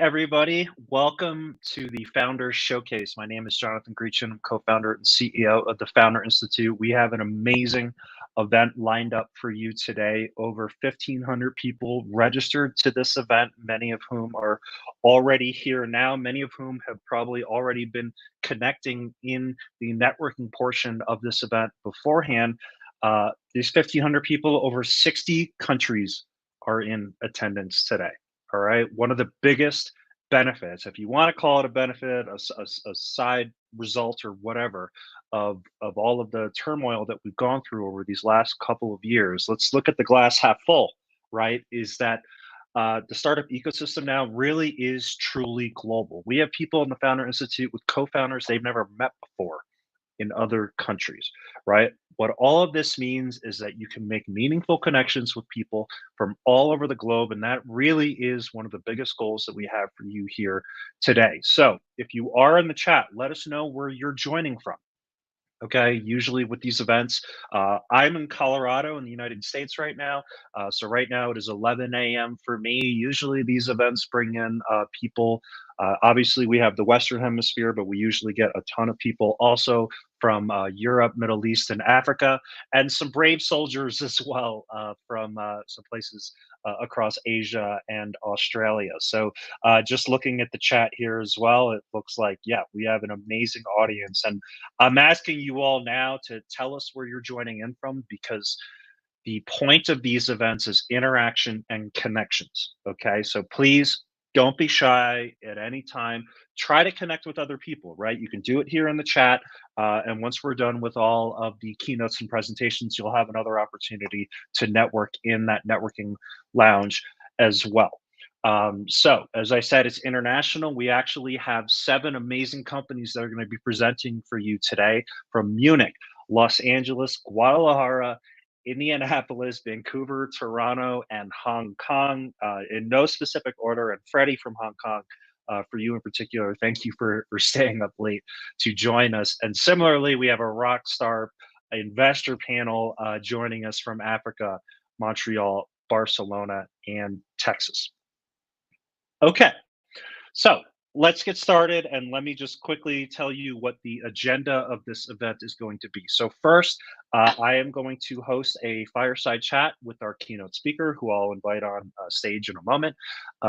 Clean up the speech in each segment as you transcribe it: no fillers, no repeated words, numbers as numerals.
Everybody. Welcome to the Founders Showcase. My name is Jonathan Greachin. I'm co-founder and CEO of the Founder Institute. We have an amazing event lined up for you today. Over 1,500 people registered to this event, many of whom are already here now, many of whom have probably already been connecting in the networking portion of this event beforehand. These 1,500 people, over 60 countries are in attendance today. All right. One of the biggest benefits, if you want to call it a benefit, a side result or whatever of all of the turmoil that we've gone through over these last couple of years, let's look at the glass half full, right? Is that the startup ecosystem now really is truly global. We have people in the Founder Institute with co-founders they've never met before in other countries, right? What all of this means is that you can make meaningful connections with people from all over the globe. And that really is one of the biggest goals that we have for you here today. So if you are in the chat, let us know where you're joining from. Okay, usually with these events, I'm in Colorado in the United States right now. So right now it is 11 a.m. for me. Usually these events bring in people. Obviously, we have the Western Hemisphere, but we usually get a ton of people also from Europe, Middle East, and Africa, and some brave soldiers as well from some places across Asia and Australia. So just looking at the chat here as well, it looks like, yeah, we have an amazing audience. And I'm asking you all now to tell us where you're joining in from because the point of these events is interaction and connections. Okay. So please don't be shy at any time. Try to connect with other people, right? You can do it here in the chat. And once we're done with all of the keynotes and presentations, you'll have another opportunity to network in that networking lounge as well. So, as I said, it's international. We actually have 7 amazing companies that are going to be presenting for you today from Munich, Los Angeles, Guadalajara, Indianapolis, Vancouver, Toronto, and Hong Kong, in no specific order. And Freddie from Hong Kong, for you in particular, thank you for staying up late to join us. And similarly, we have a rock star investor panel joining us from Africa, Montreal, Barcelona, and Texas. Okay, so let's get started and let me just quickly tell you what the agenda of this event is going to be. So first, I am going to host a fireside chat with our keynote speaker, who I'll invite on stage in a moment.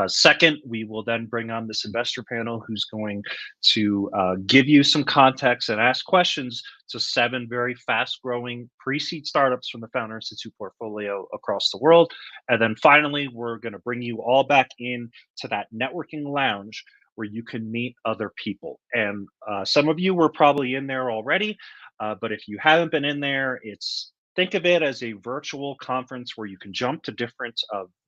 Second, we will then bring on this investor panel who's going to give you some context and ask questions to 7 very fast-growing pre-seed startups from the Founder Institute portfolio across the world. And then finally, we're going to bring you all back in to that networking lounge where you can meet other people. And some of you were probably in there already, but if you haven't been in there, think of it as a virtual conference where you can jump to different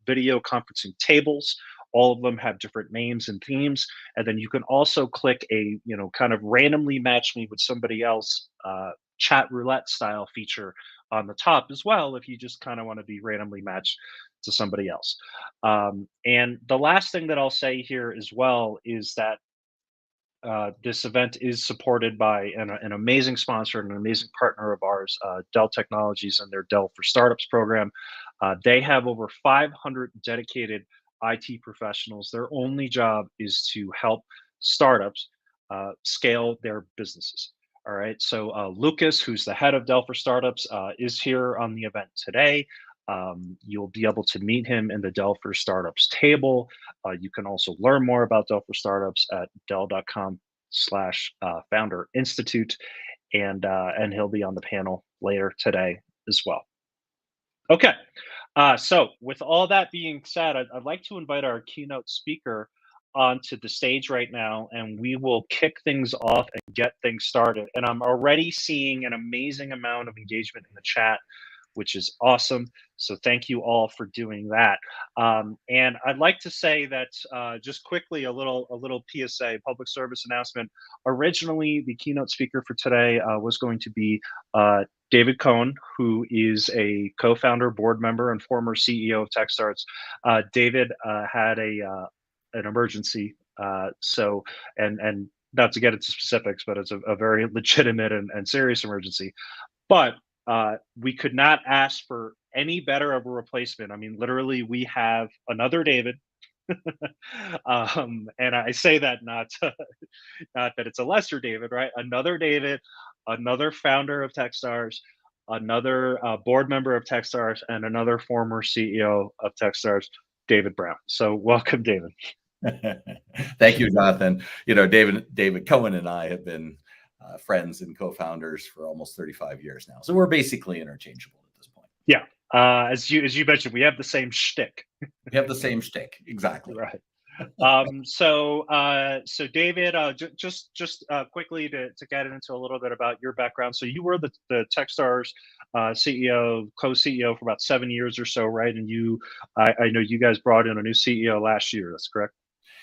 video conferencing tables. All of them have different names and themes, and then you can also click a kind of randomly match me with somebody else chat roulette style feature on the top as well if you just kind of want to be randomly matched to somebody else. And the last thing that I'll say here as well is that this event is supported by an amazing sponsor and an amazing partner of ours, Dell Technologies and their Dell for Startups program. They have over 500 dedicated IT professionals. Their only job is to help startups scale their businesses. All right. So Lucas, who's the head of Dell for Startups, is here on the event today. You'll be able to meet him in the Dell for Startups table. You can also learn more about Dell for Startups at dell.com/founder institute, and he'll be on the panel later today as well. Okay, so with all that being said, I'd like to invite our keynote speaker onto the stage right now, and we will kick things off and get things started. And I'm already seeing an amazing amount of engagement in the chat, which is awesome. So thank you all for doing that. And I'd like to say that just quickly, a little PSA, public service announcement. Originally, the keynote speaker for today was going to be David Cohen, who is a co-founder, board member, and former CEO of TechStarts. David had an emergency, so and not to get into specifics, but it's a very legitimate and serious emergency. But we could not ask for any better of a replacement. I mean, literally, we have another David And I say that not not that it's a lesser David, right? Another David, another founder of Techstars, another board member of Techstars, and another former CEO of Techstars, David Brown. So welcome, David. Thank you, Jonathan. David Cohen and I have been friends and co-founders for almost 35 years now. So we're basically interchangeable at this point. Yeah. As you mentioned, we have the same shtick. We have the same shtick, exactly. Right. So David, just quickly to get into a little bit about your background. So you were the Techstars CEO, co-CEO for about 7 years or so, right? And I know you guys brought in a new CEO last year. That's correct.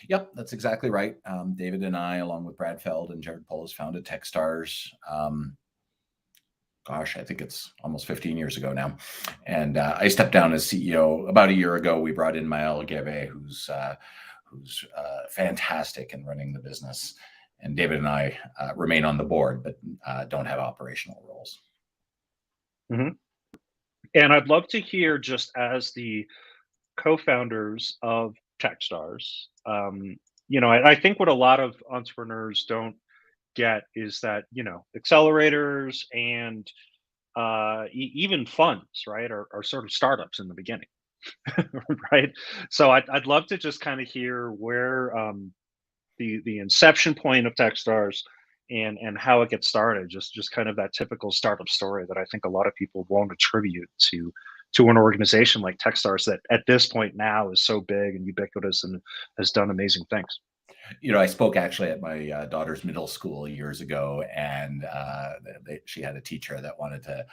Yep, that's exactly right. David and I, along with Brad Feld and Jared Polis, founded Techstars. Gosh, I think it's almost 15 years ago now. And I stepped down as CEO about a year ago. We brought in Maël Guévé, who's fantastic in running the business. And David and I remain on the board, but don't have operational roles. Mm-hmm. And I'd love to hear, just as the co-founders of Techstars, I think what a lot of entrepreneurs don't get is that accelerators and even funds, right, are sort of startups in the beginning. Right. So I'd love to just kind of hear where the inception point of Techstars and how it gets started, just kind of that typical startup story that I think a lot of people won't attribute to an organization like Techstars that at this point now is so big and ubiquitous and has done amazing things. I spoke actually at my daughter's middle school years ago, and she had a teacher that wanted to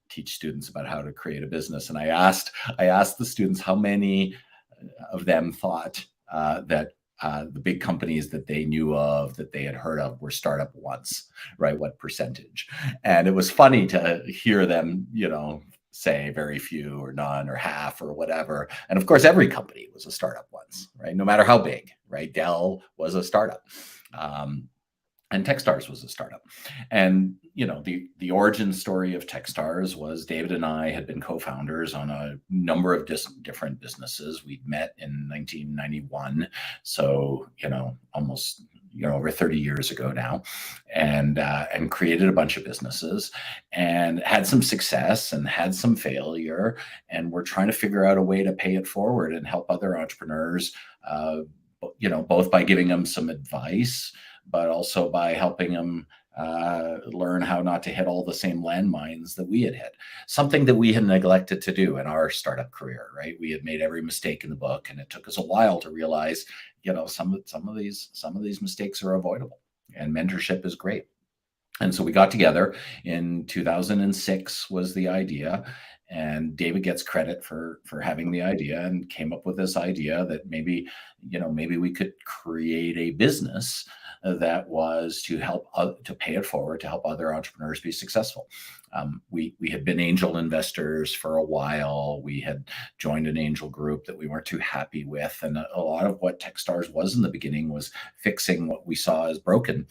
teach students about how to create a business. And I asked the students how many of them thought that the big companies that they knew of, that they had heard of, were startup once, right? What percentage? And it was funny to hear them, say very few or none or half or whatever. And of course, every company was a startup once, right? No matter how big, right? Dell was a startup. And Techstars was a startup. And, the origin story of Techstars was David and I had been co-founders on a number of different businesses. We'd met in 1991. So, almost, over 30 years ago now, and created a bunch of businesses and had some success and had some failure. And we're trying to figure out a way to pay it forward and help other entrepreneurs, both by giving them some advice, but also by helping them learn how not to hit all the same landmines that we had hit. Something that we had neglected to do in our startup career, right? We had made every mistake in the book, and it took us a while to realize, some of these mistakes are avoidable, and mentorship is great. And so we got together in 2006 was the idea. And David gets credit for having the idea and came up with this idea that maybe we could create a business that was to help to pay it forward, to help other entrepreneurs be successful. We had been angel investors for a while. We had joined an angel group that we weren't too happy with. And a lot of what Techstars was in the beginning was fixing what we saw as broken.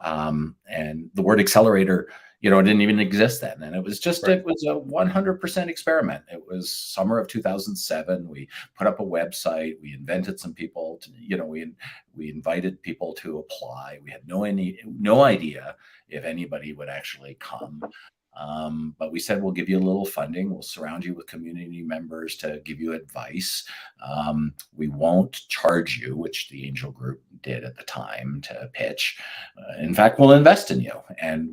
And the word accelerator, it didn't even exist then. And it was just, right. It was a 100% experiment. It was summer of 2007. We put up a website. We invented some people to, we invited people to apply. We had no idea if anybody would actually come. But we said, we'll give you a little funding. We'll surround you with community members to give you advice. We won't charge you, which the angel group did at the time to pitch. In fact, we'll invest in you, and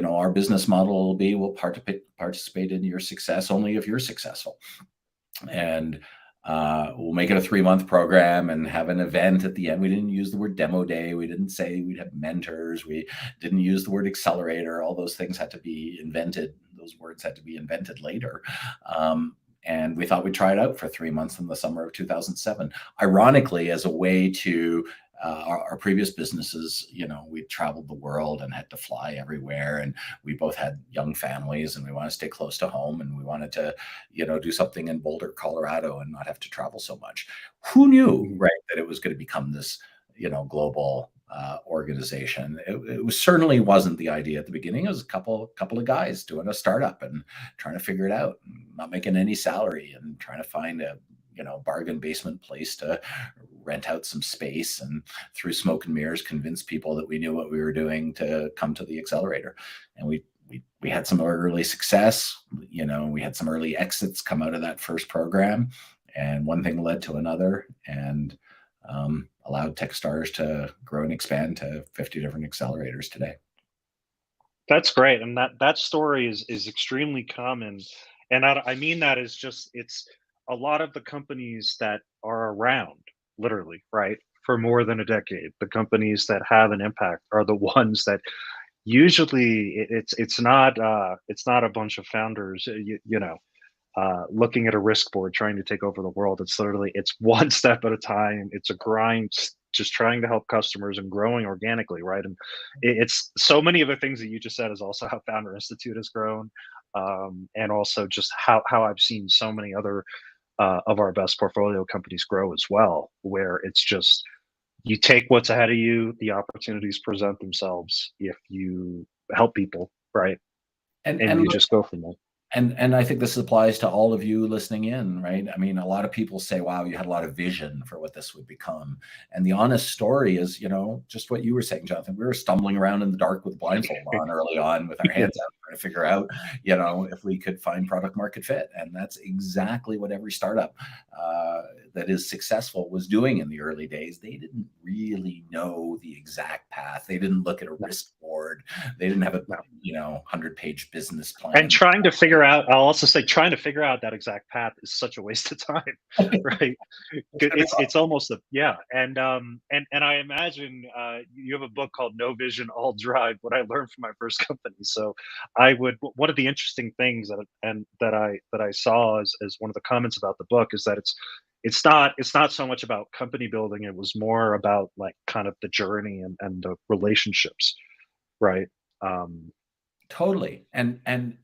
our business model will be, we'll participate in your success only if you're successful. And we'll make it a 3-month program and have an event at the end. We didn't use the word demo day. We didn't say we'd have mentors. We didn't use the word accelerator. All those things had to be invented. Those words had to be invented later. And we thought we'd try it out for 3 months in the summer of 2007. Ironically, as a way to our previous businesses, we traveled the world and had to fly everywhere, and we both had young families, and we want to stay close to home, and we wanted to, do something in Boulder, Colorado, and not have to travel so much. Who knew, right, that it was going to become this, global organization? It certainly wasn't the idea at the beginning. It was a couple of guys doing a startup and trying to figure it out, and not making any salary, and trying to find a bargain basement place to rent out some space, and through smoke and mirrors convince people that we knew what we were doing to come to the accelerator. And we had some early success. We had some early exits come out of that first program, and one thing led to another, and allowed Techstars to grow and expand to 50 different accelerators today. That's great, and that story is extremely common, and I mean that is just, it's a lot of the companies that are around, literally, right, for more than a decade. The companies that have an impact are the ones that usually it's not a bunch of founders, looking at a risk board trying to take over the world. It's one step at a time. It's a grind, just trying to help customers and growing organically, right? And it's so many of the things that you just said is also how Founder Institute has grown, and also just how I've seen so many other of our best portfolio companies grow as well, where it's just, you take what's ahead of you, the opportunities present themselves if you help people, right? And you just go from there. And I think this applies to all of you listening in, right? I mean, a lot of people say, wow, you had a lot of vision for what this would become. And the honest story is, just what you were saying, Jonathan. We were stumbling around in the dark with blindfold on early on, with our hands out, trying to figure out, if we could find product market fit. And that's exactly what every startup that is successful was doing in the early days. They didn't really know the exact path. They didn't look at a risk board. They didn't have a 100-page business plan. And trying to figure out, I'll also say, trying to figure out that exact path is such a waste of time, right? It's almost and I imagine you have a book called No Vision, All Drive, what I learned from my first company. So one of the interesting things that I saw as one of the comments about the book is that it's not so much about company building. It was more about like kind of the journey and the relationships, right? Totally. And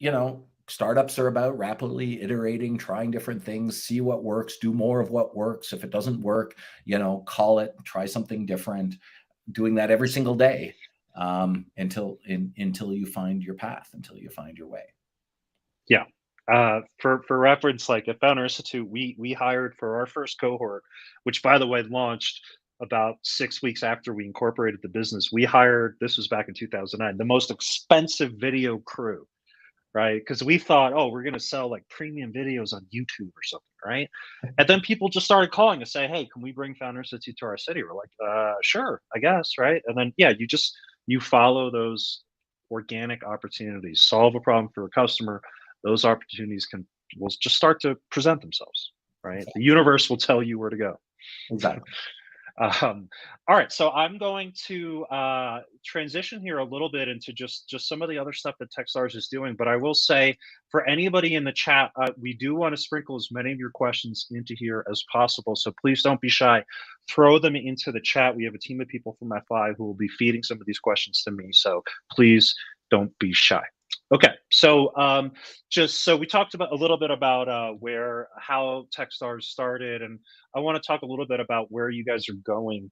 startups are about rapidly iterating, trying different things, see what works, do more of what works. If it doesn't work, call it, try something different, doing that every single day, until you find your path, until you find your way. Yeah. For reference, like at Founder Institute, we hired for our first cohort, which by the way launched about 6 weeks after we incorporated the business. We hired, this was back in 2009, the most expensive video crew, right? Because we thought, oh, we're going to sell like premium videos on YouTube or something, right? And then people just started calling to say, hey, can we bring Founder Institute to our city? We're like, sure, I guess, right? And then you follow those organic opportunities, solve a problem for a customer. Those opportunities will just start to present themselves, right? Exactly. The universe will tell you where to go. Exactly. All right, so I'm going to transition here a little bit into just some of the other stuff that Techstars is doing. But I will say, for anybody in the chat, we do want to sprinkle as many of your questions into here as possible. So please don't be shy. Throw them into the chat. We have a team of people from F5 who will be feeding some of these questions to me. So please don't be shy. Okay, so we talked about a little bit about how Techstars started, and I want to talk a little bit about where you guys are going.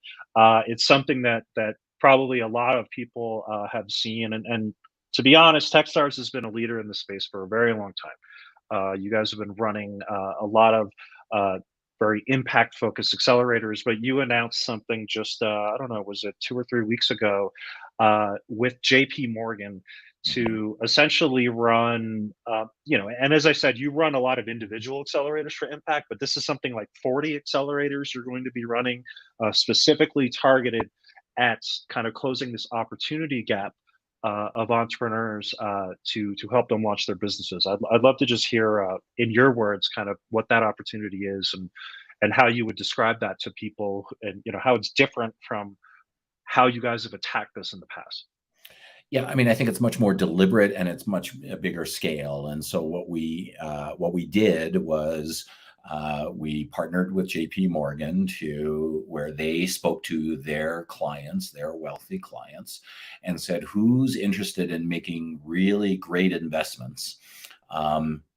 It's something that probably a lot of people have seen, and to be honest, Techstars has been a leader in the space for a very long time. You guys have been running a lot of very impact-focused accelerators, but you announced something just I don't know, was it 2 or 3 weeks ago with JP Morgan, to essentially run, and as I said, you run a lot of individual accelerators for impact, but this is something like 40 accelerators you're going to be running, specifically targeted at kind of closing this opportunity gap of entrepreneurs to help them launch their businesses. I'd love to just hear, in your words, kind of what that opportunity is and how you would describe that to people, and how it's different from how you guys have attacked this in the past. Yeah, I mean, I think it's much more deliberate and it's much a bigger scale. And so what we did was we partnered with JP Morgan where they spoke to their clients, their wealthy clients, and said, who's interested in making really great investments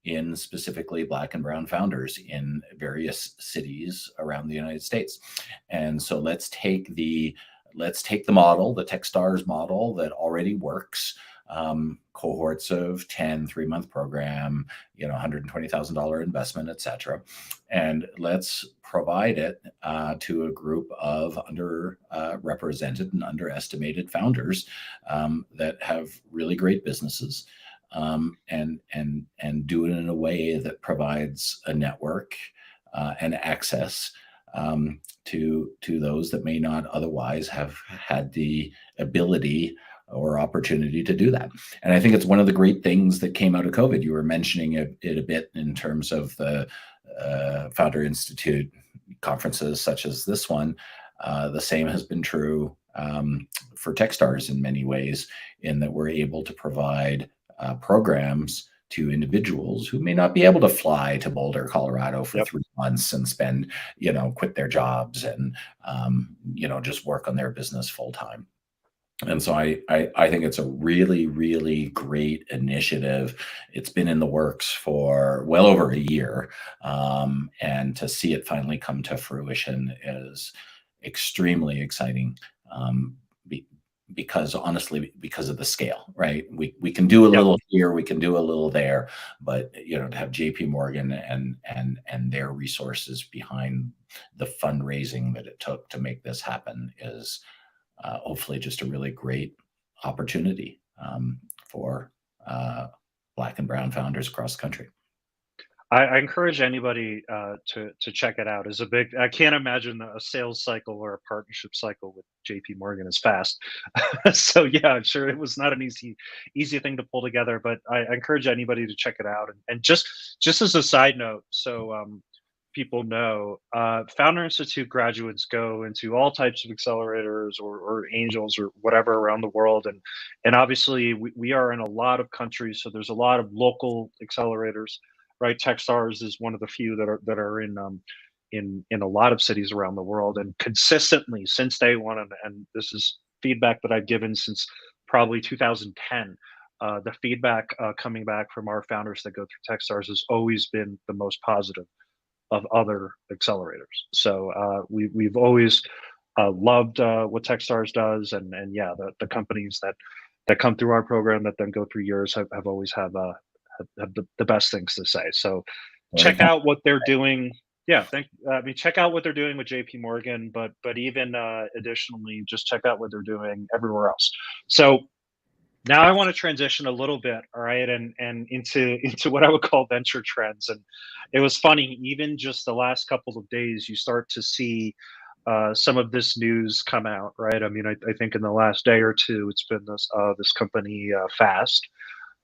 in specifically Black and brown founders in various cities around the United States. And so let's take the model, the Techstars model that already works, cohorts of 10, 3-month program, $120,000 investment, et cetera. And let's provide it to a group of underrepresented and underestimated founders that have really great businesses, and do it in a way that provides a network and access to those that may not otherwise have had the ability or opportunity to do that. And I think it's one of the great things that came out of COVID. You were mentioning it a bit in terms of the Founder Institute conferences such as this one. The same has been true for Techstars in many ways, in that we're able to provide programs to individuals who may not be able to fly to Boulder, Colorado for 3 months and spend, quit their jobs and, just work on their business full time. And so I think it's a really, really great initiative. It's been in the works for well over a year. And to see it finally come to fruition is extremely exciting. Because honestly, because of the scale, right? We can do a little here, we can do a little there, but to have JP Morgan and their resources behind the fundraising that it took to make this happen is hopefully just a really great opportunity for Black and brown founders across the country. I encourage anybody to check it out. I can't imagine a sales cycle or a partnership cycle with JP Morgan is fast. So yeah, I'm sure it was not an easy thing to pull together, but I encourage anybody to check it out. And just as a side note, so people know, Founder Institute graduates go into all types of accelerators or angels or whatever around the world, and obviously we are in a lot of countries, so there's a lot of local accelerators. Right, Techstars is one of the few that are in a lot of cities around the world, and consistently since day one, and this is feedback that I've given since probably 2010. The feedback coming back from our founders that go through Techstars has always been the most positive of other accelerators. So we've always loved what Techstars does, and yeah, the companies that come through our program that then go through yours have always have the best things to say. So check out what they're doing. Yeah, check out what they're doing with JP Morgan, but even additionally, just check out what they're doing everywhere else. So now I want to transition a little bit, all right, and into what I would call venture trends. And it was funny, even just the last couple of days, you start to see some of this news come out, right? I mean, I think in the last day or two, it's been this company Fast,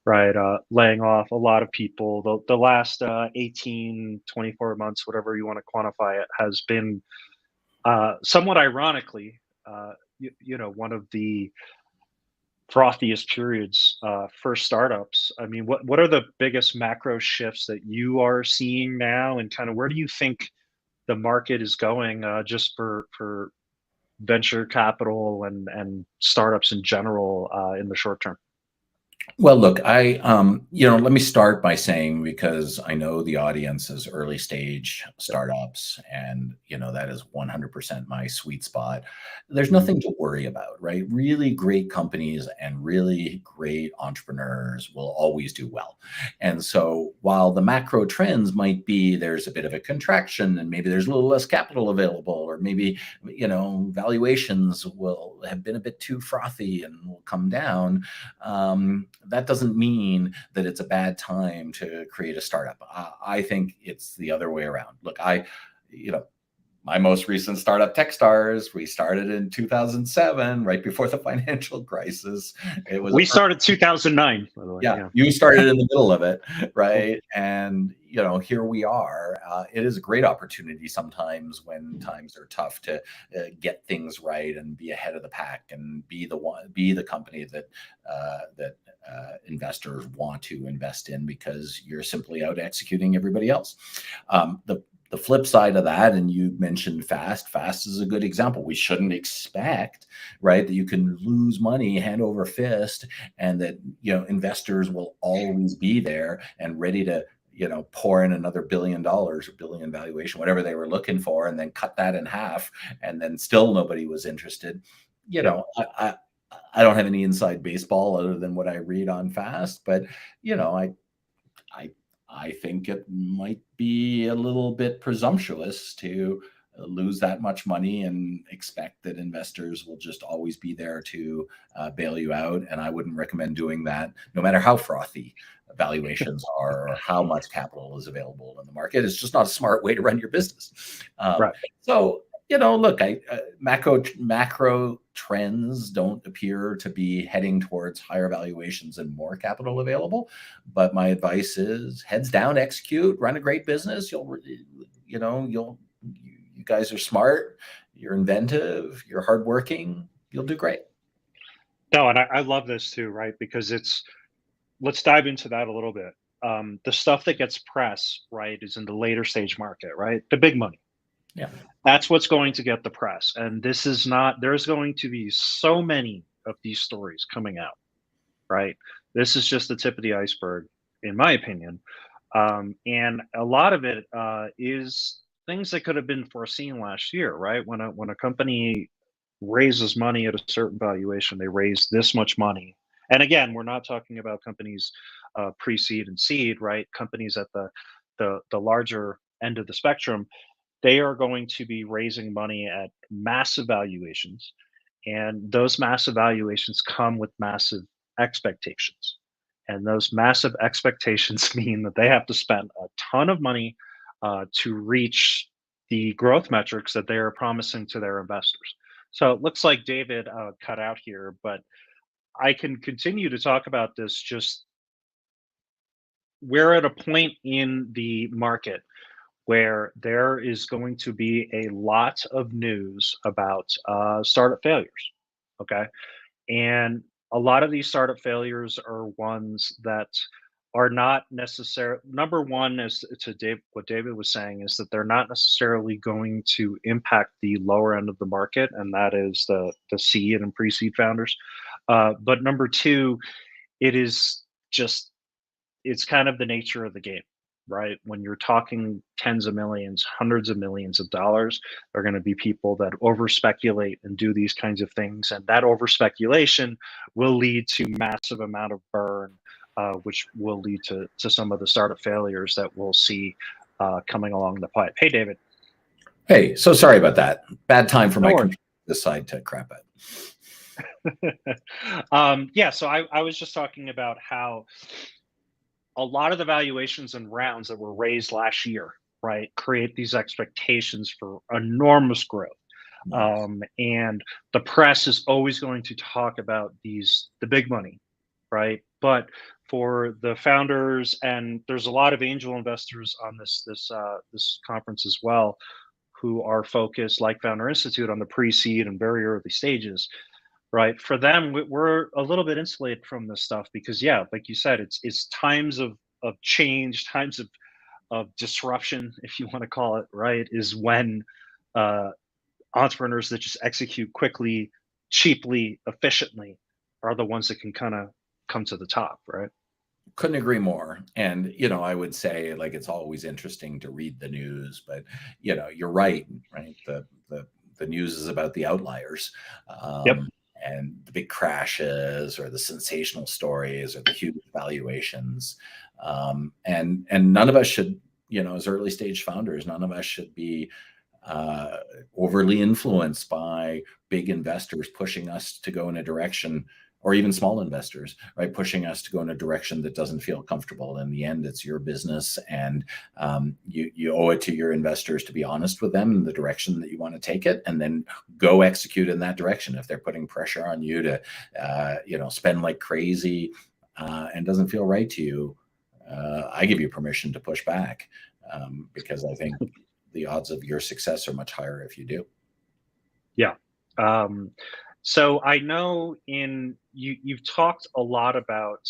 right, laying off a lot of people. The last 18, 24 months, whatever you want to quantify it, has been somewhat ironically, one of the frothiest periods for startups. I mean, what are the biggest macro shifts that you are seeing now, and kind of where do you think the market is going just for venture capital and startups in general in the short term? Well, look, let me start by saying, because I know the audience is early stage startups, and that is 100% my sweet spot. There's nothing to worry about, right? Really great companies and really great entrepreneurs will always do well. And so while the macro trends might be there's a bit of a contraction and maybe there's a little less capital available, or maybe valuations will have been a bit too frothy and will come down, that doesn't mean that it's a bad time to create a startup. I think it's the other way around. Look, my most recent startup, Techstars, we started in 2007, right before the financial crisis. We started 2009, by the way. Yeah, you started in the middle of it, right? And here we are. It is a great opportunity sometimes when times are tough to get things right and be ahead of the pack and be the company that investors want to invest in, because you're simply out executing everybody else. The flip side of that, and you mentioned Fast is a good example. We shouldn't expect, right, that you can lose money hand over fist, and that investors will always be there and ready to pour in another $1 billion or billion valuation, whatever they were looking for, and then cut that in half, and then still nobody was interested. I don't have any inside baseball other than what I read on Fast, but I I think it might be a little bit presumptuous to lose that much money and expect that investors will just always be there to bail you out. And I wouldn't recommend doing that, no matter how frothy valuations are or how much capital is available in the market. It's just not a smart way to run your business. Right. So look, macro trends don't appear to be heading towards higher valuations and more capital available. But my advice is heads down, execute, run a great business. You guys are smart, you're inventive, you're hardworking, you'll do great. No, and I love this too, right? Because let's dive into that a little bit. The stuff that gets press, right, is in the later stage market, right? The big money. Yeah. That's what's going to get the press. And this is not, there's going to be so many of these stories coming out, right? This is just the tip of the iceberg, in my opinion. And a lot of it is things that could have been foreseen last year, right? When a company raises money at a certain valuation, they raise this much money. And again, we're not talking about companies pre-seed and seed, right? Companies at the larger end of the spectrum, they are going to be raising money at massive valuations, and those massive valuations come with massive expectations. And those massive expectations mean that they have to spend a ton of money to reach the growth metrics that they are promising to their investors. So it looks like David cut out here, but I can continue to talk about this. Just we're at a point in the market where there is going to be a lot of news about startup failures. Okay. And a lot of these startup failures are ones that are not necessary. Number one is to Dave, what David was saying is that they're not necessarily going to impact the lower end of the market, and that is the seed and pre-seed founders. But number two, it is just it's kind of the nature of the game, right? When you're talking tens of millions, hundreds of millions of dollars, there are going to be people that over speculate and do these kinds of things, and that over speculation will lead to massive amount of burn, which will lead to some of the startup failures that we'll see coming along the pipe. Hey, David. Hey, so sorry about that. Bad time for No my worries. computer to decide to crap out. Yeah, so I was just talking about how a lot of the valuations and rounds that were raised last year, right, create these expectations for enormous growth. Nice. And the press is always going to talk about the big money, right? But for the founders, and there's a lot of angel investors on this conference as well, who are focused, like Founder Institute, on the pre-seed and very early stages, right? For them, we're a little bit insulated from this stuff because, yeah, like you said, it's times of change, times of disruption, if you want to call it, right? Is when uh, entrepreneurs that just execute quickly, cheaply, efficiently are the ones that can kind of come to the top, right? Couldn't agree more. And I would say, like, it's always interesting to read the news, but you're right. The news is about the outliers. Yep. And the big crashes or the sensational stories or the huge valuations. And none of us should, as early stage founders, none of us should be overly influenced by big investors pushing us to go in a direction, or even small investors, right, pushing us to go in a direction that doesn't feel comfortable. In the end, it's your business, and you owe it to your investors to be honest with them in the direction that you want to take it, and then go execute in that direction. If they're putting pressure on you to, spend like crazy and doesn't feel right to you, I give you permission to push back, because I think the odds of your success are much higher if you do. Yeah. So I know you've talked a lot about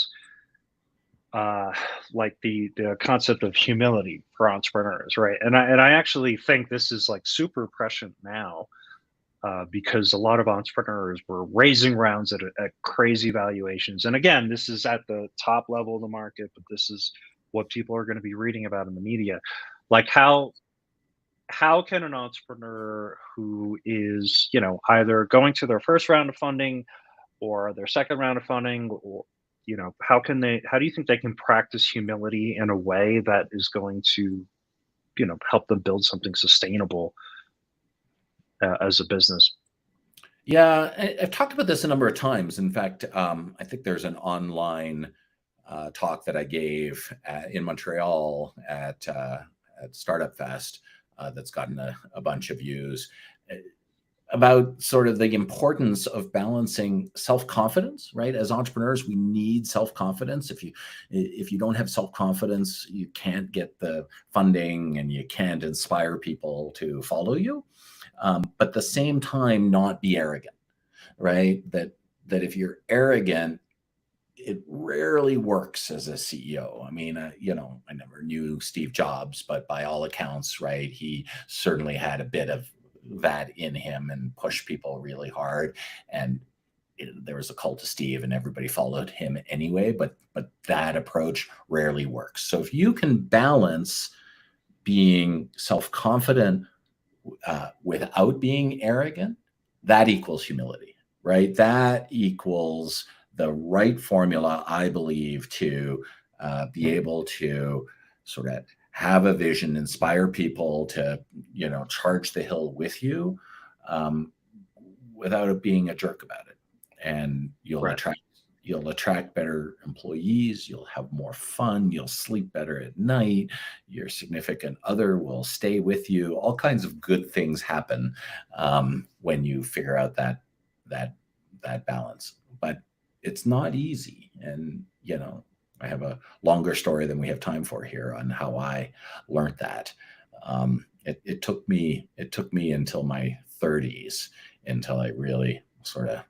like the concept of humility for entrepreneurs, right? And I actually think this is like super prescient now, because a lot of entrepreneurs were raising rounds at crazy valuations. And again, this is at the top level of the market, but this is what people are going to be reading about in the media. Like how can an entrepreneur who is either going to their first round of funding or their second round of funding, or how do you think they can practice humility in a way that is going to help them build something sustainable as a business? Yeah, I've talked about this a number of times. In fact, I think there's an online talk that I gave in Montreal at Startup Fest that's gotten a bunch of views about sort of the importance of balancing self-confidence, right? As entrepreneurs, we need self-confidence. If you don't have self-confidence, you can't get the funding and you can't inspire people to follow you. But at the same time, not be arrogant, right? That if you're arrogant, it rarely works as a CEO. I mean, I never knew Steve Jobs, but by all accounts, right, he certainly had a bit of that in him and pushed people really hard. And there was a cult of Steve and everybody followed him anyway, but that approach rarely works. So if you can balance being self-confident without being arrogant, that equals humility, right? That equals the right formula, I believe, to be able to sort of have a vision, inspire people to, charge the hill with you, without it being a jerk about it. And you'll attract better employees. You'll have more fun. You'll sleep better at night. Your significant other will stay with you. All kinds of good things happen when you figure out that balance. But it's not easy. And I have a longer story than we have time for here on how I learned that. It took me until my 30s until I really sort of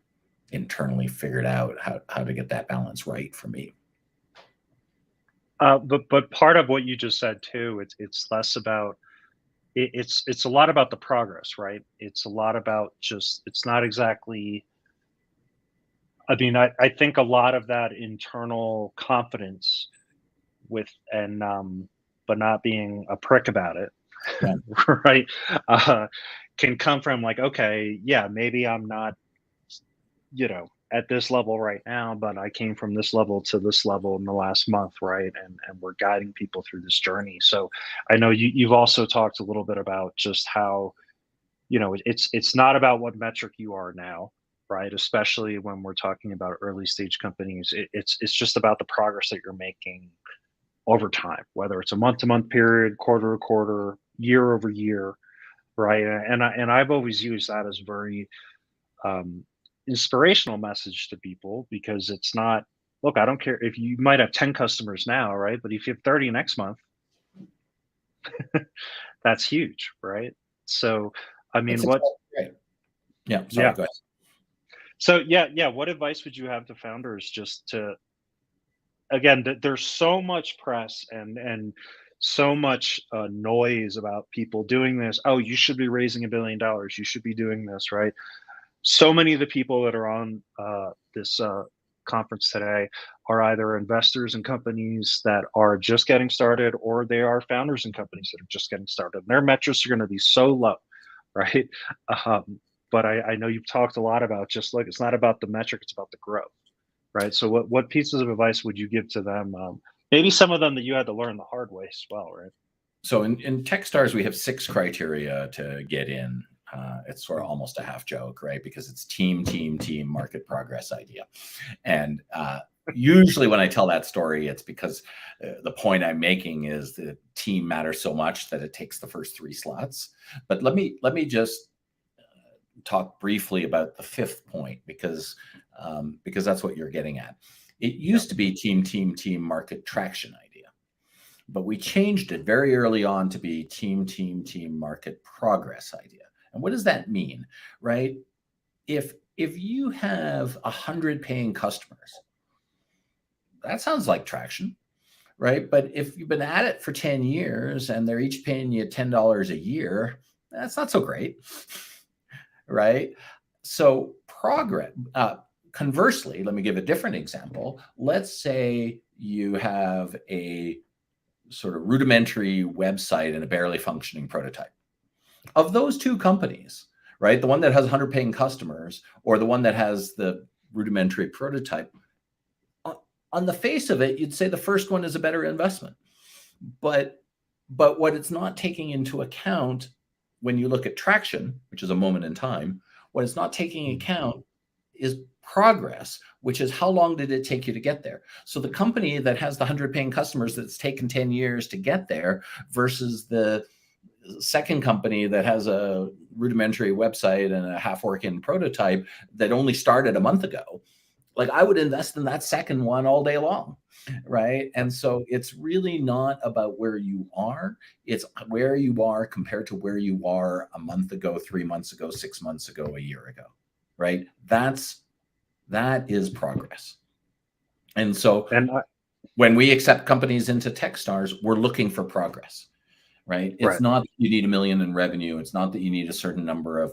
internally figured out how to get that balance right for me. But part of what you just said too, it's less about it's a lot about the progress, right? It's a lot about it's not exactly. I mean, I think a lot of that internal confidence but not being a prick about it, Yeah. right? Can come from like, okay, yeah, maybe I'm not, at this level right now, but I came from this level to this level in the last month, right? And we're guiding people through this journey. So I know you've also talked a little bit about just how, it's not about what metric you are now, right? Especially when we're talking about early stage companies, it's just about the progress that you're making over time, whether it's a month to month period, quarter to quarter, year over year, right? And I've always used that as very inspirational message to people, because it's not, look, I don't care if you might have 10 customers now, right? But if you have 30 next month, that's huge, right? So, I mean, That's exactly right. Yeah. Sorry, yeah. go ahead. So yeah. What advice would you have to founders just to, again, there's so much press and so much noise about people doing this. Oh, you should be raising $1 billion. You should be doing this, right? So many of the people that are on this conference today are either investors in companies that are just getting started, or they are founders in companies that are just getting started. And their metrics are going to be so low, right? But I know you've talked a lot about just like, it's not about the metric, it's about the growth, right? So what pieces of advice would you give to them? Maybe some of them that you had to learn the hard way as well, right? So in Techstars, we have 6 criteria to get in. It's sort of almost a half joke, right? Because it's team, market progress, idea. And usually when I tell that story, it's because the point I'm making is that team matters so much that it takes the first 3 slots. But let me just talk briefly about the 5th point, because that's what you're getting at. It used to be team, market traction idea, but we changed it very early on to be team, market progress idea. And what does that mean, right? If you have 100 paying customers, that sounds like traction, right? But if you've been at it for 10 years and they're each paying you $10 a year, that's not so great, right? So progress. Conversely, let me give a different example. Let's say you have a sort of rudimentary website and a barely functioning prototype. Of those 2 companies, right, the one that has 100 paying customers or the one that has the rudimentary prototype. On the face of it, you'd say the first one is a better investment. But what it's not taking into account when you look at traction, which is a moment in time, what it's not taking account is progress, which is how long did it take you to get there? So the company that has the 100 paying customers that's taken 10 years to get there versus the second company that has a rudimentary website and a half-working prototype that only started a month ago. Like, I would invest in that second one all day long, right? And so it's really not about where you are. It's where you are compared to where you are a month ago, 3 months ago, 6 months ago, a year ago, right? That is progress. And so when we accept companies into Techstars, we're looking for progress, right? It's not that you need $1 million in revenue. It's not that you need a certain number of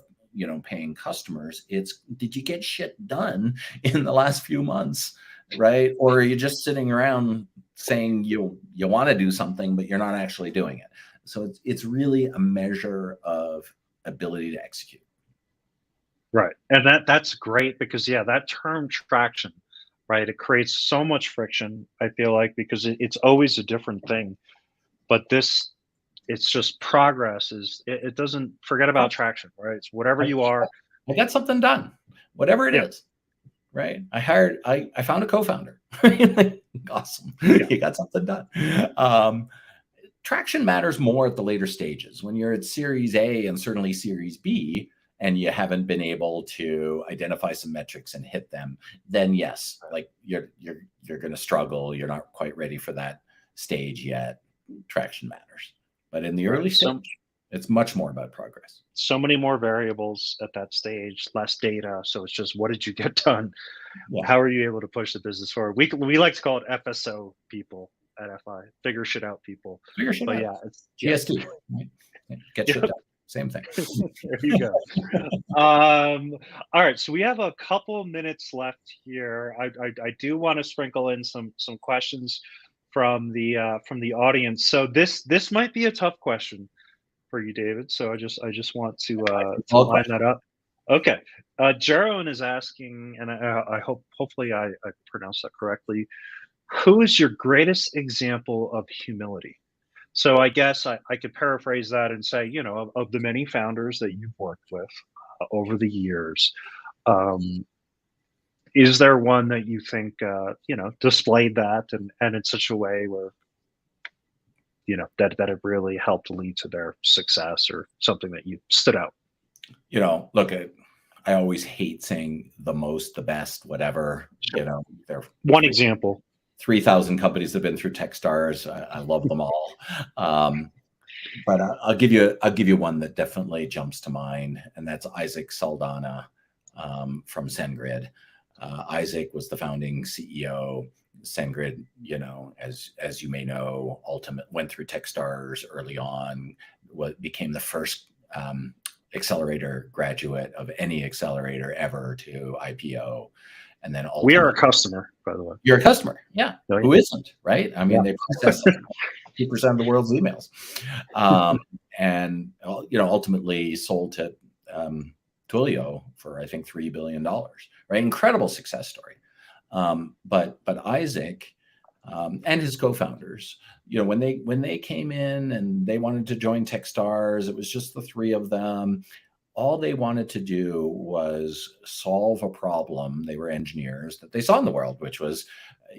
paying customers. It's, did you get shit done in the last few months, right? Or are you just sitting around saying you want to do something, but you're not actually doing it? So it's really a measure of ability to execute. Right. And that's great because that term traction, right? It creates so much friction, I feel like, because it's always a different thing. But it's just progress it doesn't forget about traction, right? It's whatever you are. I got something done, whatever it is, right? I found a co-founder. Awesome. You got something done. Traction matters more at the later stages. When you're at Series A and certainly Series B, and you haven't been able to identify some metrics and hit them, then yes, like you're going to struggle. You're not quite ready for that stage yet. Traction matters. But in the early stage, it's much more about progress. So many more variables at that stage, less data. So it's just, what did you get done? Yeah. How are you able to push the business forward? We like to call it FSO people at FI, figure shit out people. Figure shit out. Yeah, it's GST. Right? Get shit done. Same thing. There you go. All right, so we have a couple minutes left here. I do want to sprinkle in some questions from the audience. So this might be a tough question for you, David. So I just want to line that up. Okay. Jaron is asking, and I hopefully I pronounced that correctly. Who is your greatest example of humility? So I guess I could paraphrase that and say, of the many founders that you've worked with over the years, is there one that you think, displayed that and in such a way where, that it really helped lead to their success or something that you stood out? Look, I always hate saying the most, the best, whatever, they're one example. 3,000 companies have been through Techstars. I love them all. But I'll give you one that definitely jumps to mind, and that's Isaac Saldana from SendGrid. Isaac was the founding CEO. SendGrid, as you may know, went through Techstars early on. Became the first accelerator graduate of any accelerator ever to IPO. And then we are a customer, by the way. You're a customer, yeah. Who isn't, right? I mean, they process 50% of the world's emails, and ultimately sold to Twilio for I think $3 billion. Right, incredible success story. But Isaac and his co-founders, when they came in and they wanted to join Techstars, it was just the three of them. All they wanted to do was solve a problem. They were engineers that they saw in the world, which was,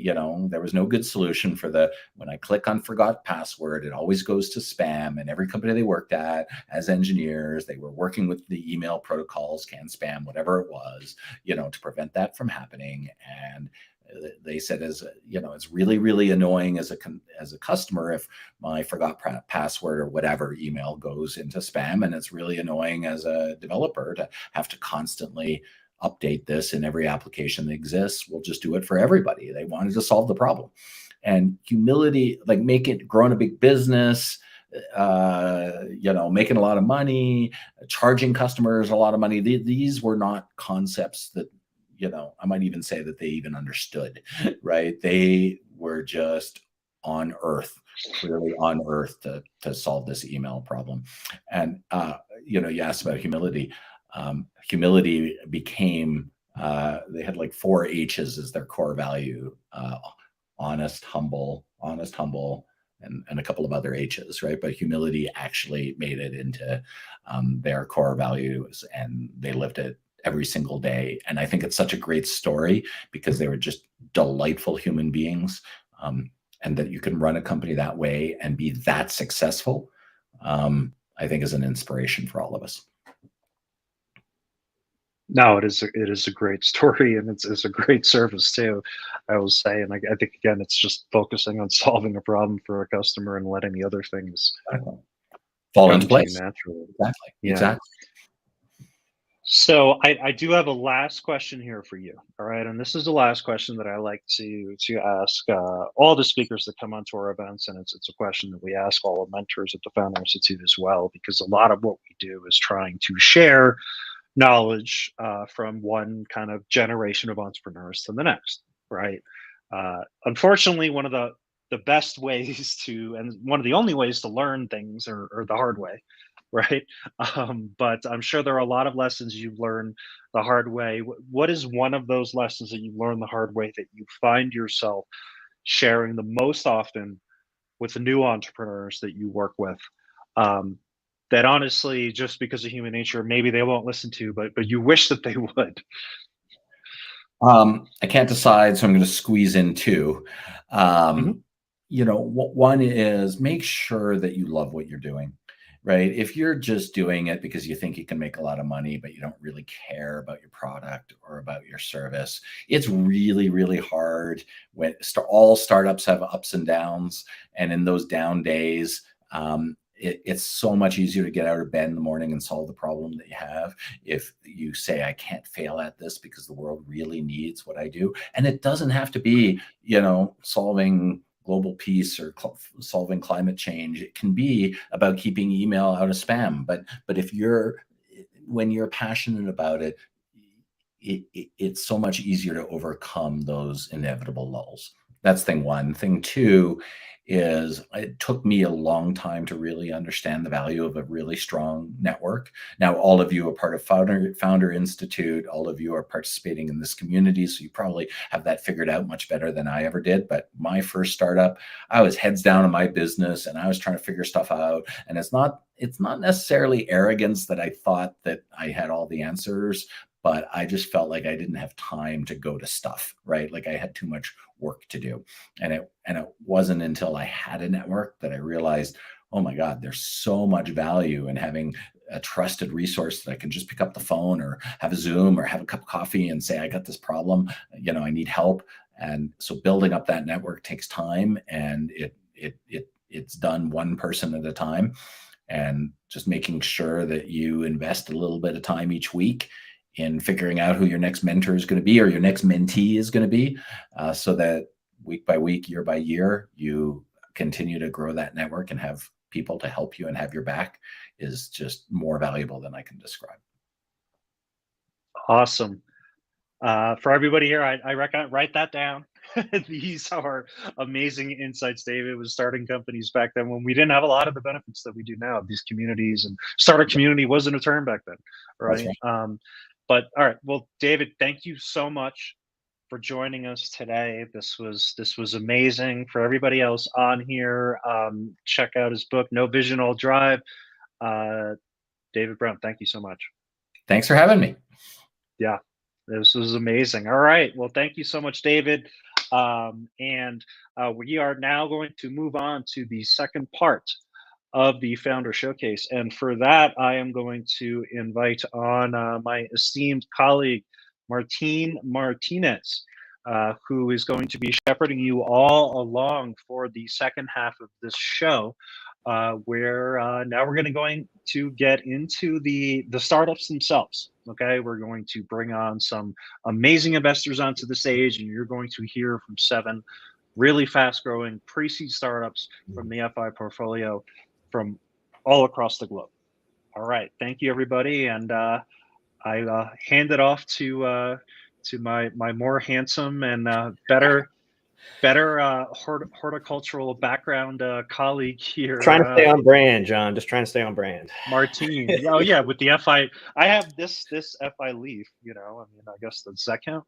there was no good solution for when I click on forgot password, it always goes to spam. And every company they worked at as engineers, they were working with the email protocols, can spam, whatever it was, to prevent that from happening. And they said, it's really, really annoying as a customer if my forgot password or whatever email goes into spam, and it's really annoying as a developer to have to constantly update this in every application that exists. We'll just do it for everybody. They wanted to solve the problem, and humility, like growing a big business, making a lot of money, charging customers a lot of money. These were not concepts that, I might even say that they even understood, right? They were just clearly on earth to solve this email problem. And, you asked about humility. Humility became They had like 4 H's as their core value: honest, humble, and a couple of other H's, right? But humility actually made it into their core values, and they lived it every single day. And I think it's such a great story because they were just delightful human beings, and that you can run a company that way and be that successful, I think is an inspiration for all of us. No, it is a great story, and it's a great service too, I will say. And I think again, it's just focusing on solving a problem for a customer and letting the other things fall into come to you place. naturally. Exactly. Yeah. Exactly. So I do have a last question here for you. All right. And this is the last question that I like to ask all the speakers that come onto our events. And it's a question that we ask all the mentors at the Founder Institute as well, because a lot of what we do is trying to share knowledge from one kind of generation of entrepreneurs to the next, right? Unfortunately, one of the best ways to, and one of the only ways to learn things are the hard way, right? But I'm sure there are a lot of lessons you've learned the hard way. What is one of those lessons that you learned the hard way that you find yourself sharing the most often with the new entrepreneurs that you work with? That honestly, just because of human nature, maybe they won't listen to, but you wish that they would. I can't decide, so I'm going to squeeze in 2. Mhm. You know, one is make sure that you love what you're doing, right? If you're just doing it because you think you can make a lot of money, but you don't really care about your product or about your service, it's really, really hard when all startups have ups and downs. And in those down days, it's so much easier to get out of bed in the morning and solve the problem that you have if you say, I can't fail at this because the world really needs what I do. And it doesn't have to be, you know, solving global peace or solving climate change. It can be about keeping email out of spam. But when you're passionate about it, it's so much easier to overcome those inevitable lulls. That's thing one. Thing two is it took me a long time to really understand the value of a really strong network. Now, all of you are part of Founder Institute. All of you are participating in this community, so you probably have that figured out much better than I ever did. But my first startup, I was heads down in my business and I was trying to figure stuff out. And it's not necessarily arrogance that I thought that I had all the answers, but I just felt like I didn't have time to go to stuff, right? Like I had too much work to do. And it wasn't until I had a network that I realized, oh my God, there's so much value in having a trusted resource that I can just pick up the phone or have a Zoom or have a cup of coffee and say, I got this problem, you know, I need help. And so building up that network takes time, and it's done one person at a time. And just making sure that you invest a little bit of time each week in figuring out who your next mentor is going to be or your next mentee is going to be, so that week by week, year by year, you continue to grow that network and have people to help you and have your back, is just more valuable than I can describe. Awesome. For everybody here, I recommend write that down. These are amazing insights David was starting companies back then when we didn't have a lot of the benefits that we do now. These communities, and startup community wasn't a term back then, right? But all right, well, David, thank you so much for joining us today. This was amazing. For everybody else on here, check out his book, No Vision, All Drive. David Brown, thank you so much. Thanks for having me. Yeah, this was amazing. All right. Well, thank you so much, David. And we are now going to move on to the second part of the Founder Showcase. And for that, I am going to invite on my esteemed colleague, Martinez, who is going to be shepherding you all along for the second half of this show, where now we're going to get into the startups themselves. Okay, we're going to bring on some amazing investors onto the stage, and you're going to hear from 7 really fast-growing pre-seed startups from the FI portfolio from all across the globe. All right, thank you, everybody, and I hand it off to my more handsome and better Better horticultural background colleague here. Trying to stay on brand, John. Just trying to stay on brand. Martine. Oh yeah, with the FI. I have this FI leaf. You know, I mean, I guess does that count?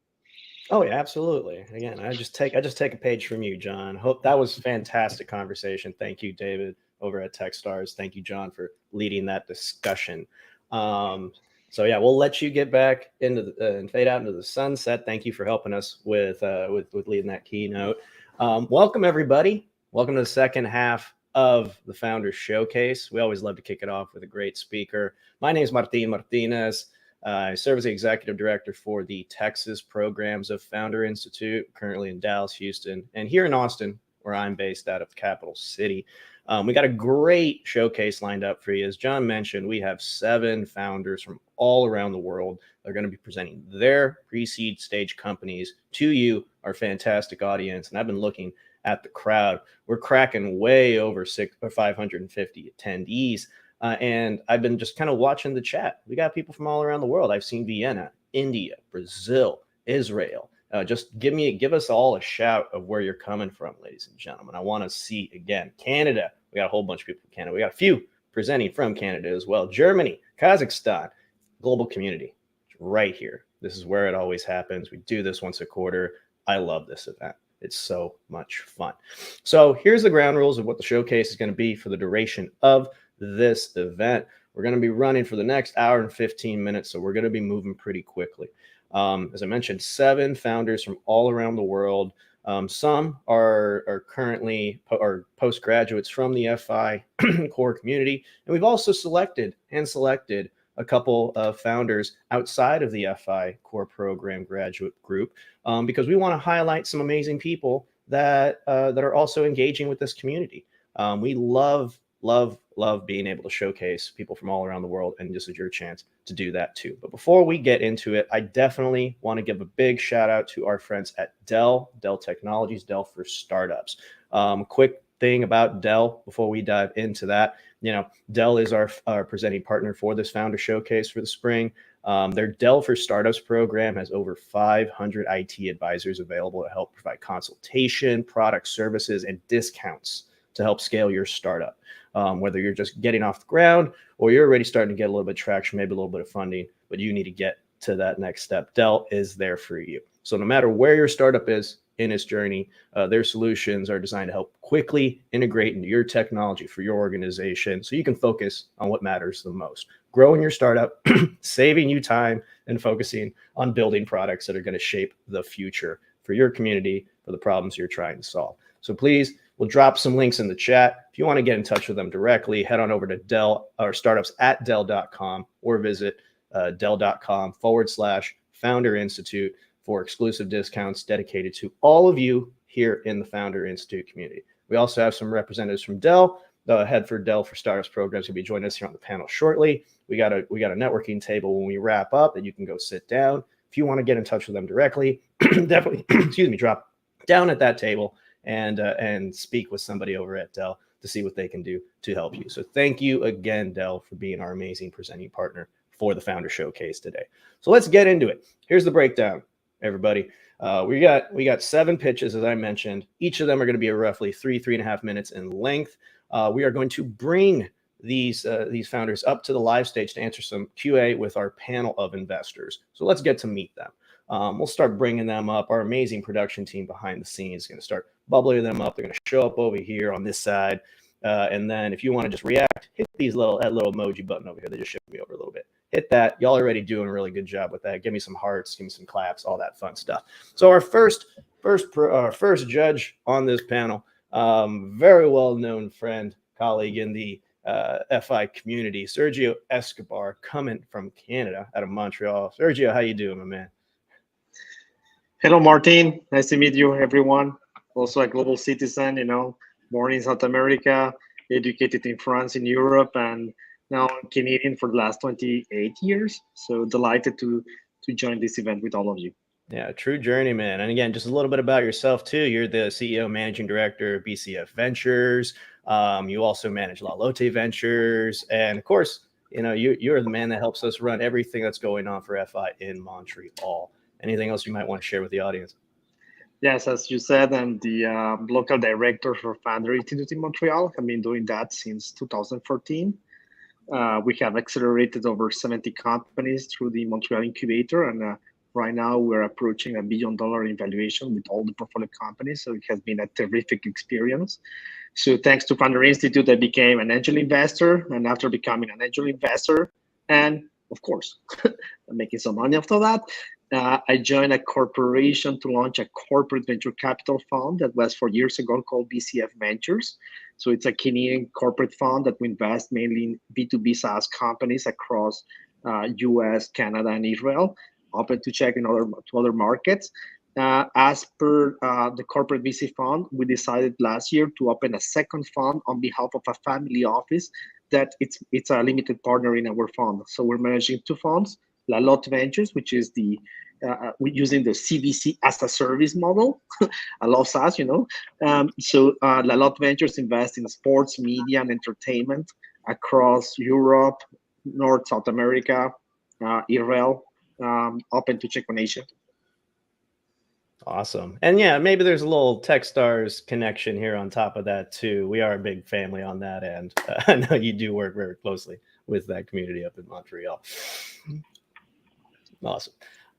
Oh yeah, absolutely. Again, I just take a page from you, John. Hope that was a fantastic conversation. Thank you, David, over at TechStars. Thank you, John, for leading that discussion. So yeah, we'll let you get back into and fade out into the sunset. Thank you for helping us with leading that keynote. Welcome everybody. Welcome to the second half of the Founders Showcase. We always love to kick it off with a great speaker. My name is Martinez. I serve as the executive director for the Texas programs of Founder Institute, currently in Dallas, Houston, and here in Austin, where I'm based out of the capital city. We got a great showcase lined up for you. As John mentioned, we have 7 founders from all around the world. They're going to be presenting their pre-seed stage companies to you, our fantastic audience. And I've been looking at the crowd. We're cracking way over 550 attendees. And I've been just kind of watching the chat. We got people from all around the world. I've seen Vienna, India, Brazil, Israel. Just give us all a shout of where you're coming from, ladies and gentlemen. I want to see, again, Canada. We got a whole bunch of people from Canada. We got a few presenting from Canada as well. Germany, Kazakhstan, global community. It's right here. This is where it always happens. We do this once a quarter. I love this event. It's so much fun. So here's the ground rules of what the showcase is going to be for the duration of this event. We're going to be running for the next hour and 15 minutes, so we're going to be moving pretty quickly. As I mentioned, 7 founders from all around the world. Some are currently postgraduates from the FI core community, and we've also selected a couple of founders outside of the FI core program graduate group because we want to highlight some amazing people that are also engaging with this community. We love being able to showcase people from all around the world, and this is your chance to do that too. But before we get into it, I definitely want to give a big shout out to our friends at Dell Technologies, Dell for Startups. Quick thing about Dell before we dive into that, Dell is our presenting partner for this founder showcase for the spring. Their Dell for Startups program has over 500 IT advisors available to help provide consultation, product services, and discounts to help scale your startup. Whether you're just getting off the ground or you're already starting to get a little bit of traction, maybe a little bit of funding, but you need to get to that next step. Dell is there for you. So no matter where your startup is in its journey, their solutions are designed to help quickly integrate into your technology for your organization so you can focus on what matters the most. Growing your startup, saving you time, and focusing on building products that are going to shape the future for your community, for the problems you're trying to solve. So please, we'll drop some links in the chat. If you want to get in touch with them directly, head on over to Dell or startups@dell.com or visit dell.com/Founder Institute for exclusive discounts dedicated to all of you here in the Founder Institute community. We also have some representatives from Dell. The head for Dell for Startups programs will be joining us here on the panel shortly. We got a networking table when we wrap up that you can go sit down. If you want to get in touch with them directly, definitely, drop down at that table and speak with somebody over at Dell to see what they can do to help you. So thank you again, Dell, for being our amazing presenting partner for the Founder Showcase today. So let's get into it. Here's the breakdown, everybody. We got 7 pitches, as I mentioned. Each of them are going to be roughly 3.5 minutes in length. We are going to bring these founders up to the live stage to answer some QA with our panel of investors. So let's get to meet them. We'll start bringing them up. Our amazing production team behind the scenes is going to start bubbling them up. They're going to show up over here on this side. And then if you want to just react, hit that little emoji button over here. They just shifted me over a little bit. Hit that. Y'all already doing a really good job with that. Give me some hearts, give me some claps, all that fun stuff. So our first judge on this panel, very well-known friend, colleague in the FI community, Sergio Escabar, coming from Canada, out of Montreal. Sergio, how you doing, my man? Hello, Martin. Nice to meet you, everyone. Also a global citizen, born in South America, educated in France, in Europe, and now Canadian for the last 28 years. So delighted to join this event with all of you. Yeah, true journey, man. And again, just a little bit about yourself too. You're the CEO, Managing Director of BCF Ventures. You also manage La Lotte Ventures. And of course, you're the man that helps us run everything that's going on for FI in Montreal. Anything else you might want to share with the audience? Yes, as you said, I'm the local director for Founder Institute in Montreal. I've been doing that since 2014. We have accelerated over 70 companies through the Montreal incubator, and right now we're approaching $1 billion in valuation with all the portfolio companies. So it has been a terrific experience. So thanks to Founder Institute, I became an angel investor, and after becoming an angel investor, and of course, making some money after that, I joined a corporation to launch a corporate venture capital fund that was 4 years ago called BCF Ventures. So it's a Canadian corporate fund that we invest mainly in B2B SaaS companies across US, Canada, and Israel, open to check in other markets. As per the corporate VC fund, we decided last year to open a second fund on behalf of a family office that it's a limited partner in our fund. So we're managing two funds, La Lot Ventures, which is we're using the CVC as a service model. I love SaaS, So La Lot Ventures invest in sports, media, and entertainment across Europe, North, South America, Israel, open to check on Asia. Awesome. And yeah, maybe there's a little Techstars connection here on top of that too. We are a big family on that end. I know you do work very closely with that community up in Montreal. Awesome.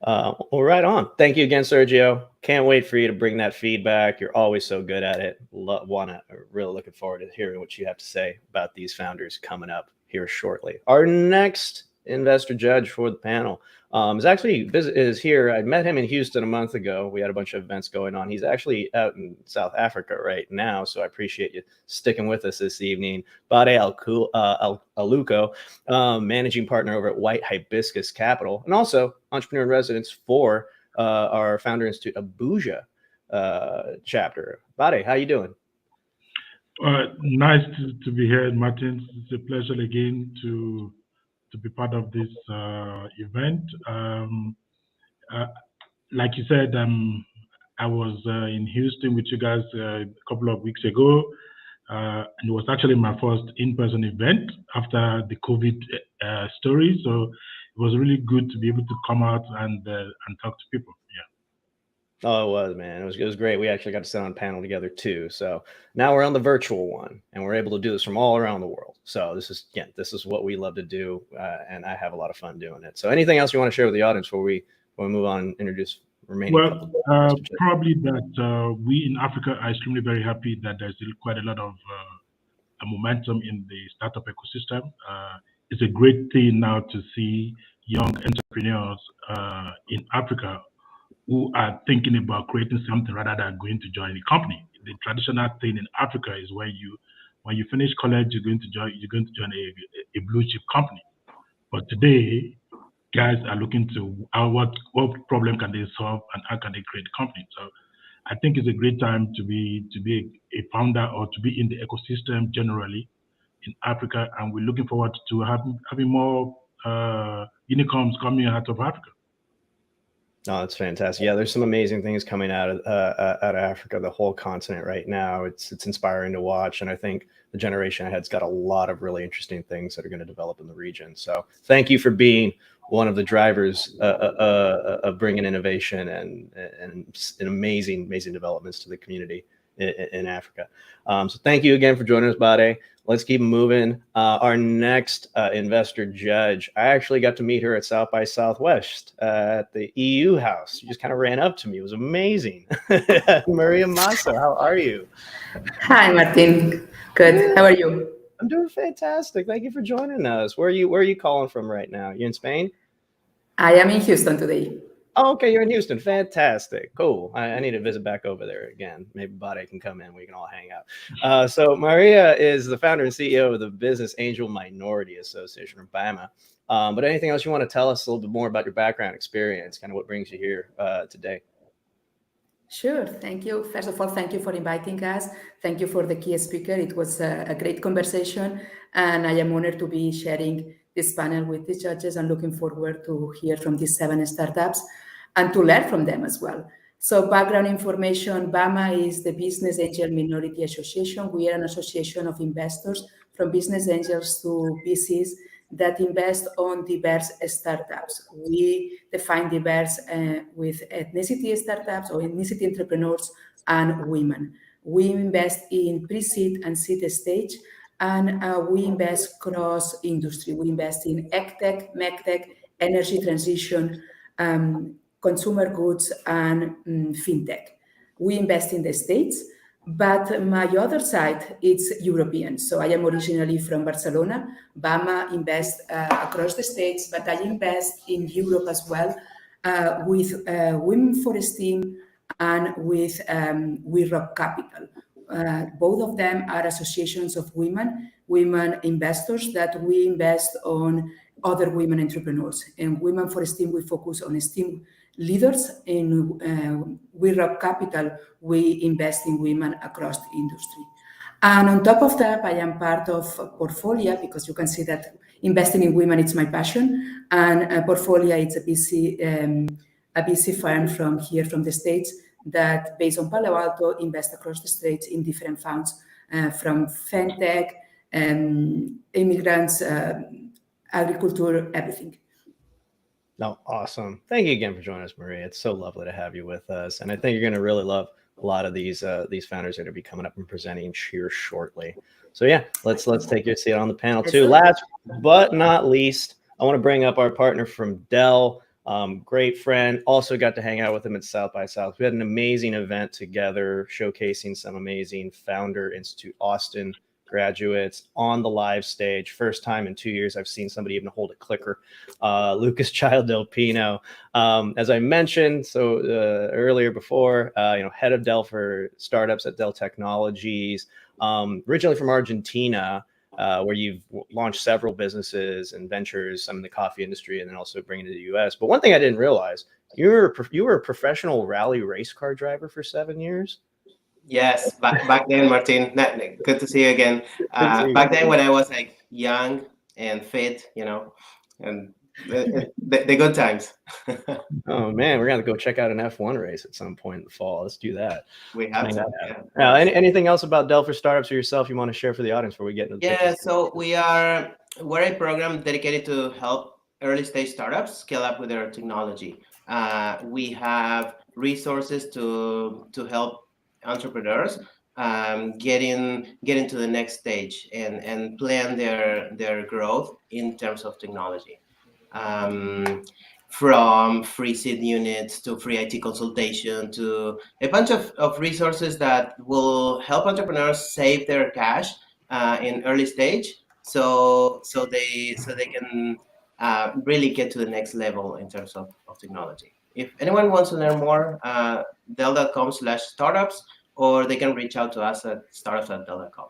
Well, right on. Thank you again, Sergio. Can't wait for you to bring that feedback. You're always so good at it. Really looking forward to hearing what you have to say about these founders coming up here shortly. Our next investor judge for the panel is here. I met him in Houston a month ago. We had a bunch of events going on. He's actually out in South Africa right now, so I appreciate you sticking with us this evening. Bade Aluko, managing partner over at White Hibiscus Capital, and also entrepreneur in residence for our Founder Institute Abuja chapter. Bade, how you doing? Nice to be here, Martin. It's a pleasure again to be part of this event. Like you said, I was in Houston with you guys a couple of weeks ago, and it was actually my first in-person event after the COVID story. So it was really good to be able to come out and talk to people. Yeah. Oh, it was, man. It was great. We actually got to sit on a panel together too. So now we're on the virtual one, and we're able to do this from all around the world. So this is what we love to do, and I have a lot of fun doing it. So anything else you want to share with the audience before we move on and introduce remaining? Well, probably that we in Africa are extremely very happy that there's quite a lot of momentum in the startup ecosystem. It's a great thing now to see young entrepreneurs in Africa who are thinking about creating something rather than going to join a company. The traditional thing in Africa is when you finish college, you're going to join a blue chip company. But today, guys are looking to what problem can they solve and how can they create a company. So I think it's a great time to be a founder or to be in the ecosystem generally in Africa, and we're looking forward to having more unicorns coming out of Africa. Oh, that's fantastic. Yeah, there's some amazing things coming out of Africa, the whole continent right now. It's inspiring to watch. And I think the generation ahead's got a lot of really interesting things that are going to develop in the region. So thank you for being one of the drivers of bringing innovation and amazing developments to the community in Africa. So thank you again for joining us, Bade. Let's keep moving. Our next investor judge, I actually got to meet her at South by Southwest at the EU house. She just kind of ran up to me. It was amazing. Maria Masa, how are you? Hi, Martin. Good. How are you? I'm doing fantastic. Thank you for joining us. Where are you calling from right now? You in Spain? I am in Houston today. Oh, okay, you're in Houston. Fantastic. Cool. I need to visit back over there again. Maybe Bade can come in. We can all hang out. So Maria is the founder and CEO of the Business Angel Minority Association, or BAMA. But anything else you want to tell us a little bit more about your background experience, kind of what brings you here today? Sure. Thank you. First of all, thank you for inviting us. Thank you for the key speaker. It was a great conversation, and I am honored to be sharing this panel with the judges and looking forward to hear from these 7 startups and to learn from them as well. So background information, BAMA is the Business Angel Minority Association. We are an association of investors from business angels to VCs that invest on diverse startups. We define diverse with ethnicity startups or ethnicity entrepreneurs and women. We invest in pre-seed and seed stage, and we invest cross industry. We invest in EdTech, MedTech, energy transition, consumer goods, and fintech. We invest in the States, but my other side is European. So I am originally from Barcelona. BAMA invests across the States, but I invest in Europe as well with Women for STEAM and with We Rock Capital. Both of them are associations of women investors that we invest on other women entrepreneurs. And Women for STEAM, we focus on STEAM leaders. In We Rock Capital, we invest in women across the industry. And on top of that, I am part of Portfolio, because you can see that investing in women, it's my passion. And Portfolio, it's a VC firm from here, from the States, that based on Palo Alto, invest across the States in different funds from fintech, immigrants, agriculture, everything. No, awesome. Thank you again for joining us, Maria. It's so lovely to have you with us. And I think you're going to really love a lot of these founders that are going to be coming up and presenting here shortly. So yeah, let's take your seat on the panel too. Last but not least, I want to bring up our partner from Dell. Great friend. Also got to hang out with him at South by South. We had an amazing event together, showcasing some amazing Founder Institute Austin graduates on the live stage. First time in 2 years I've seen somebody even hold a clicker. Lucas Child Del Pino, as I mentioned earlier before, head of Dell for startups at Dell Technologies, originally from Argentina, where you've launched several businesses and ventures, some in the coffee industry, and then also bringing it to the US. But one thing I didn't realize, you were a professional rally race car driver for 7 years. Yes, back then, Martin. Good to see you again. Back then, when I was like young and fit, and the good times. Oh man, we're gonna go check out an F1 race at some point in the fall. Let's do that. We have to. Yeah. Anything else about Dell for startups or yourself you want to share for the audience before we get into the pitches? So we're a program dedicated to help early stage startups scale up with their technology. We have resources to help entrepreneurs get into the next stage and plan their growth in terms of technology, from free seed units to free IT consultation to a bunch of resources that will help entrepreneurs save their cash in early stage, so they can really get to the next level in terms of technology. If anyone wants to learn more, Dell.com/startups, or they can reach out to us at startups@Dell.com.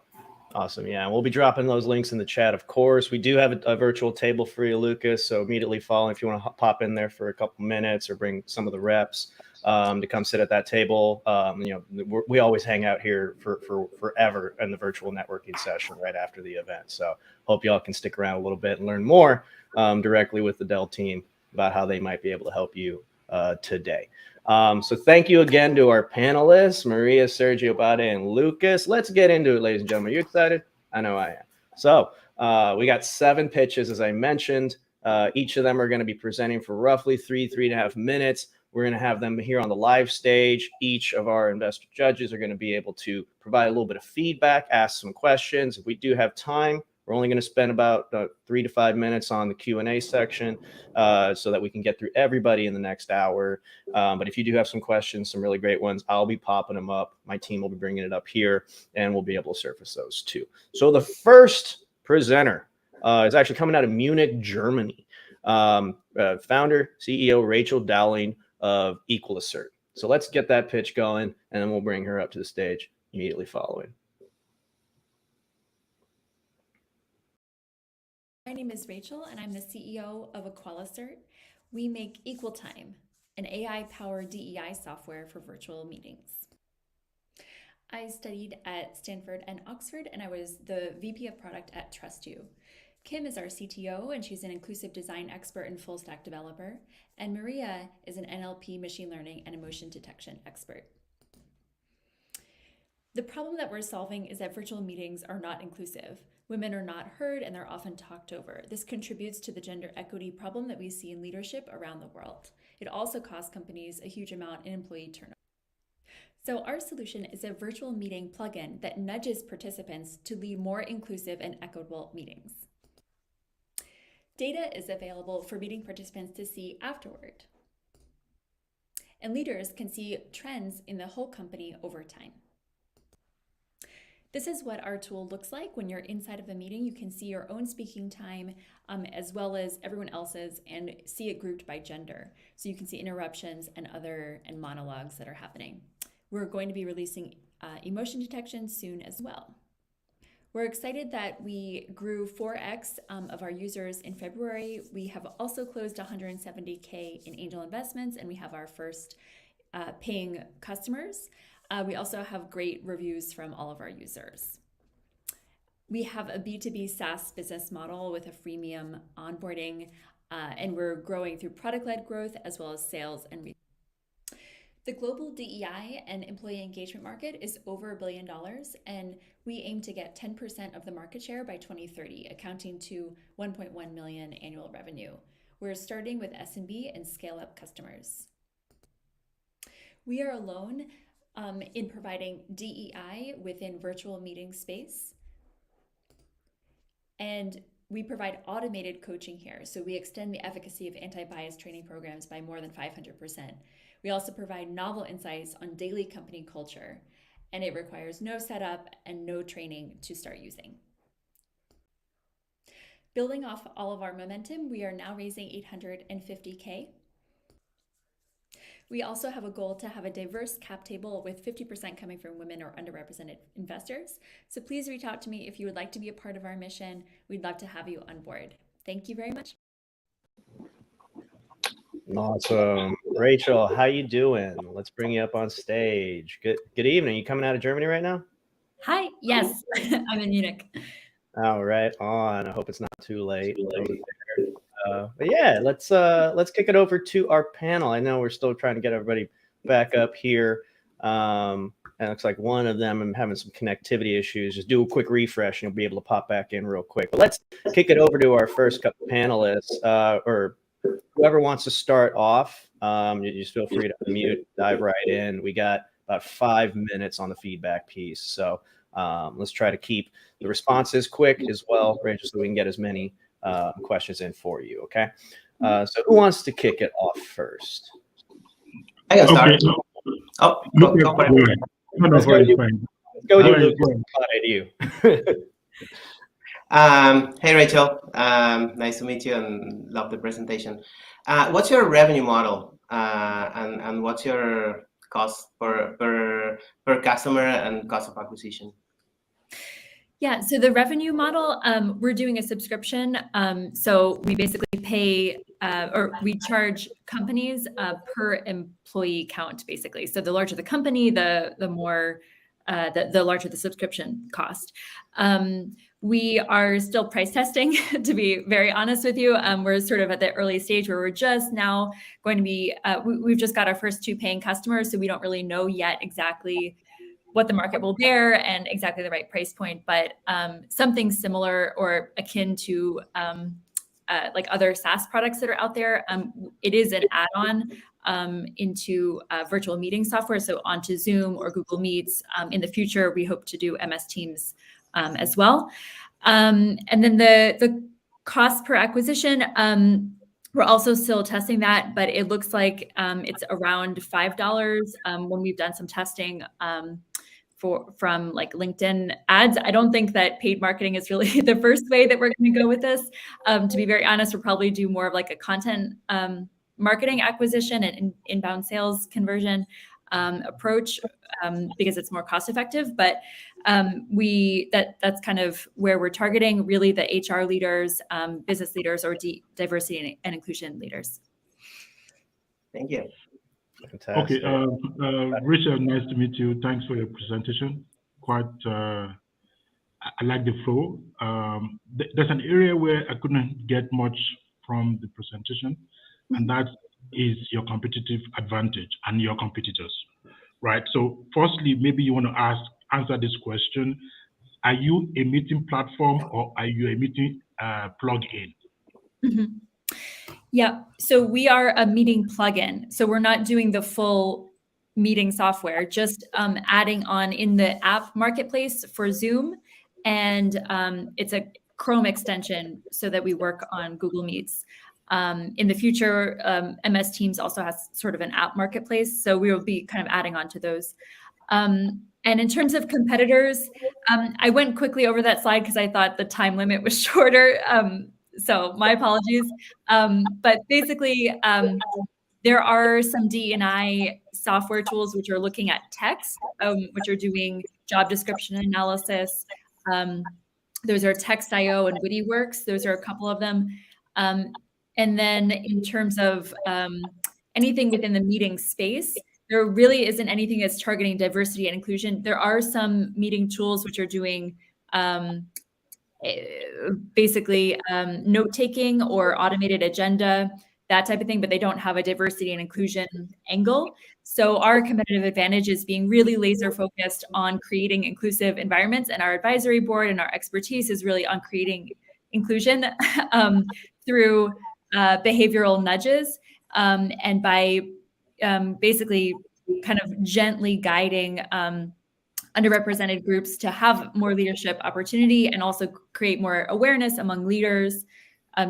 Awesome. Yeah. And we'll be dropping those links in the chat, of course. We do have a virtual table for you, Lucas. So immediately following, if you want to pop in there for a couple minutes or bring some of the reps to come sit at that table. We always hang out here for forever in the virtual networking session right after the event. So hope y'all can stick around a little bit and learn more directly with the Dell team about how they might be able to help you today. So thank you again to our panelists, Maria, Sergio, Bade, and Lucas. Let's get into it, ladies and gentlemen. Are you excited? I know I am. So we got 7 pitches, as I mentioned. Each of them are going to be presenting for roughly 3.5 minutes. We're going to have them here on the live stage. Each of our investor judges are going to be able to provide a little bit of feedback, ask some questions. If we do have time, we're only going to spend about 3 to 5 minutes on the Q&A section so that we can get through everybody in the next hour. But if you do have some questions, some really great ones, I'll be popping them up. My team will be bringing it up here, and we'll be able to surface those too. So the first presenter is actually coming out of Munich, Germany. Founder, CEO Rachel Dowling of assert. So let's get that pitch going, and then we'll bring her up to the stage immediately following. My name is Rachel, and I'm the CEO of assert. We make Equal Time, an AI-powered DEI software for virtual meetings. I studied at Stanford and Oxford, and I was the VP of product at TrustU. Kim is our CTO, and she's an inclusive design expert and full-stack developer. And Maria is an NLP, machine learning, and emotion detection expert. The problem that we're solving is that virtual meetings are not inclusive. Women are not heard and they're often talked over. This contributes to the gender equity problem that we see in leadership around the world. It also costs companies a huge amount in employee turnover. So our solution is a virtual meeting plugin that nudges participants to lead more inclusive and equitable meetings. Data is available for meeting participants to see afterward. And leaders can see trends in the whole company over time. This is what our tool looks like when you're inside of a meeting. You can see your own speaking time as well as everyone else's and see it grouped by gender. So you can see interruptions and monologues that are happening. We're going to be releasing emotion detection soon as well. We're excited that we grew 4x of our users in February. We have also closed 170K in angel investments, and we have our first paying customers. We also have great reviews from all of our users. We have a B2B SaaS business model with a freemium onboarding, and we're growing through product-led growth as well as sales and research. The global DEI and employee engagement market is over $1 billion, and we aim to get 10% of the market share by 2030, accounting to 1.1 million annual revenue. We're starting with SMB and scale-up customers. We are alone in providing DEI within virtual meeting space, and we provide automated coaching here. So we extend the efficacy of anti-bias training programs by more than 500%. We also provide novel insights on daily company culture, and it requires no setup and no training to start using. Building off all of our momentum, we are now raising 850K. We also have a goal to have a diverse cap table with 50% coming from women or underrepresented investors. So please reach out to me if you would like to be a part of our mission. We'd love to have you on board. Thank you very much. Awesome. Rachel, how you doing? Let's bring you up on stage. Good evening. You coming out of Germany right now? Hi. Yes, I'm in Munich. All right. On. I hope it's not too late. But yeah, let's kick it over to our panel. I know we're still trying to get everybody back up here. And it looks like one of them I'm having some connectivity issues. Just do a quick refresh and you'll be able to pop back in real quick. But let's kick it over to our first couple panelists, or whoever wants to start off. You just feel free to unmute, dive right in. We got about 5 minutes on the feedback piece. So let's try to keep the responses quick as well, Rachel, so we can get as many questions in for you. Okay. So who wants to kick it off first? I can start. Okay. Oh, go for it. Let's go with you. Hey, Rachel. Nice to meet you and love the presentation. What's your revenue model and what's your cost per customer and cost of acquisition? Yeah, so the revenue model, we're doing a subscription. So we basically pay or we charge companies per employee count, basically. So the larger the company, the larger the subscription cost. We are still price testing, to be very honest with you. We're sort of at the early stage where we're just now going to be, we've just got our first 2 paying customers, so we don't really know yet exactly what the market will bear and exactly the right price point, but something similar or akin to like other SaaS products that are out there. It is an add-on into virtual meeting software, so onto Zoom or Google Meets. In the future, we hope to do MS Teams as well. And then the cost per acquisition, we're also still testing that, but it looks like it's around $5 when we've done some testing from like LinkedIn ads. I don't think that paid marketing is really the first way that we're going to go with this. To be very honest, we'll probably do more of like a content marketing acquisition and inbound sales conversion approach because it's more cost effective. But that's kind of where we're targeting really the HR leaders, business leaders, or diversity and inclusion leaders. Thank you. Fantastic. Okay, Richard, nice to meet you. Thanks for your presentation. Quite, I like the flow. There's an area where I couldn't get much from the presentation, and that is your competitive advantage and your competitors, right? So firstly, maybe you want to answer this question. Are you a meeting platform or are you a meeting plug-in? Mm-hmm. Yeah, so we are a meeting plugin. So we're not doing the full meeting software, just adding on in the app marketplace for Zoom. And it's a Chrome extension so that we work on Google Meets. In the future, MS Teams also has sort of an app marketplace. So we will be kind of adding on to those. And in terms of competitors, I went quickly over that slide because I thought the time limit was shorter. So my apologies. But basically, there are some D&I software tools which are looking at text, which are doing job description analysis. Those are Text.io and WittyWorks. Those are a couple of them. And then in terms of anything within the meeting space, there really isn't anything that's targeting diversity and inclusion. There are some meeting tools which are doing basically note-taking or automated agenda, that type of thing, but they don't have a diversity and inclusion angle. So our competitive advantage is being really laser focused on creating inclusive environments, and our advisory board and our expertise is really on creating inclusion through behavioral nudges and by basically kind of gently guiding underrepresented groups to have more leadership opportunity and also create more awareness among leaders,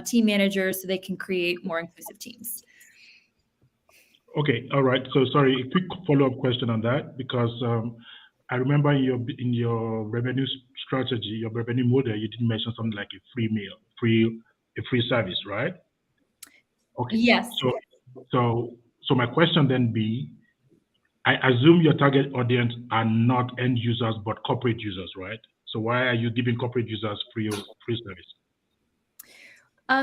team managers, so they can create more inclusive teams. Okay, all right. So sorry, a quick follow-up question on that, because I remember in your revenue strategy, your revenue model, you did mention something like a free meal, a free service, right? Okay. Yes. So my question then be, I assume your target audience are not end users, but corporate users, right? So why are you giving corporate users free service?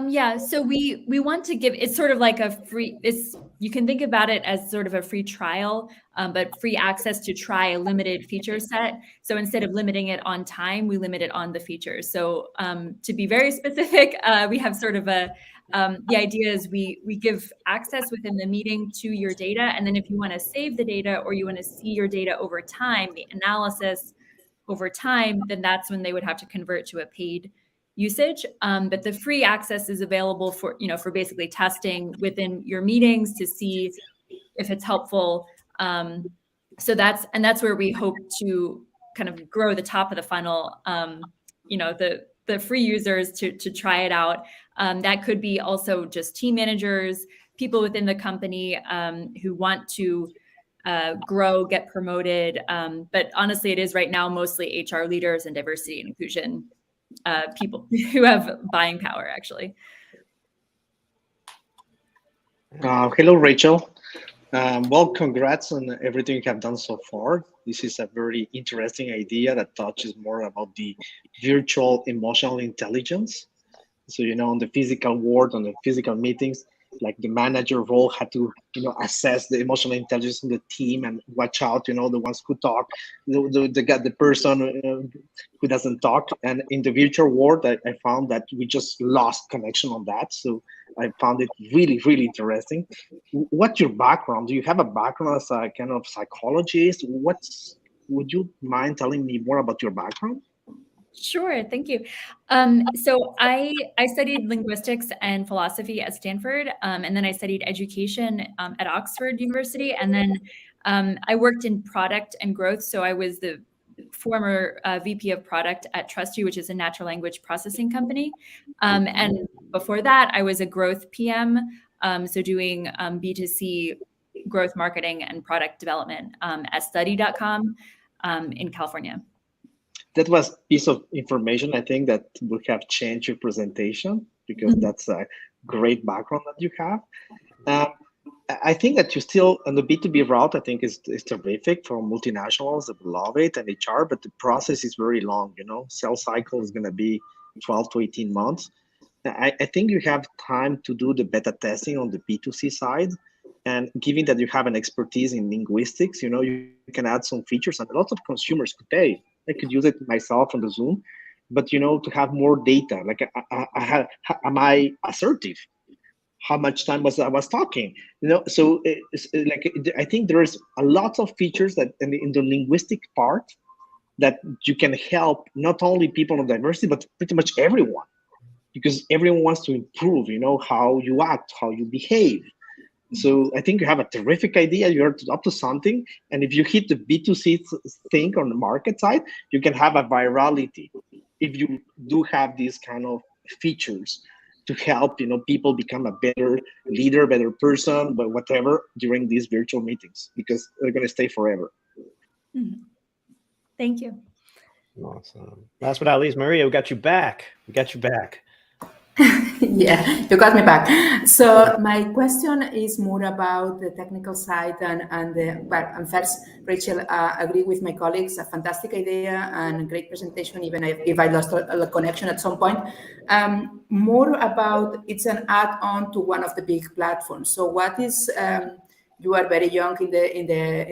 Yeah, so we want to give, it's sort of like a free, you can think about it as sort of a free trial, but free access to try a limited feature set. So instead of limiting it on time, we limit it on the features. So to be very specific, we have sort of the idea is we give access within the meeting to your data. And then if you want to save the data or you want to see your data over time, the analysis over time, then that's when they would have to convert to a paid usage. But the free access is available for, for basically testing within your meetings to see if it's helpful. So that's where we hope to kind of grow the top of the funnel, the free users to try it out. That could be also just team managers, people within the company who want to grow, get promoted. But honestly, it is right now mostly HR leaders and diversity and inclusion people who have buying power, actually. Hello, Rachel. Well, congrats on everything you have done so far. This is a very interesting idea that touches more about the virtual emotional intelligence. So, on the physical world, on the physical meetings, like the manager role had to, assess the emotional intelligence of the team and watch out, the ones who talk, the person who doesn't talk. And in the virtual world, I found that we just lost connection on that. So I found it really, really interesting. What's your background? Do you have a background as a kind of psychologist? Would you mind telling me more about your background? Sure, thank you. So I studied linguistics and philosophy at Stanford, and then I studied education at Oxford University, and then I worked in product and growth. So I was the former VP of product at TrustU, which is a natural language processing company. And before that, I was a growth PM, so doing B2C growth marketing and product development at study.com in California. That was a piece of information, I think, that would have changed your presentation, because that's a great background that you have. I think that you still, on the B2B route, I think is terrific for multinationals that love it and HR, but the process is very long, Sales cycle is going to be 12 to 18 months. I think you have time to do the beta testing on the B2C side. And given that you have an expertise in linguistics, you can add some features, and lots of consumers could pay. I could use it myself on the Zoom, but to have more data, like am I assertive? How much time I was talking? So I think there's a lot of features that in the linguistic part that you can help not only people on diversity, but pretty much everyone, because everyone wants to improve, how you act, how you behave. So I think you have a terrific idea. You're up to something. And if you hit the B2C thing on the market side, you can have a virality if you do have these kind of features to help, people become a better leader, better person, but whatever during these virtual meetings, because they're going to stay forever. Mm-hmm. Thank you. Awesome. Last but not least, Maria, we got you back. Yeah, you got me back. So my question is more about the technical side and first, Rachel, agree with my colleagues, a fantastic idea and a great presentation, even if I lost a connection at some point. More about, it's an add-on to one of the big platforms. So what is, you are very young in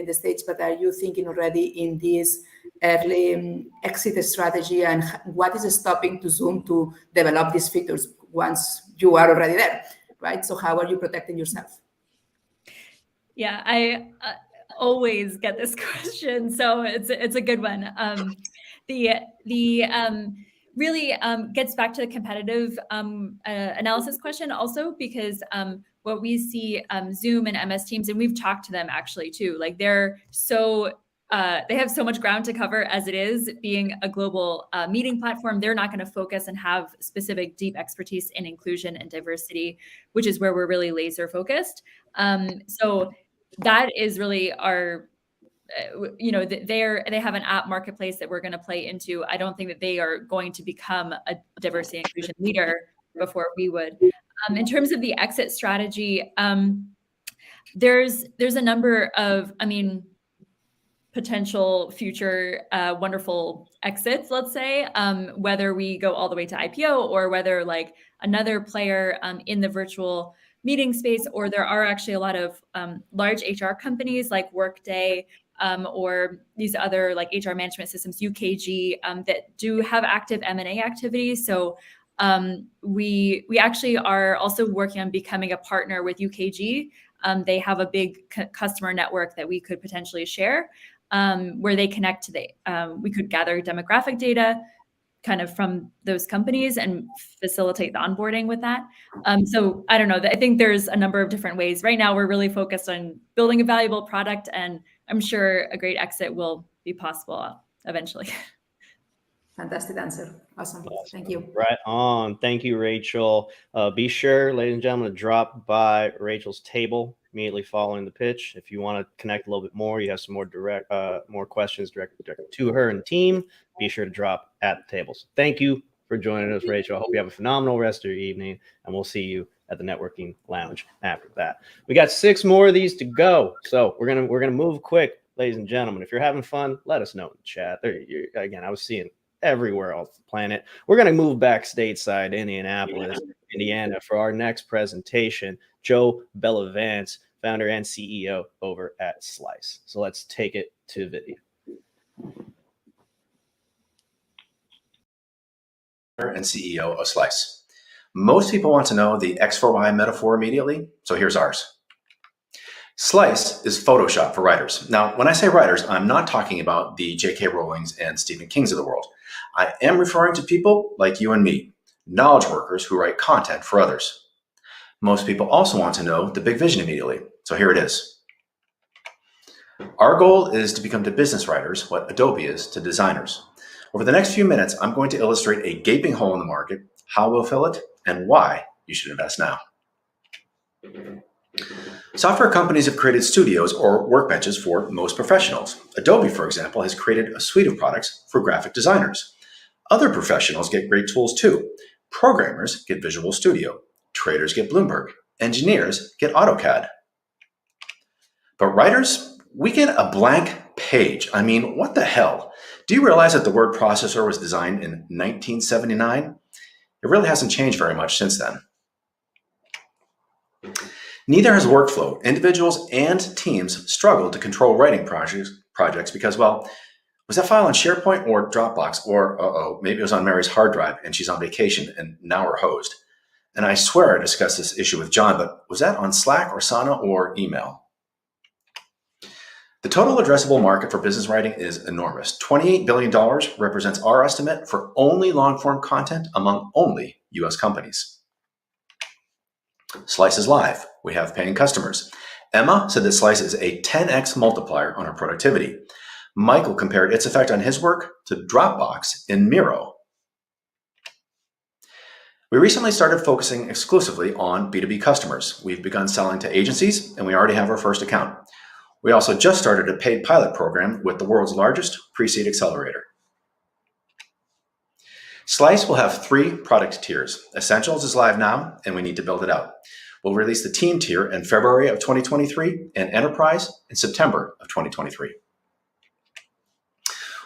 the stage, but are you thinking already in this early exit strategy, and what is stopping to Zoom to develop these features once you are already there, right? So how are you protecting yourself? Yeah, I always get this question, so it's a good one. Really gets back to the competitive analysis question also, because what we see Zoom and MS Teams, and we've talked to them actually too, like they're so they have so much ground to cover as it is, being a global meeting platform. They're not going to focus and have specific deep expertise in inclusion and diversity, which is where we're really laser focused. So that is really our, they have an app marketplace that we're going to play into. I don't think that they are going to become a diversity and inclusion leader before we would. In terms of the exit strategy, there's a number of, potential future wonderful exits, let's say, whether we go all the way to IPO or whether like another player in the virtual meeting space, or there are actually a lot of large HR companies like Workday or these other like HR management systems, UKG, that do have active M&A activities. So we actually are also working on becoming a partner with UKG. They have a big customer network that we could potentially share, where they connect to we could gather demographic data kind of from those companies and facilitate the onboarding with that. So I don't know, I think there's a number of different ways. Right now, we're really focused on building a valuable product, and I'm sure a great exit will be possible eventually. Fantastic answer. Awesome. Thank you. Right on. Thank you, Rachel. Be sure, ladies and gentlemen, to drop by Rachel's table immediately following the pitch. If you want to connect a little bit more, you have some more questions directed to her and team, be sure to drop at the table. So thank you for joining us, Rachel. I hope you have a phenomenal rest of your evening, and we'll see you at the networking lounge after that. We got 6 more of these to go, so we're gonna move quick, ladies and gentlemen. If you're having fun, let us know in the chat. Again, I was seeing everywhere off the planet. We're going to move back stateside to Indianapolis, Indiana, for our next presentation. Joe Bellavance, founder and CEO over at Slice. So let's take it to video. And CEO of Slice. Most people want to know the X4Y metaphor immediately, so here's ours. Slice is Photoshop for writers. Now, when I say writers, I'm not talking about the J.K. Rowlings and Stephen Kings of the world. I am referring to people like you and me, knowledge workers who write content for others. Most people also want to know the big vision immediately, so here it is. Our goal is to become to business writers what Adobe is to designers. Over the next few minutes, I'm going to illustrate a gaping hole in the market, how we'll fill it, and why you should invest now. Software companies have created studios or workbenches for most professionals. Adobe, for example, has created a suite of products for graphic designers. Other professionals get great tools too. Programmers get Visual Studio. Traders get Bloomberg. Engineers get AutoCAD. But writers, we get a blank page. I mean, what the hell? Do you realize that the word processor was designed in 1979? It really hasn't changed very much since then. Neither has workflow. Individuals and teams struggle to control writing projects because, well, was that file on SharePoint or Dropbox? Or, maybe it was on Mary's hard drive and she's on vacation and now we're hosed. And I swear I discussed this issue with John, but was that on Slack or Asana or email? The total addressable market for business writing is enormous. $28 billion represents our estimate for only long-form content among only US companies. Slice is live. We have paying customers. Emma said that Slice is a 10x multiplier on our productivity. Michael compared its effect on his work to Dropbox in Miro. We recently started focusing exclusively on B2B customers. We've begun selling to agencies, and we already have our first account. We also just started a paid pilot program with the world's largest pre-seed accelerator. Slice will have 3 product tiers. Essentials is live now, and we need to build it out. We'll release the team tier in February of 2023 and enterprise in September of 2023.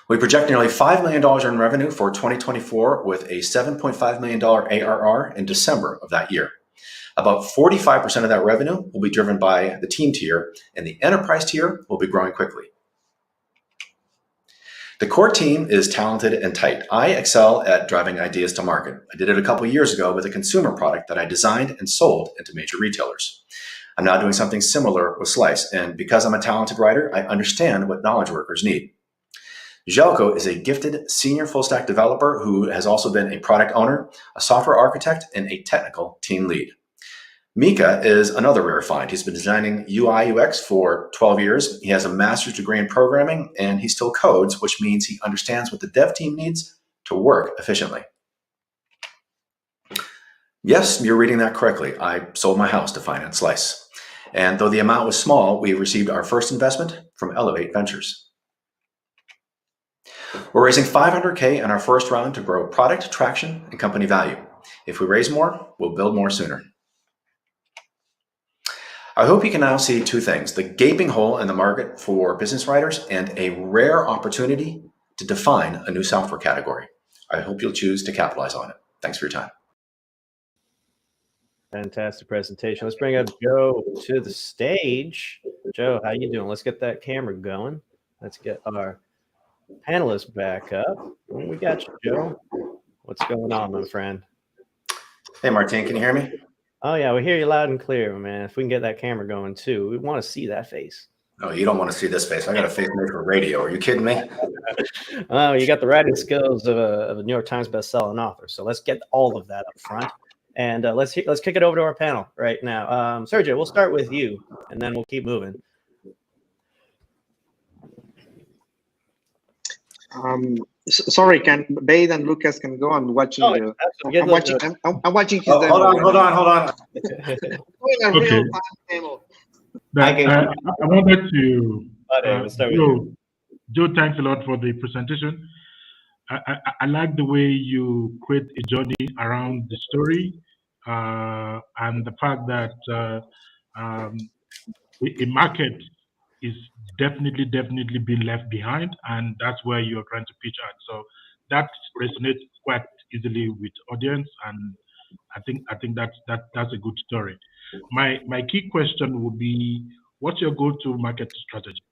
We project nearly $5 million in revenue for 2024 with a $7.5 million ARR in December of that year. About 45% of that revenue will be driven by the team tier, and the enterprise tier will be growing quickly. The core team is talented and tight. I excel at driving ideas to market. I did it a couple years ago with a consumer product that I designed and sold into major retailers. I'm now doing something similar with Slice, and because I'm a talented writer, I understand what knowledge workers need. Željko is a gifted senior full-stack developer who has also been a product owner, a software architect, and a technical team lead. Mika is another rare find. He's been designing UI UX for 12 years. He has a master's degree in programming, and he still codes, which means he understands what the dev team needs to work efficiently. Yes, you're reading that correctly. I sold my house to finance Slice. And though the amount was small, we received our first investment from Elevate Ventures. We're raising $500K in our first round to grow product traction and company value. If we raise more, we'll build more sooner. I hope you can now see 2 things: the gaping hole in the market for business writers and a rare opportunity to define a new software category. I hope you'll choose to capitalize on it. Thanks for your time. Fantastic presentation. Let's bring up Joe to the stage. Joe, how you doing? Let's get that camera going. Let's get our panelists back up. We got you, Joe. What's going on, my friend? Hey, Martin, can you hear me? Oh, yeah, we hear you loud and clear, man. If we can get that camera going, too. We want to see that face. Oh, you don't want to see this face. I got a face made for radio. Are you kidding me? Oh, you got the writing skills of a New York Times best-selling author. So let's get all of that up front. And let's kick it over to our panel right now. Sergio, we'll start with you, and then we'll keep moving. Sorry, can Bade and Lucas can go? I'm watching. I'm watching his demo. Hold on. Okay. I wanted to. Joe, thanks a lot for the presentation. I like the way you create a journey around the story, and the fact that a market is definitely being left behind, and that's where you're trying to pitch at. So that resonates quite easily with audience, and I think that's a good story. My key question would be, what's your go-to-market strategy?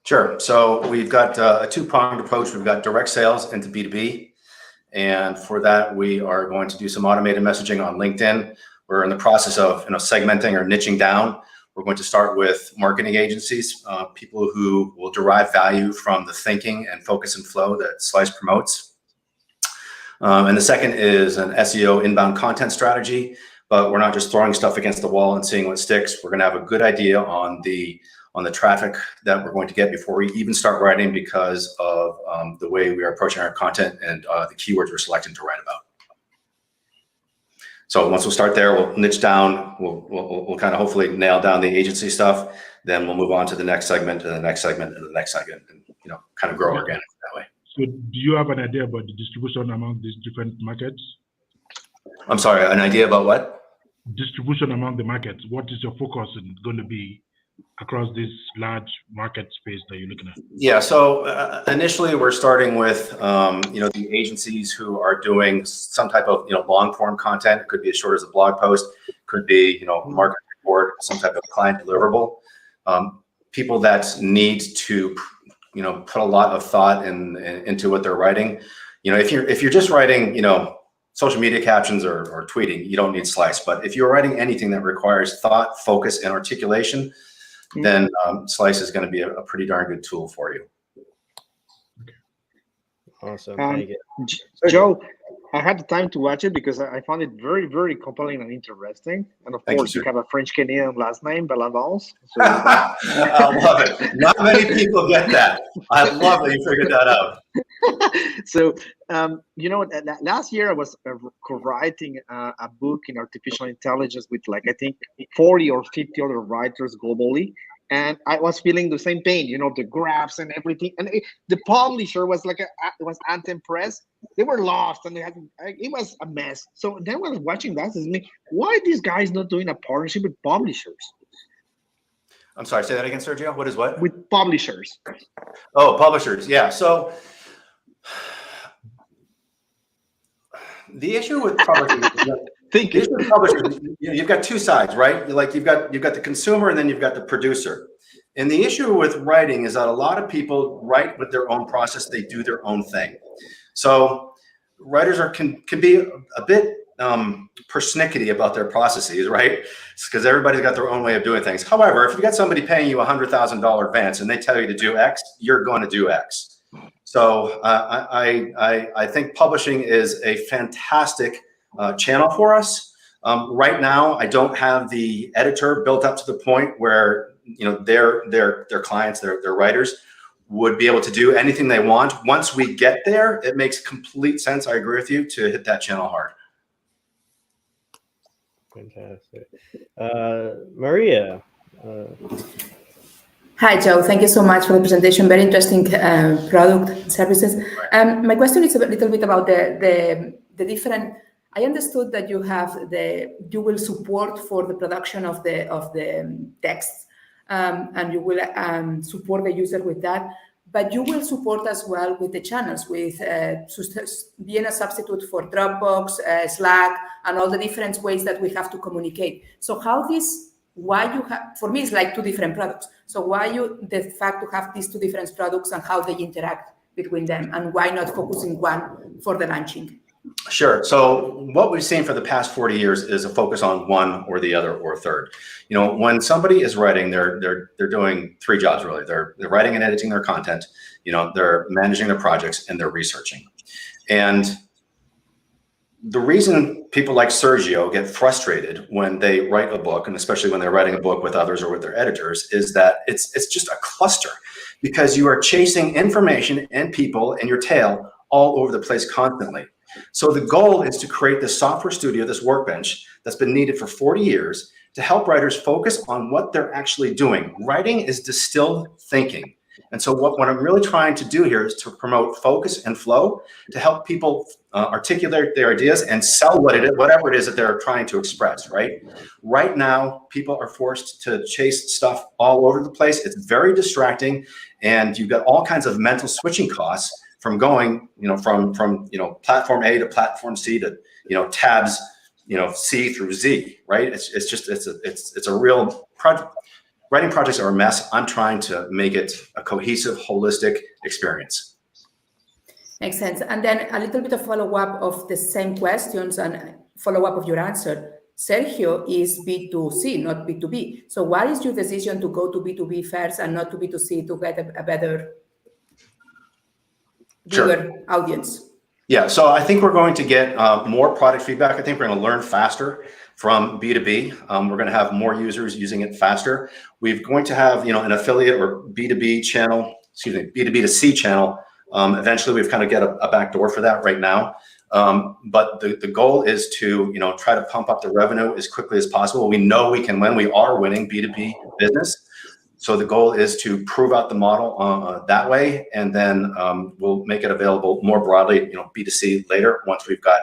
Sure. So we've got a 2-pronged approach. We've got direct sales into B2B, and for that we are going to do some automated messaging on LinkedIn. We're in the process of segmenting or niching down. We're going to start with marketing agencies, people who will derive value from the thinking and focus and flow that Slice promotes. And the second is an SEO inbound content strategy, but we're not just throwing stuff against the wall and seeing what sticks. We're going to have a good idea on the traffic that we're going to get before we even start writing, because of the way we are approaching our content and the keywords we're selecting to write about. So once we'll start there, we'll niche down, we'll kind of hopefully nail down the agency stuff. Then we'll move on to the next segment and the next segment and the next segment, and kind of grow organically that way. So do you have an idea about the distribution among these different markets? I'm sorry, an idea about what? Distribution among the markets. What is your focus going to be across this large market space that you're looking at? Yeah, so initially we're starting with the agencies who are doing some type of long form content. It could be as short as a blog post, could be market report, some type of client deliverable. People that need to put a lot of thought into what they're writing. If you're just writing social media captions or tweeting, you don't need Slice. But if you're writing anything that requires thought, focus, and articulation, then Slice is going to be a pretty darn good tool for you. Awesome. Thank you. Joe, I had the time to watch it because I found it very, very compelling and interesting. And of course, you have a French Canadian last name, Bellavance. So I love it. Not many people get that. I love that you figured that out. So, you know, last year I was co-writing a book in artificial intelligence with like, I think 40 or 50 other writers globally. And I was feeling the same pain, you know, the graphs and everything. And the publisher was like, it was Anthem Press. They were lost and it was a mess. So then when I was watching that, it's me, why are these guys not doing a partnership with publishers? I'm sorry, say that again, Sergio. What is what? With publishers. Oh, publishers. Yeah. So the issue with publishers, you've got two sides, right? Like you've got the consumer and then you've got the producer. And the issue with writing is that a lot of people write with their own process. They do their own thing. So writers can be a bit persnickety about their processes, right? Because everybody's got their own way of doing things. However, if you got somebody paying you $100,000 advance and they tell you to do X, you're going to do X. So I think publishing is a fantastic channel for us. Right now, I don't have the editor built up to the point where their clients, their writers, would be able to do anything they want. Once we get there, it makes complete sense. I agree with you to hit that channel hard. Fantastic. Maria. Hi, Joe. Thank you so much for the presentation. Very interesting product services. My question is a little bit about the different. I understood that you will support for the production of the text, and you will support the user with that. But you will support as well with the channels, with being a substitute for Dropbox, Slack, and all the different ways that we have to communicate. So for me, it's like two different products. So the fact to have these two different products and how they interact between them, and why not focusing one for the launching? Sure. So what we've seen for the past 40 years is a focus on one or the other or third. When somebody is writing, they're doing three jobs really. They're writing and editing their content. They're managing their projects and they're researching. And the reason people like Sergio get frustrated when they write a book, and especially when they're writing a book with others or with their editors, is that it's just a cluster, because you are chasing information and people and your tail all over the place constantly. So the goal is to create this software studio, this workbench that's been needed for 40 years to help writers focus on what they're actually doing. Writing is distilled thinking. And so what I'm really trying to do here is to promote focus and flow to help people articulate their ideas and sell whatever it is that they're trying to express, right? Right now, people are forced to chase stuff all over the place. It's very distracting, and you've got all kinds of mental switching costs from going, from platform A to platform C to, tabs, C through Z, right? It's a real project. Writing projects are a mess. I'm trying to make it a cohesive, holistic experience. Makes sense. And then a little bit of follow-up of the same questions and follow-up of your answer. Sergio is B2C, not B2B. So what is your decision to go to B2B first and not to B2C to get a better, bigger audience? Yeah, so I think we're going to get more product feedback. I think we're going to learn faster from B2B. We're going to have more users using it faster. We're going to have, an affiliate or B2B channel, B2B to C channel. Eventually, we've kind of got a back door for that right now. But the goal is to, try to pump up the revenue as quickly as possible. We know we can win. We are winning B2B business. So the goal is to prove out the model that way, and then we'll make it available more broadly, B2C later, once we've got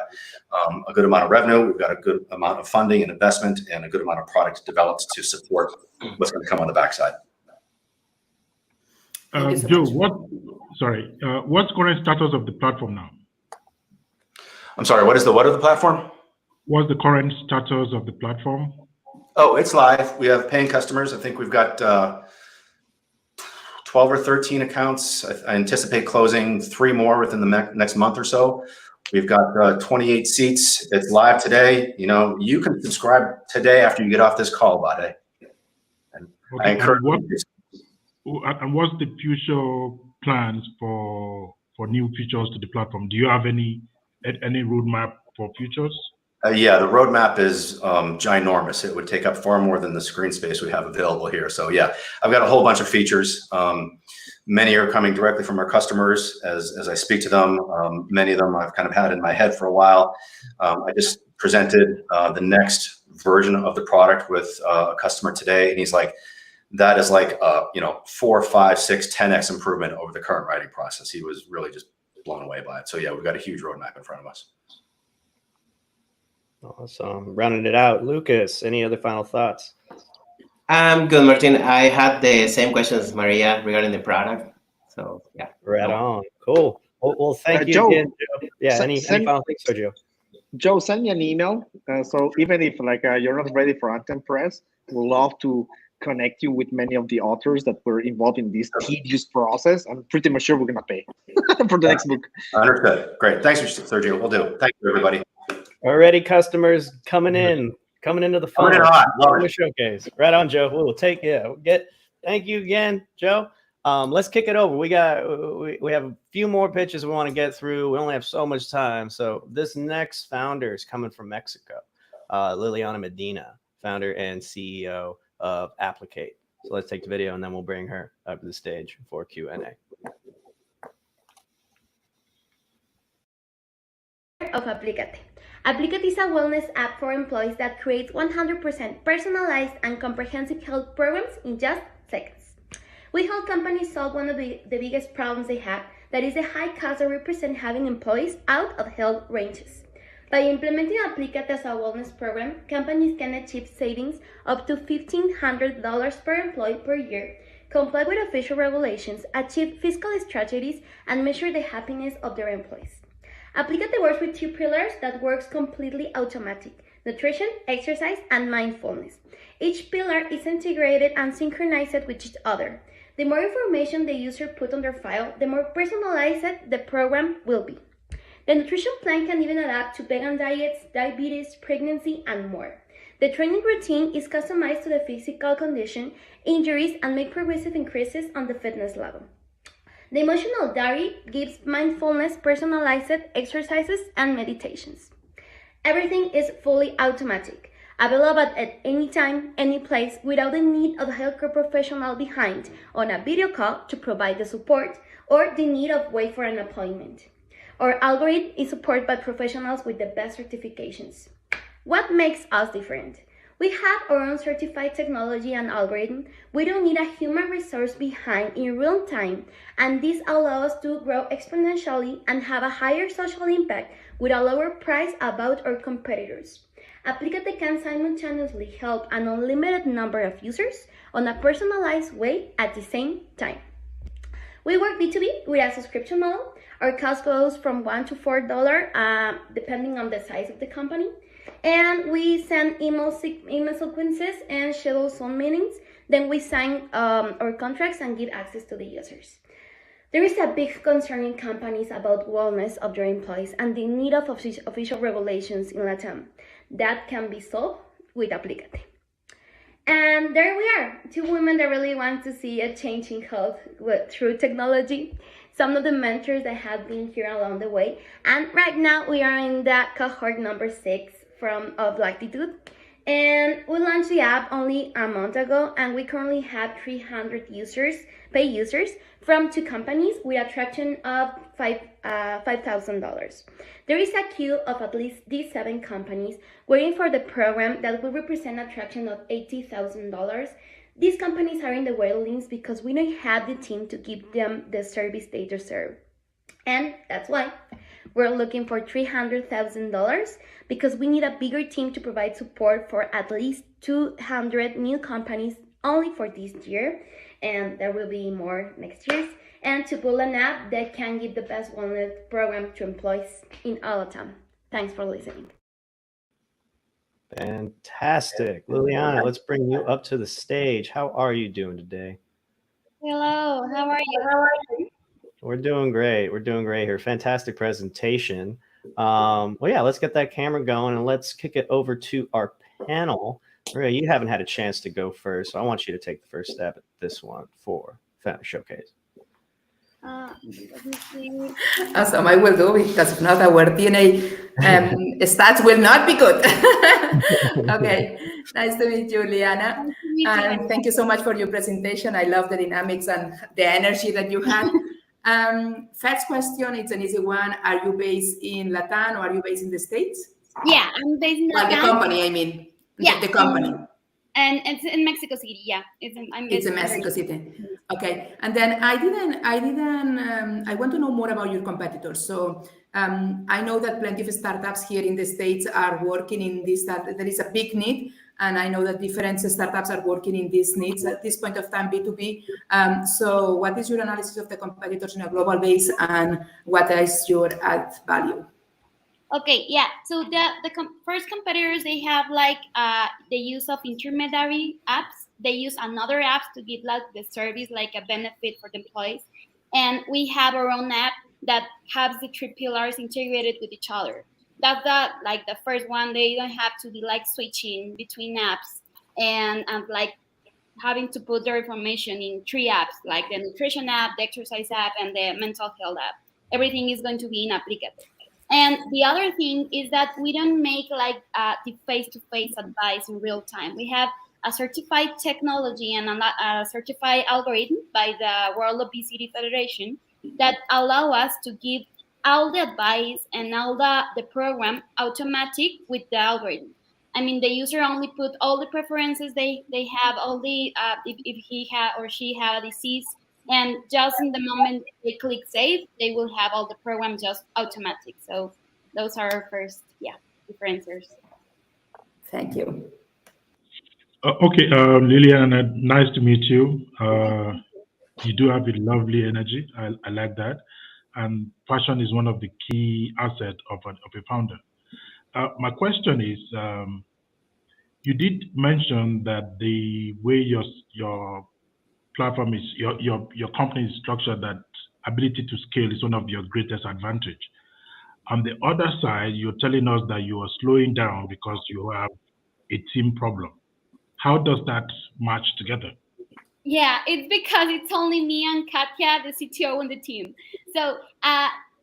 a good amount of revenue, we've got a good amount of funding and investment, and a good amount of products developed to support what's going to come on the backside. Joe, what's current status of the platform now? I'm sorry, what of the platform? What's the current status of the platform? Oh, it's live. We have paying customers. I think we've got 12 or 13 accounts. I anticipate closing 3 more within the next month or so. We've got 28 seats. It's live today. You can subscribe today after you get off this call, Bade. Okay. encourage And what's the future plans for new features to the platform? Do you have any roadmap for features? Yeah, the roadmap is ginormous. It would take up far more than the screen space we have available here. So yeah, I've got a whole bunch of features. Many are coming directly from our customers as I speak to them. Many of them I've kind of had in my head for a while. I just presented the next version of the product with a customer today, and he's like, that is like 4, 5, 6, 10x improvement over the current writing process. He was really just blown away by it. So yeah, we've got a huge roadmap in front of us. Awesome. Rounding it out, Lucas, any other final thoughts? I'm good, Martin. I had the same questions as Maria regarding the product. So yeah. Right on. Cool. Well, thank you Joe, again, Joe. Yeah. Any final things, Sergio? Joe, send me an email. So even if you're not ready for Anthem Press, we'd love to connect you with many of the authors that were involved in this tedious process. I'm pretty much sure we're gonna pay for the next book. Understood. Great. Thanks, Sergio. We'll do. Thank you, everybody. Already customers coming into the funnel. The showcase. Right on, Joe. We'll take thank you again, Joe. Let's kick it over. We have a few more pitches we want to get through. We only have so much time. So this next founder is coming from Mexico. Liliana Medina, founder and CEO of Applicate. So let's take the video and then we'll bring her up to the stage for Q&A. Of Applicate. Applicate is a wellness app for employees that creates 100% personalized and comprehensive health programs in just seconds. We help companies solve one of the biggest problems they have, that is the high cost that represent having employees out of health ranges. By implementing Applicate as a wellness program, companies can achieve savings up to $1,500 per employee per year, comply with official regulations, achieve fiscal strategies, and measure the happiness of their employees. Applicate works with 2 pillars that works completely automatic: nutrition, exercise, and mindfulness. Each pillar is integrated and synchronized with each other. The more information the user puts on their file, the more personalized the program will be. The nutrition plan can even adapt to vegan diets, diabetes, pregnancy, and more. The training routine is customized to the physical condition, injuries, and make progressive increases on the fitness level. The emotional diary gives mindfulness, personalized exercises, and meditations. Everything is fully automatic, available at any time, any place, without the need of a healthcare professional behind on a video call to provide the support, or the need of wait for an appointment. Our algorithm is supported by professionals with the best certifications. What makes us different? We have our own certified technology and algorithm. We don't need a human resource behind in real time, and this allows us to grow exponentially and have a higher social impact with a lower price about our competitors. Applicate can simultaneously help an unlimited number of users on a personalized way at the same time. We work B2B with a subscription model. Our cost goes from $1 to $4, depending on the size of the company. And we send email sequences and schedule Zoom meetings. Then we sign our contracts and give access to the users. There is a big concern in companies about wellness of their employees and the need of official regulations in LATAM. That can be solved with Applicate. And there we are, 2 women that really want to see a change in health through technology. Some of the mentors that have been here along the way. And right now we are in that cohort number 6 of Latitude. And we launched the app only a month ago, and we currently have 300 paid users from 2 companies with a traction of $5,000. There is a queue of at least these 7 companies waiting for the program that will represent a traction of $80,000. These companies are in the waiting list because we don't have the team to give them the service they deserve. And that's why we're looking for $300,000, because we need a bigger team to provide support for at least 200 new companies only for this year, and there will be more next year, and to build an app that can give the best wellness program to employees in all of time. Thanks for listening. Fantastic. Liliana, let's bring you up to the stage. How are you doing today? Hello, how are you? We're doing great. We're doing great here. Fantastic presentation. Well, yeah, let's get that camera going and let's kick it over to our panel. Maria, you haven't had a chance to go first, so I want you to take the first step at this one for Founder Showcase. Let me see. Awesome, I will do, because if not, our DNA stats will not be good. Okay, nice to meet you, Liana. Nice to meet you. And thank you so much for your presentation. I love the dynamics and the energy that you had. First question, it's an easy one. Are you based in Latam or are you based in the States? Yeah, I'm based in Well, the Latam. company, I mean. Yeah, The company. And it's in Mexico City. Yeah, it's in Mexico City. Okay, and then I want to know more about your competitors. So I know that plenty of startups here in the States are working in this. There is a big need, and I know that different startups are working in these needs at this point of time, B2B. So what is your analysis of the competitors on a global base, and what is your add value? Okay, yeah. So the first competitors, they have like the use of intermediary apps. They use another apps to give like the service, like a benefit for the employees. And we have our own app that has the three pillars integrated with each other. That's the first one. They don't have to be like switching between apps and like having to put their information in three apps, like the nutrition app, the exercise app, and the mental health app. Everything is going to be in applicable. And the other thing is that we don't make like the face-to-face advice in real time. We have a certified technology and a certified algorithm by the World Obesity Federation that allow us to give all the advice and all the program automatic with the algorithm. I mean, the user only put all the preferences they have, all the if he or she have a disease, and just in the moment they click save, they will have all the program just automatic. So those are our first, differences. Thank you. Okay, Liliana, nice to meet you. You do have a lovely energy. I like that. And passion is one of the key assets of a founder. My question is, you did mention that the way your platform is, your company is structured, that ability to scale is one of your greatest advantage. On the other side, you're telling us that you are slowing down because you have a team problem. How does that match together? Yeah, it's because it's only me and Katya, the CTO, and the team. So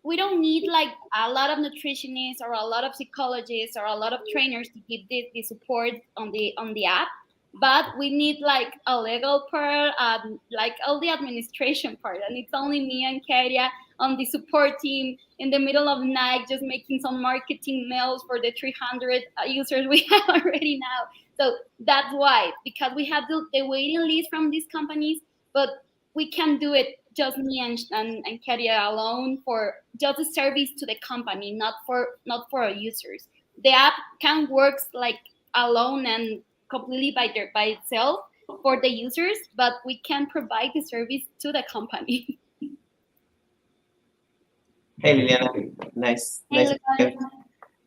we don't need like a lot of nutritionists or a lot of psychologists or a lot of trainers to give the support on the app. But we need like a legal part, like all the administration part, and it's only me and Katya on the support team in the middle of the night, just making some marketing mails for the 300 users we have already now. So that's why, because we have the waiting list from these companies, but we can do it just me and Katya alone for just a service to the company, not for our users. The app can work like alone and completely by itself for the users, but we can provide the service to the company. Hey, Liliana, nice. Hey, Nice.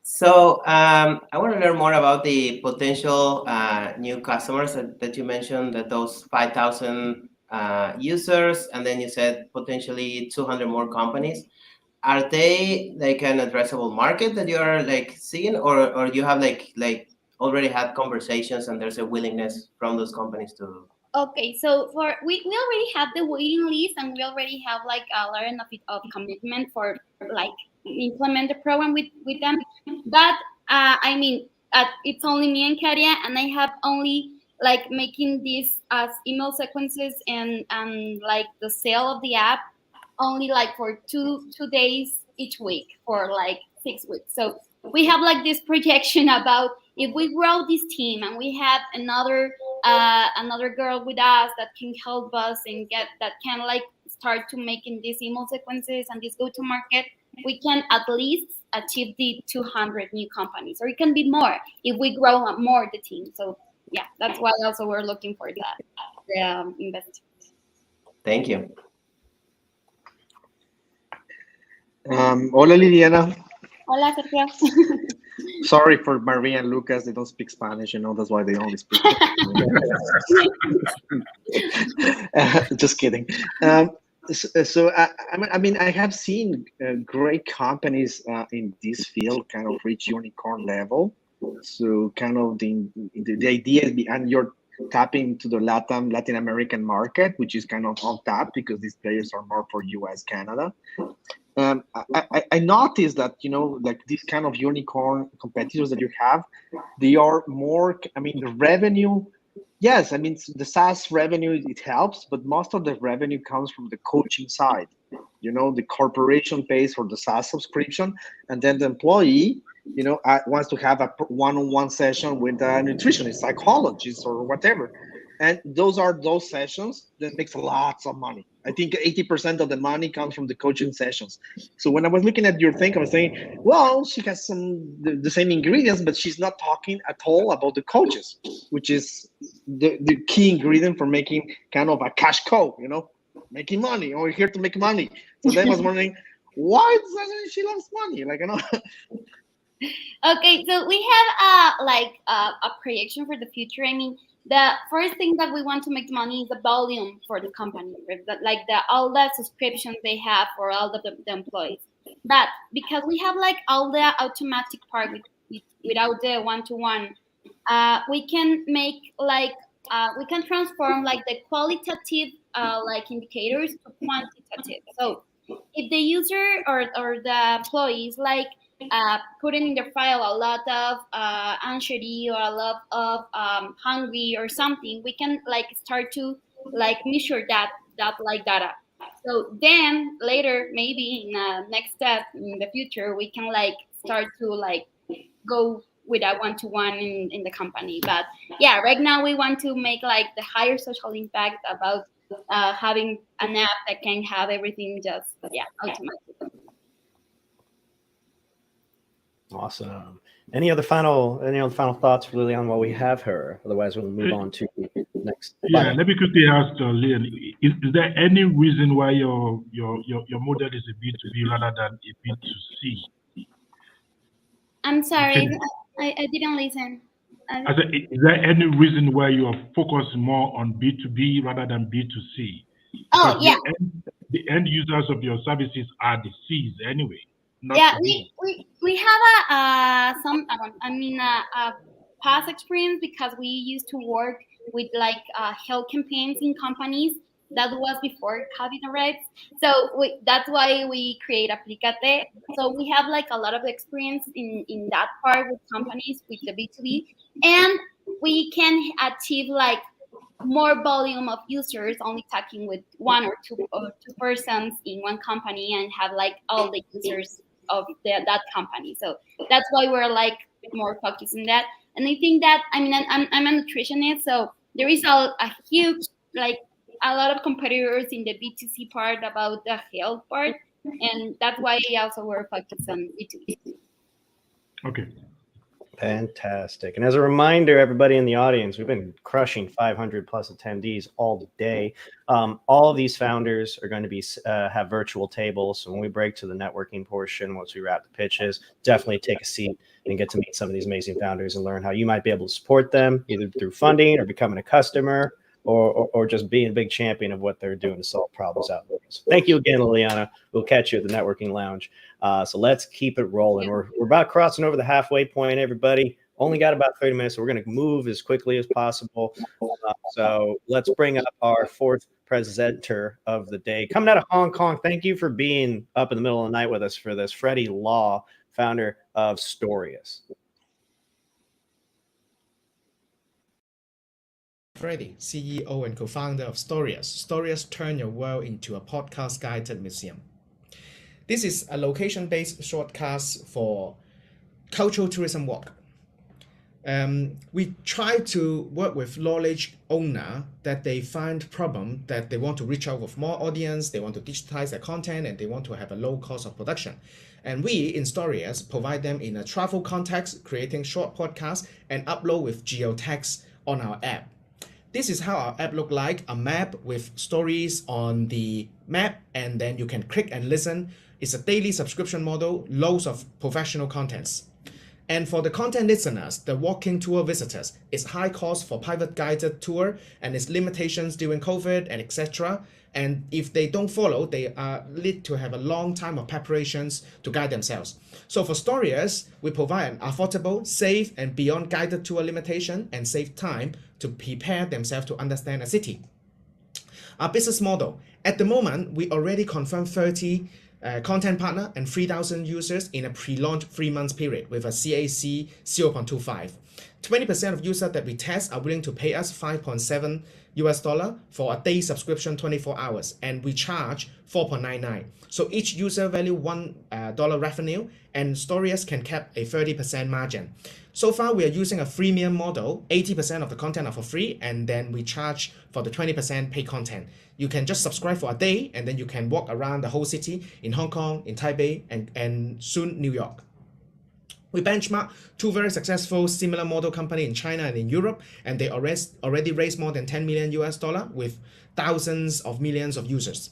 So I want to learn more about the potential new customers that you mentioned, that those 5,000 users, and then you said potentially 200 more companies. Are they like an addressable market that you are like seeing, or you have like already had conversations and there's a willingness from those companies to? Okay, so we already have the waiting list, and we already have like a level of commitment for like implement the program with them. But I mean, it's only me and Katya, and I have only like making these as email sequences and like the sale of the app only like for two days each week for like 6 weeks. So we have like this projection about if we grow this team and we have another girl with us that can help us and can like start to making these email sequences and this go to market, we can at least achieve the 200 new companies, or it can be more if we grow more the team. So yeah, that's why also we're looking for that investment. Thank you. Hola, Liliana. Hola, Sergio. Sorry for Maria and Lucas. They don't speak Spanish, that's why they only speak. Just kidding. So I mean, I have seen great companies in this field kind of reach unicorn level. So kind of the idea is, and you're tapping to the Latin American market, which is kind of untapped because these players are more for US, Canada. I noticed that, like these kind of unicorn competitors that you have, they are more, the revenue, yes, the SaaS revenue, it helps, but most of the revenue comes from the coaching side. The corporation pays for the SaaS subscription, and then the employee, wants to have a one-on-one session with a nutritionist, psychologist, or whatever. And those sessions that makes lots of money. I think 80% of the money comes from the coaching sessions. So when I was looking at your thing, I was saying, well, she has the same ingredients, but she's not talking at all about the coaches, which is the key ingredient for making kind of a cash cow, making money. We're here to make money. So then I was wondering, why she loves money? Okay, so we have a projection for the future. The first thing that we want to make money is the volume for the company, like all the subscriptions they have for all the employees. But because we have all the automatic part without the one-to-one, we can make we can transform the qualitative indicators to quantitative. So if the user or the employees putting in their file a lot of anxiety or a lot of hungry or something, we can start to measure that data. So then later, maybe in next step in the future, we can start to go with a one-to-one in the company. But yeah, right now we want to make the higher social impact about having an app that can have everything just automatically. Awesome. Any other final thoughts, Lilian, while we have her? Otherwise, we'll move on to the next. Yeah, let me quickly ask Lilian, is there any reason why your model is a B2B rather than a B2C? I'm sorry, I didn't listen. Is there any reason why you are focused more on B2B rather than B2C? Oh, yeah. The end users of your services are the Cs anyway. Yeah, we have a past experience because we used to work with health campaigns in companies. That was before COVID, right? So that's why we create Aplicate. So we have a lot of experience in that part with companies with the B2B, and we can achieve more volume of users only talking with one or two persons in one company and have all the users of that company. So that's why we're more focused on that. And I think that I'm a nutritionist, so there is a huge a lot of competitors in the B2C part about the health part, and that's why also we're focused on B2B. Okay. Fantastic. And as a reminder, everybody in the audience, we've been crushing 500 plus attendees all day. All of these founders are going to be have virtual tables. So when we break to the networking portion, once we wrap the pitches, definitely take a seat and get to meet some of these amazing founders and learn how you might be able to support them either through funding or becoming a customer or just being a big champion of what they're doing to solve problems out there. So thank you again, Liliana. We'll catch you at the networking lounge. So let's keep it rolling. We're about crossing over the halfway point, everybody. Only got about 30 minutes, so we're going to move as quickly as possible. So let's bring up our fourth presenter of the day. Coming out of Hong Kong, thank you for being up in the middle of the night with us for this. Freddie Law, founder of Storius. Freddie, CEO and co-founder of Storius. Storius turn your world into a podcast-guided museum. This is a location-based shortcast for cultural tourism walk. We try to work with knowledge owner that they find problem that they want to reach out with more audience, they want to digitize their content, and they want to have a low cost of production. And we in Storius provide them in a travel context, creating short podcasts and upload with geotext on our app. This is how our app look like, a map with stories on the map, and then you can click and listen. It's a daily subscription model, loads of professional contents. And for the content listeners, the walking tour visitors, it's high cost for private guided tour and its limitations during COVID and etc. And if they don't follow, they need to have a long time of preparations to guide themselves. So for Storiers, we provide an affordable, safe, and beyond guided tour limitation and save time to prepare themselves to understand a city. Our business model. At the moment, we already confirmed 30 content partner and 3,000 users in a pre-launch 3 months period with a CAC 0.25. 20% of users that we test are willing to pay us $5.7 for a day subscription 24 hours, and we charge $4.99. So each user value $1 revenue, and Storiers can cap a 30% margin. So far, we are using a freemium model. 80% of the content are for free, and then we charge for the 20% paid content. You can just subscribe for a day, and then you can walk around the whole city in Hong Kong, in Taipei, and soon New York. We benchmark 2 very successful similar model company in China and in Europe, and they already raised more than $10 million with thousands of millions of users.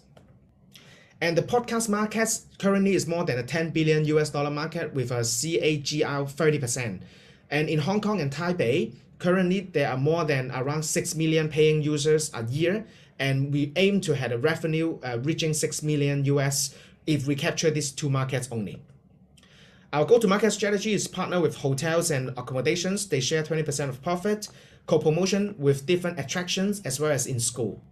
And the podcast market currently is more than a $10 billion market with a CAGR 30%. And in Hong Kong and Taipei, currently there are more than around 6 million paying users a year, and we aim to have a revenue reaching $6 million if we capture these 2 markets only. Our go-to-market strategy is partner with hotels and accommodations. They share 20% of profit, co-promotion with different attractions, as well as in school.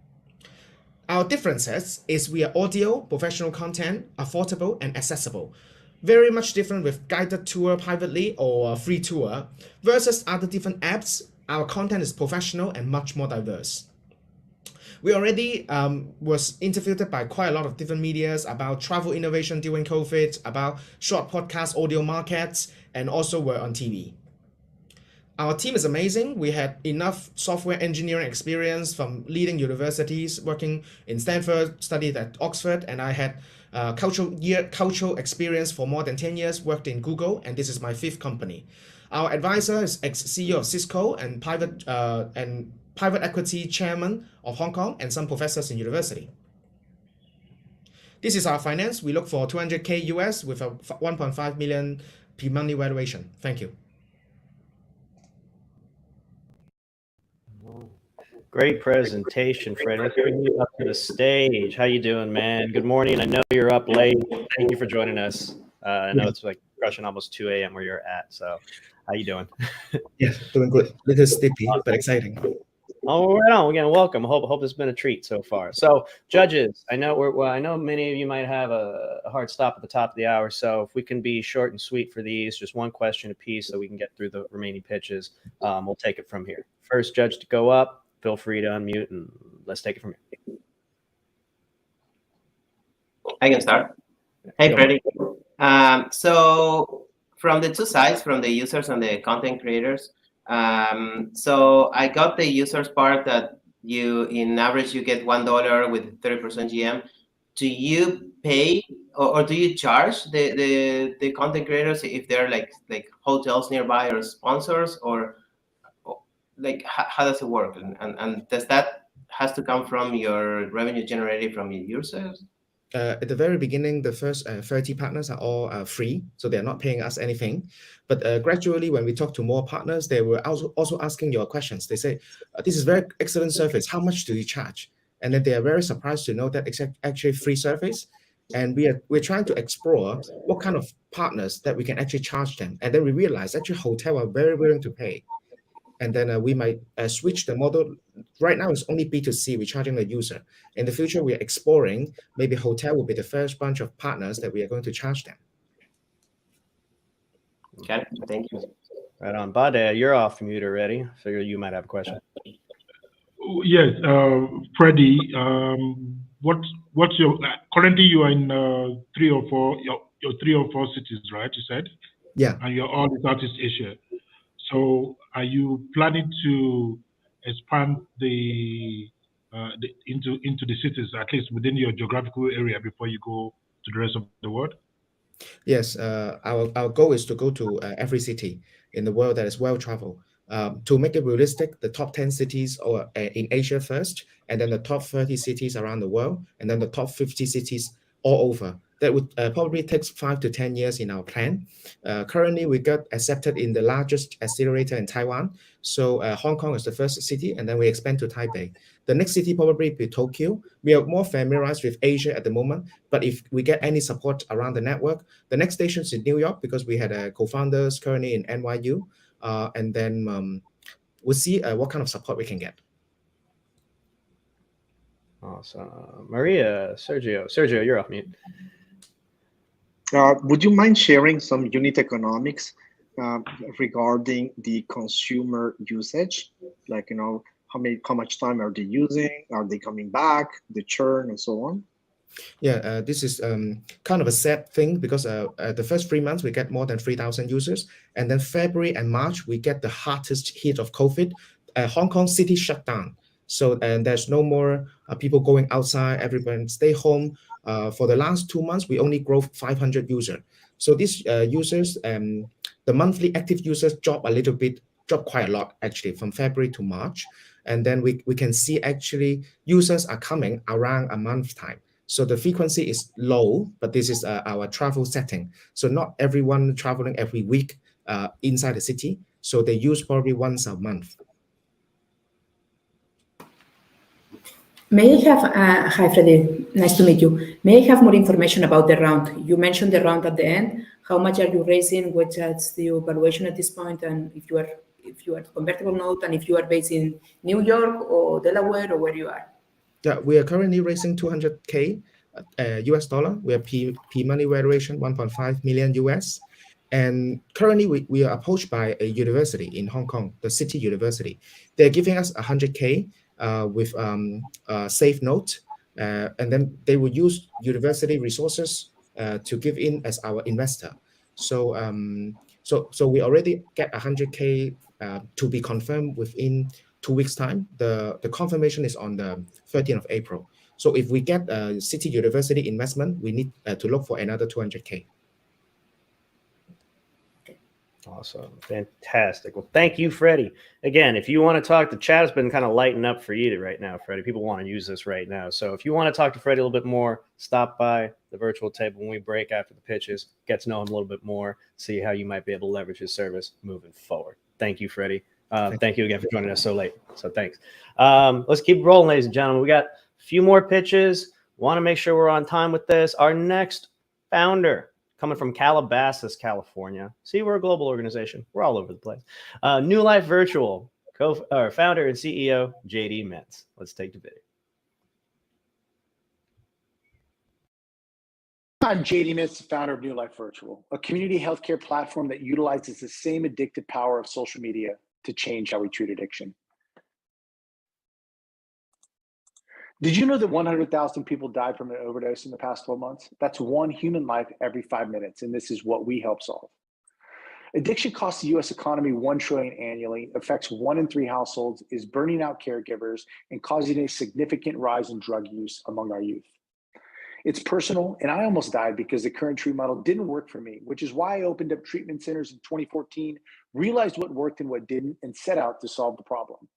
Our differences is we are audio, professional content, affordable, and accessible. Very much different with guided tour privately or free tour. Versus other different apps, our content is professional and much more diverse. We already was interviewed by quite a lot of different medias about travel innovation during COVID, about short podcast audio markets, and also were on TV. Our team is amazing. We had enough software engineering experience from leading universities, working in Stanford, studied at Oxford, and I had cultural experience for more than 10 years, worked in Google, and this is my 5th company. Our advisor is ex-CEO of Cisco and private equity chairman of Hong Kong and some professors in university. This is our finance. We look for 200K US with a 1.5 million pre-money valuation. Thank you. Great presentation, Fred. Let's bring you up to the stage. How you doing, man? Good morning. I know you're up late. Thank you for joining us. I know it's like crushing almost 2 a.m. where you're at. So how you doing? Yes, doing good. Little sleepy, but exciting. Oh, right on. Again, welcome. Hope it's been a treat so far. So, judges, I know I know many of you might have a hard stop at the top of the hour. So, if we can be short and sweet for these, just one question apiece, so we can get through the remaining pitches. We'll take it from here. First judge to go up. Feel free to unmute and let's take it from here. I can start. Hey, Freddie. So, from the 2 sides, from the users and the content creators. So I got the users part that in average you get $1 with 30% GM. Do you pay or do you charge the content creators if they're like hotels nearby or sponsors, or like how does it work? And does that has to come from your revenue generated from your users? At the very beginning, the first 30 partners are all free, so they're not paying us anything. But gradually, when we talk to more partners, they were also asking your questions. They say, this is very excellent service. How much do you charge? And then they are very surprised to know that it's actually free service. And we're trying to explore what kind of partners that we can actually charge them. And then we realize actually hotels are very willing to pay. And then we might switch the model. Right now, it's only B2C. We're charging the user. In the future, we are exploring maybe hotel will be the first bunch of partners that we are going to charge them. Okay, thank you. Right on. Bade, you're off mute already. Figure you might have a question. Yes, Freddie. What's your currently you are in 3 or 4 your 3 or 4 cities, right? You said. Yeah. And you're all in Southeast Asia. So, are you planning to expand into the cities, at least within your geographical area, before you go to the rest of the world? Yes, our goal is to go to every city in the world that is well traveled. To make it realistic, the top 10 cities or in Asia first, and then the top 30 cities around the world, and then the top 50 cities all over That would probably take 5 to 10 years in our plan. Currently, we got accepted in the largest accelerator in Taiwan. So Hong Kong is the first city, and then we expand to Taipei. The next city probably be Tokyo. We are more familiarized with Asia at the moment, but if we get any support around the network, the next station is in New York because we had co-founders currently in NYU, and then we'll see what kind of support we can get. Awesome. Maria, Sergio, you're off mute. Would you mind sharing some unit economics regarding the consumer usage? Like, how much time are they using? Are they coming back? The churn and so on? Yeah, this is kind of a sad thing because the first 3 months we get more than 3,000 users, and then February and March we get the hardest hit of COVID. Hong Kong city shut down, so and there's no more people going outside. Everyone stay home. For the last 2 months, we only grow 500 users. So these users, the monthly active users drop quite a lot actually from February to March, and then we can see actually users are coming around a month time. So the frequency is low, but this is our travel setting. So not everyone traveling every week inside the city. So they use probably once a month. May I have, hi Freddy, nice to meet you. May I have more information about the round? You mentioned the round at the end. How much are you raising? What's the evaluation at this point? And if you are convertible note, and if you are based in New York or Delaware or where you are? Yeah, we are currently raising 200K US dollar. We have P money valuation 1.5 million US. And currently we are approached by a university in Hong Kong, the City University. They're giving us 100K with a safe note. And then they will use university resources to give in as our investor. So so we already get 100K to be confirmed within 2 weeks time. The confirmation is on the 13th of April. So if we get a City University investment, we need to look for another 200K. Awesome. Fantastic. Well, thank you, Freddie. Again, if you want to talk, the chat has been kind of lighting up for you right now, Freddie. People want to use this right now. So if you want to talk to Freddie a little bit more, stop by the virtual table when we break after the pitches, get to know him a little bit more, see how you might be able to leverage his service moving forward. Thank you, Freddie. Thank you again for joining us so late. So thanks. Let's keep rolling, ladies and gentlemen. We got a few more pitches. Want to make sure we're on time with this. Our next founder, coming from Calabasas, California. See, we're a global organization. We're all over the place. New Life Virtual founder and CEO, JD Metz. Let's take the video. I'm JD Metz, founder of New Life Virtual, a community healthcare platform that utilizes the same addictive power of social media to change how we treat addiction. Did you know that 100,000 people died from an overdose in the past 12 months? That's one human life every 5 minutes, and this is what we help solve. Addiction costs the US economy $1 trillion annually, affects 1 in 3 households, is burning out caregivers, and causing a significant rise in drug use among our youth. It's personal, and I almost died because the current treatment model didn't work for me, which is why I opened up treatment centers in 2014, realized what worked and what didn't, and set out to solve the problem.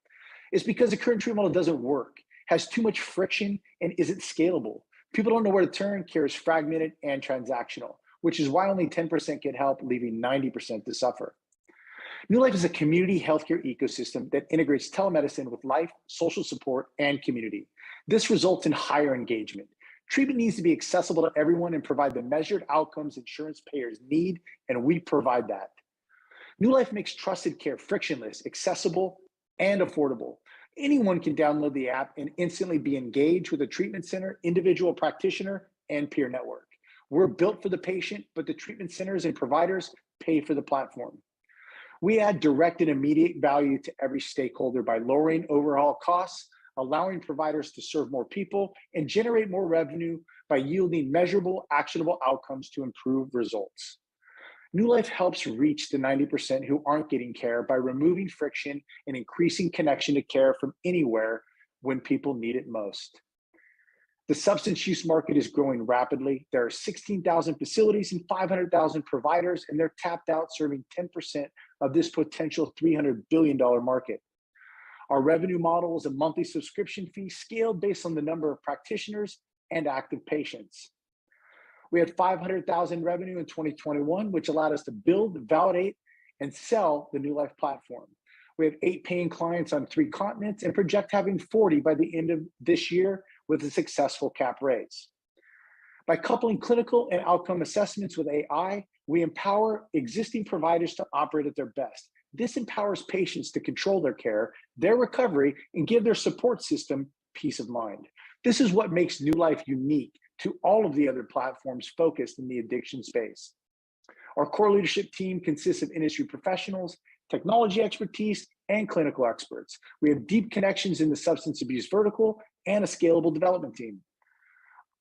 It's because the current treatment model doesn't work, has too much friction, and isn't scalable. People don't know where to turn, care is fragmented and transactional, which is why only 10% get help, leaving 90% to suffer. New Life is a community healthcare ecosystem that integrates telemedicine with life, social support, and community. This results in higher engagement. Treatment needs to be accessible to everyone and provide the measured outcomes insurance payers need, and we provide that. New Life makes trusted care frictionless, accessible, and affordable. Anyone can download the app and instantly be engaged with a treatment center, individual practitioner, and peer network. We're built for the patient, but the treatment centers and providers pay for the platform. We add direct and immediate value to every stakeholder by lowering overall costs, allowing providers to serve more people, and generate more revenue by yielding measurable, actionable outcomes to improve results. New Life helps reach the 90% who aren't getting care by removing friction and increasing connection to care from anywhere when people need it most. The substance use market is growing rapidly. There are 16,000 facilities and 500,000 providers, and they're tapped out, serving 10% of this potential $300 billion market. Our revenue model is a monthly subscription fee scaled based on the number of practitioners and active patients. We had 500,000 revenue in 2021, which allowed us to build, validate, and sell the New Life platform. We have 8 paying clients on 3 continents and project having 40 by the end of this year with a successful cap raise. By coupling clinical and outcome assessments with AI, we empower existing providers to operate at their best. This empowers patients to control their care, their recovery, and give their support system peace of mind. This is what makes New Life unique to all of the other platforms focused in the addiction space. Our core leadership team consists of industry professionals, technology expertise, and clinical experts. We have deep connections in the substance abuse vertical and a scalable development team.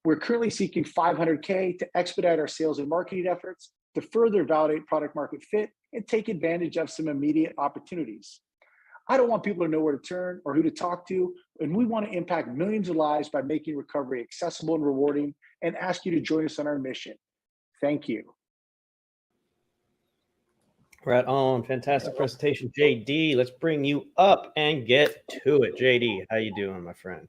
We're currently seeking $500K to expedite our sales and marketing efforts, to further validate product market fit, and take advantage of some immediate opportunities. I don't want people to know where to turn or who to talk to, and we want to impact millions of lives by making recovery accessible and rewarding, and ask you to join us on our mission. Thank you. Right on. Fantastic presentation, JD. Let's bring you up and get to it. JD, how you doing, my friend?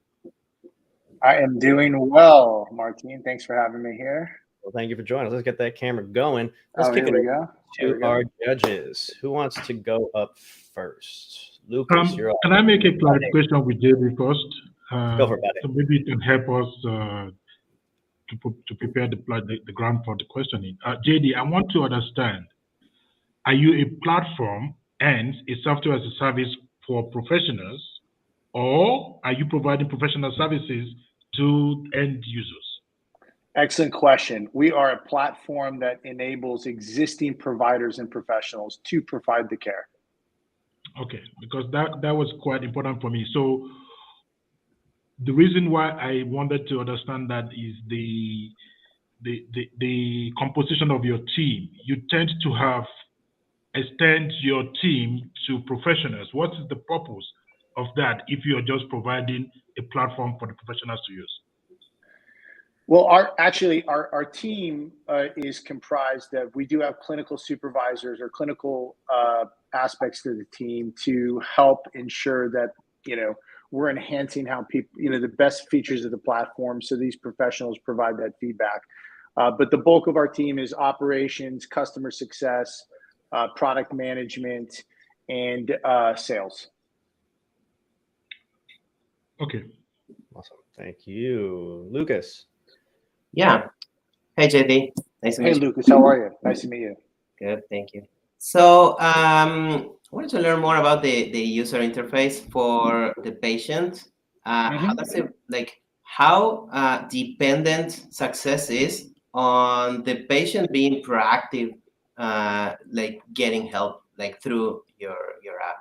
I am doing well, Martin. Thanks for having me here. Well, thank you for joining us. Let's get that camera going. Let's kick it over to our judges. Who wants to go up first? Lucas, you're up. Can I make a clarification with JD first? Go for it. So maybe it can help us to prepare the ground for the questioning. JD, I want to understand, are you a platform and a software as a service for professionals, or are you providing professional services to end users? Excellent question. We are a platform that enables existing providers and professionals to provide the care. Okay, because that was quite important for me. So the reason why I wanted to understand that is the composition of your team. You tend to extend your team to professionals. What is the purpose of that if you're just providing a platform for the professionals to use? Well, our team is comprised of, we do have clinical supervisors or clinical aspects to the team to help ensure that, we're enhancing how people, the best features of the platform. So these professionals provide that feedback. But the bulk of our team is operations, customer success, product management, and sales. Okay. Awesome. Thank you. Lucas. Yeah. Hey, JD. Nice to meet you. Hey, Lucas. How are you? Nice to meet you. Good. Thank you. So I wanted to learn more about the user interface for the patient. How does it, how dependent success is on the patient being proactive, getting help, through your app?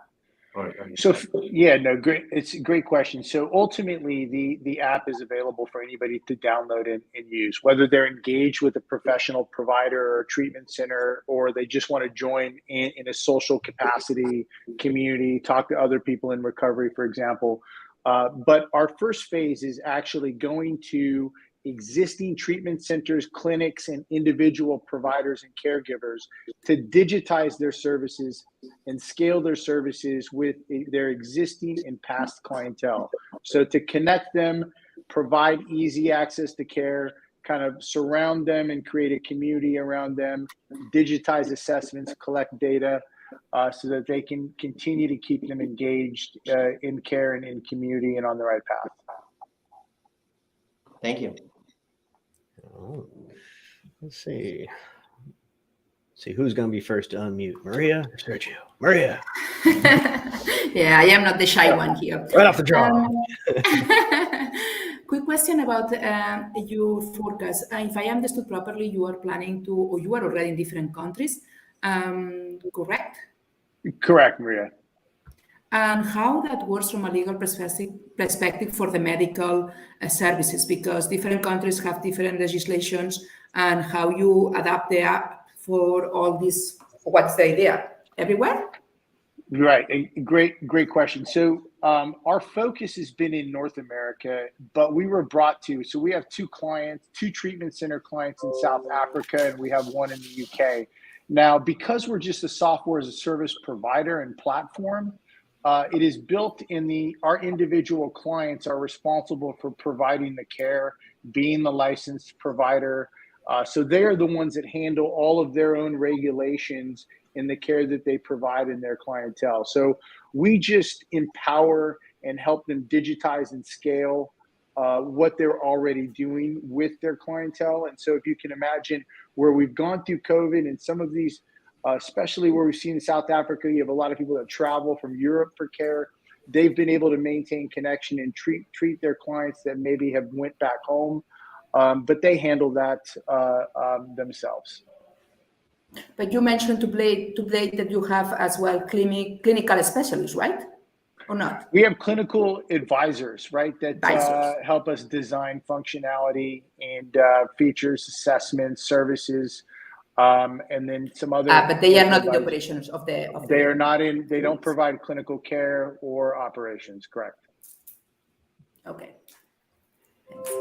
Great. It's a great question. So ultimately, the app is available for anybody to download and use, whether they're engaged with a professional provider or treatment center, or they just want to join in a social capacity community, talk to other people in recovery, for example. But our first phase is actually going to existing treatment centers, clinics, and individual providers and caregivers to digitize their services and scale their services with their existing and past clientele. So to connect them, provide easy access to care, kind of surround them and create a community around them, digitize assessments, collect data, so that they can continue to keep them engaged in care and in community and on the right path. Thank you. Oh, let's see who's going to be first to unmute, Maria or Sergio? Maria. Yeah, I am not the shy one here. Right off the draw. Quick question about your forecast. If I understood properly, you are planning to, or you are already in different countries, correct? Correct, Maria. And how that works from a legal perspective for the medical services, because different countries have different legislations, and how you adapt the app for all this. What's the idea? Everywhere? Right. Great question. So our focus has been in North America, but we were brought to, so we have 2 clients, 2 treatment center clients in South Africa, and we have 1 in the UK. Now, because we're just a software as a service provider and platform, it is built in our individual clients are responsible for providing the care, being the licensed provider, So they are the ones that handle all of their own regulations in the care that they provide in their clientele. So we just empower and help them digitize and scale what they're already doing with their clientele. And so if you can imagine where we've gone through COVID and some of these, especially where we've seen in South Africa, you have a lot of people that travel from Europe for care. They've been able to maintain connection and treat their clients that maybe have went back home, but they handle that themselves. But you mentioned to Blade that you have as well clinical specialists, right? Or not? We have clinical advisors, right, that help us design functionality and features, assessments, services, and then some other. But they are not in the operations of the. They are not in. They don't provide clinical care or operations. Correct. Okay.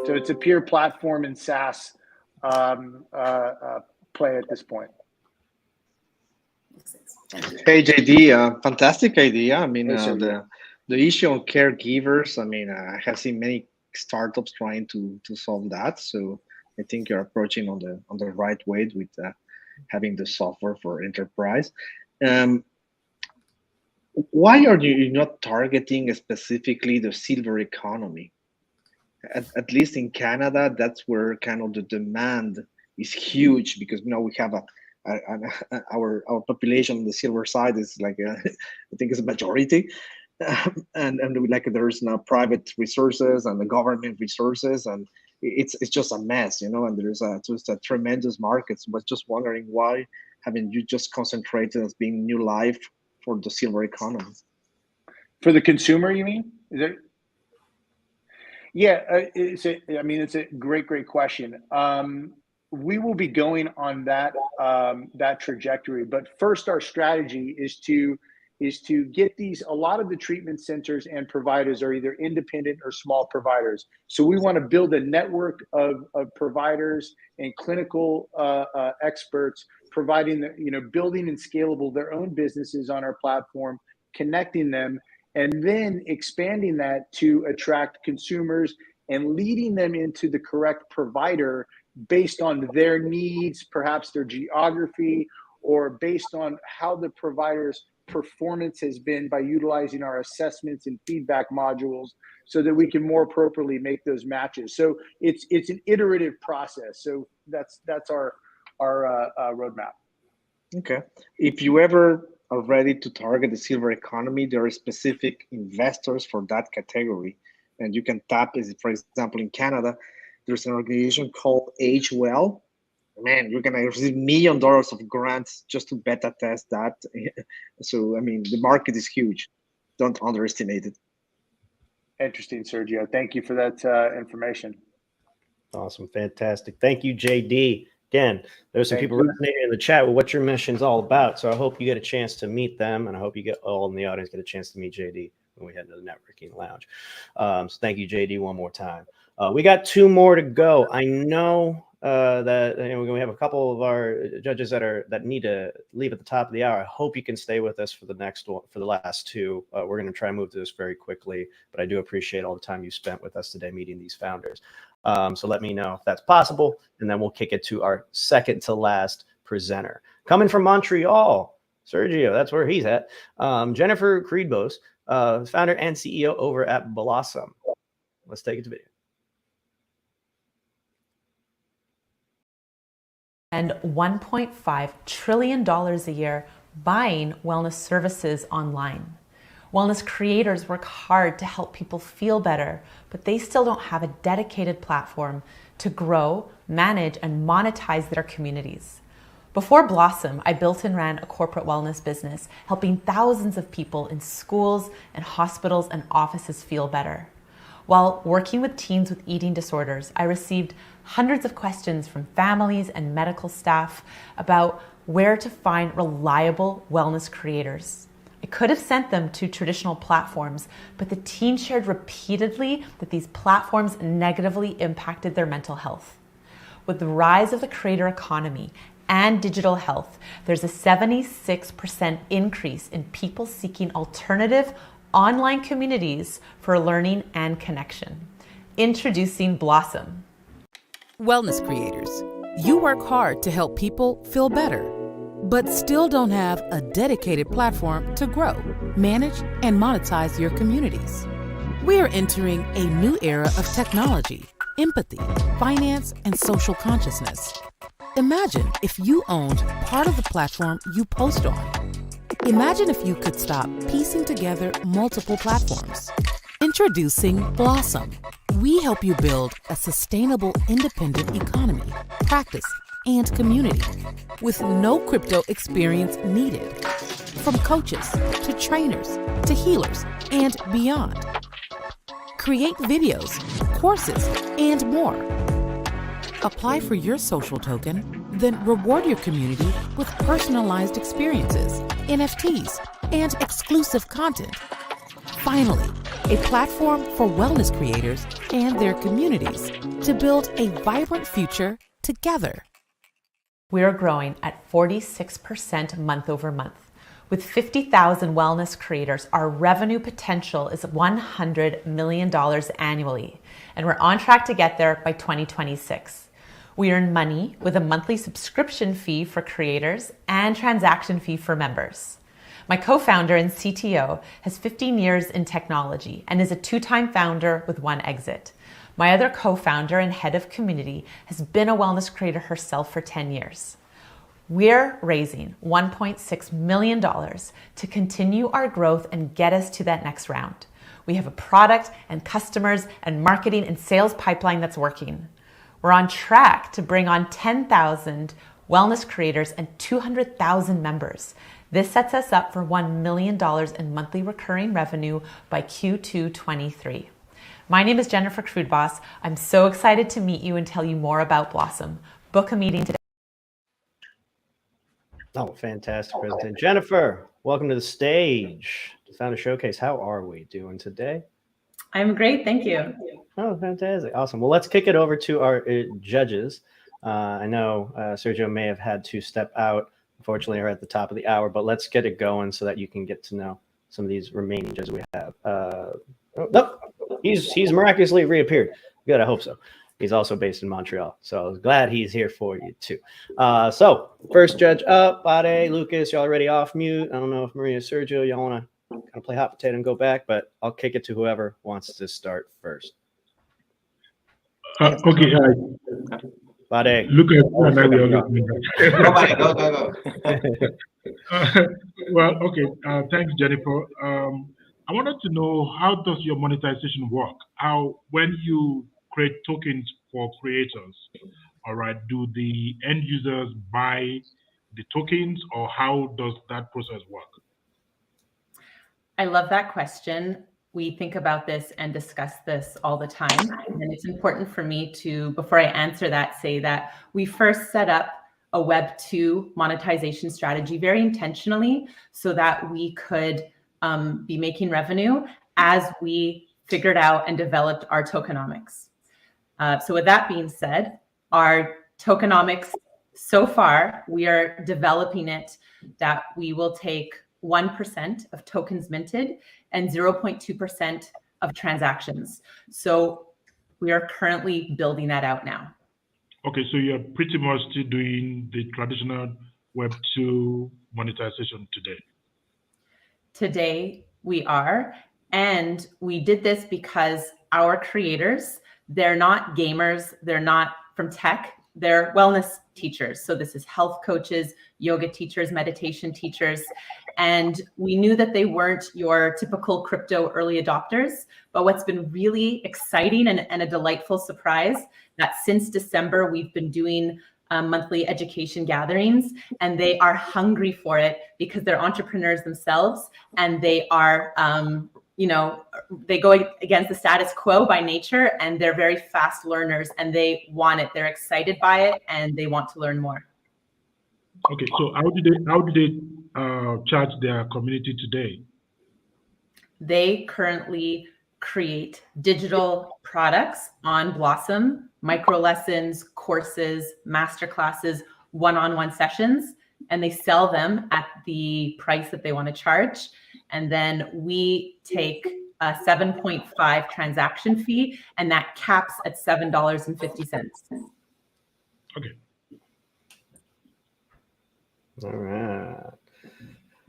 So it's a pure platform and SaaS play at this point. Hey JD, fantastic idea. I mean, the issue of caregivers. I mean, I have seen many startups trying to solve that. So I think you're approaching on the right way with having the software for enterprise. Why are you not targeting specifically the silver economy? At least in Canada, that's where kind of the demand is huge, because we have our population on the silver side is like I think it's a majority, and like there's now private resources and the government resources, and it's just a mess, and there's just a tremendous market. So I was just wondering, why haven't you just concentrated as being new life for the silver economy? For the consumer, you mean? Is it? Yeah, it's a great question. We will be going on that trajectory, but first, our strategy is to get a lot of the treatment centers and providers are either independent or small providers. So we want to build a network of providers and clinical experts providing building and scalable their own businesses on our platform, connecting them, and then expanding that to attract consumers and leading them into the correct provider based on their needs, perhaps their geography, or based on how the provider's performance has been by utilizing our assessments and feedback modules, so that we can more appropriately make those matches. So it's an iterative process. So that's our roadmap. Okay. If you ever are ready to target the silver economy, there are specific investors for that category, and you can tap. For example, in Canada, there's an organization called Age Well. Man, you're gonna receive $1 million of grants just to beta test that. So I mean, the market is huge. Don't underestimate it. Interesting, Sergio. Thank you for that information. Awesome, fantastic. Thank you, JD. Again, there's some people resonating in the chat with what your mission's all about. So I hope you get a chance to meet them, and I hope you get all in the audience get a chance to meet JD when we head into the networking lounge. So thank you, JD, one more time. We got 2 more to go. I know that we have a couple of our judges that need to leave at the top of the hour. I hope you can stay with us for the next one, for the last 2. We're going to try and move to this very quickly, but I do appreciate all the time you spent with us today meeting these founders. So let me know if that's possible, and then we'll kick it to our second to last presenter. Coming from Montreal, Sergio, that's where he's at. Jennifer Creedbos, founder and CEO over at Blossom. Let's take it to video. And $1.5 trillion a year buying wellness services online. Wellness creators work hard to help people feel better, but they still don't have a dedicated platform to grow, manage, and monetize their communities. Before Blossom, I built and ran a corporate wellness business, helping thousands of people in schools and hospitals and offices feel better. While working with teens with eating disorders, I received hundreds of questions from families and medical staff about where to find reliable wellness creators. I could have sent them to traditional platforms, but the team shared repeatedly that these platforms negatively impacted their mental health. With the rise of the creator economy and digital health, there's a 76% increase in people seeking alternative online communities for learning and connection. Introducing Blossom. Wellness creators, You work hard to help people feel better, but still don't have a dedicated platform to grow, manage, and monetize your communities. We are entering a new era of technology, empathy, finance, and social consciousness. Imagine if you owned part of the platform you post on. Imagine if you could stop piecing together multiple platforms. Introducing Blossom. We help you build a sustainable, independent economy, practice, and community with no crypto experience needed. From coaches to trainers to healers and beyond. Create videos, courses, and more. Apply for your social token, then reward your community with personalized experiences, NFTs, and exclusive content. Finally, a platform for wellness creators and their communities to build a vibrant future together. We are growing at 46% month over month. With 50,000 wellness creators, our revenue potential is $100 million annually, and we're on track to get there by 2026. We earn money with a monthly subscription fee for creators and transaction fee for members. My co-founder and CTO has 15 years in technology and is a 2-time founder with 1 exit. My other co-founder and head of community has been a wellness creator herself for 10 years. We're raising $1.6 million to continue our growth and get us to that next round. We have a product and customers and marketing and sales pipeline that's working. We're on track to bring on 10,000 wellness creators and 200,000 members. This sets us up for $1 million in monthly recurring revenue by Q2 23. My name is Jennifer Krudboss. I'm so excited to meet you and tell you more about Blossom. Book a meeting today. Oh, fantastic presentation. Jennifer, welcome to the stage. Founder Showcase. How are we doing today? I'm great, thank you. Oh, fantastic. Awesome. Well, let's kick it over to our judges. I know Sergio may have had to step out. Unfortunately, we're at the top of the hour, but let's get it going so that you can get to know some of these remaining judges we have. Nope, he's miraculously reappeared. Good, I hope so. He's also based in Montreal, so I was glad he's here for you too. So first judge up, Bade, Lucas, y'all already off mute. I don't know if Maria, Sergio, y'all want to kind of play hot potato and go back, but I'll kick it to whoever wants to start first. Okay. Bade. Lucas, Go. Well, okay. Thanks, Jennifer. I wanted to know, how does your monetization work? When you create tokens for creators, all right, do the end users buy the tokens, or how does that process work? I love that question. We think about this and discuss this all the time. And it's important for me to, before I answer that, say that we first set up a Web 2 monetization strategy very intentionally so that we could be making revenue as we figured out and developed our tokenomics. So with that being said, our tokenomics, so far, we are developing it that we will take 1% of tokens minted and 0.2% of transactions. So we are currently building that out now. Okay, so you're pretty much still doing the traditional Web 2 monetization today. Today we are, and we did this because our creators, they're not gamers, they're not from tech, they're wellness teachers. So this is health coaches, yoga teachers, meditation teachers. And we knew that they weren't your typical crypto early adopters. But what's been really exciting and a delightful surprise, that since December, we've been doing monthly education gatherings, and they are hungry for it because they're entrepreneurs themselves, and they are, they go against the status quo by nature, and they're very fast learners, and they want it. They're excited by it, and they want to learn more. Okay, so how do they charge their community today? They currently create digital products on Blossom, micro lessons, courses, masterclasses, one-on-one sessions, and they sell them at the price that they want to charge. And then we take a 7.5 transaction fee, and that caps at $7.50. Okay, All right.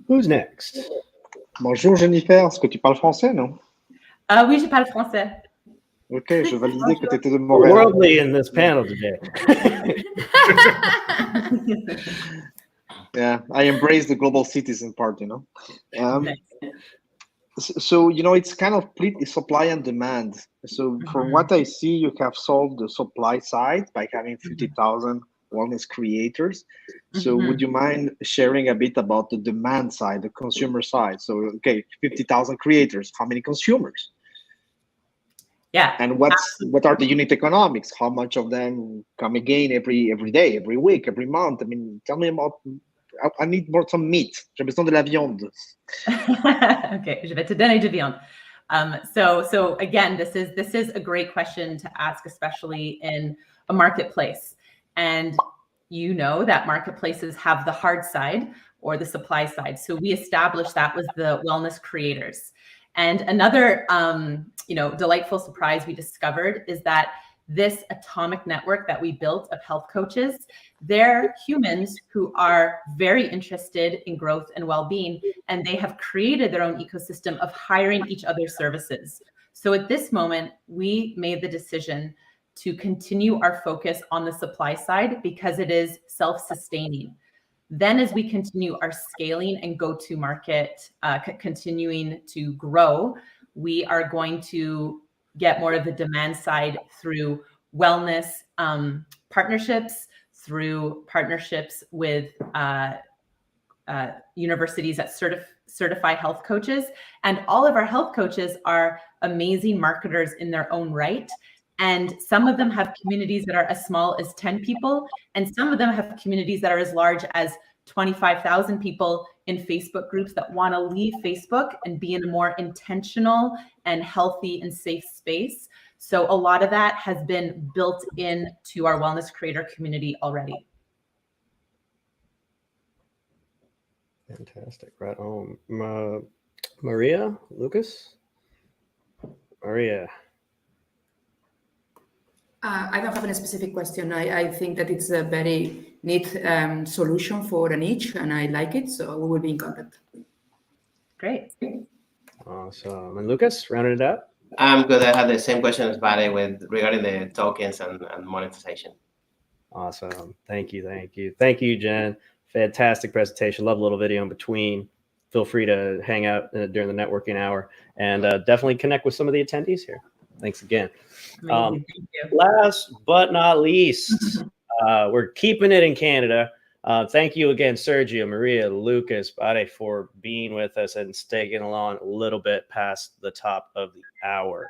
Who's next? Bonjour Jennifer, est-ce que tu parles français, non? Oui, je parle français. Ok, je validais que tu étais de Montréal. Worldly in this panel today. Yeah, I embrace the global citizen part, you know. So, you know, it's kind of split supply and demand. So from what I see, you have solved the supply side by having 50,000 wellness creators. So would you mind sharing a bit about the demand side, the consumer side? So, okay, 50,000 creators, how many consumers? Yeah. And what are the unit economics? How much of them come again every day, every week, every month? I mean, tell me about, I need some meat. J'ai besoin de la viande. Okay, je vais te donner de viande. So again, this is a great question to ask, especially in a marketplace. And you know that marketplaces have the hard side or the supply side. So we established that was the wellness creators. And another delightful surprise we discovered is that this atomic network that we built of health coaches, they're humans who are very interested in growth and well-being, and they have created their own ecosystem of hiring each other's services. So at this moment, we made the decision to continue our focus on the supply side because it is self-sustaining. Then as we continue our scaling and go to market, continuing to grow, we are going to get more of the demand side through wellness partnerships, through partnerships with universities that certify health coaches. And all of our health coaches are amazing marketers in their own right. And some of them have communities that are as small as 10 people, and some of them have communities that are as large as 25,000 people in Facebook groups that want to leave Facebook and be in a more intentional and healthy and safe space. So a lot of that has been built into our wellness creator community already. Fantastic. Right on. Maria, Lucas? Maria. I don't have a specific question. I think that it's a very neat solution for a niche, and I like it. So we will be in contact. Great. Awesome. And Lucas, rounding it up? I'm good. I have the same question as Barry regarding the tokens and monetization. Awesome. Thank you. Thank you, Jen. Fantastic presentation. Love a little video in between. Feel free to hang out during the networking hour and definitely connect with some of the attendees here. Thanks again. Thank you. Last but not least, we're keeping it in Canada. Thank you again, Sergio, Maria, Lucas, Bade, for being with us and staying along a little bit past the top of the hour.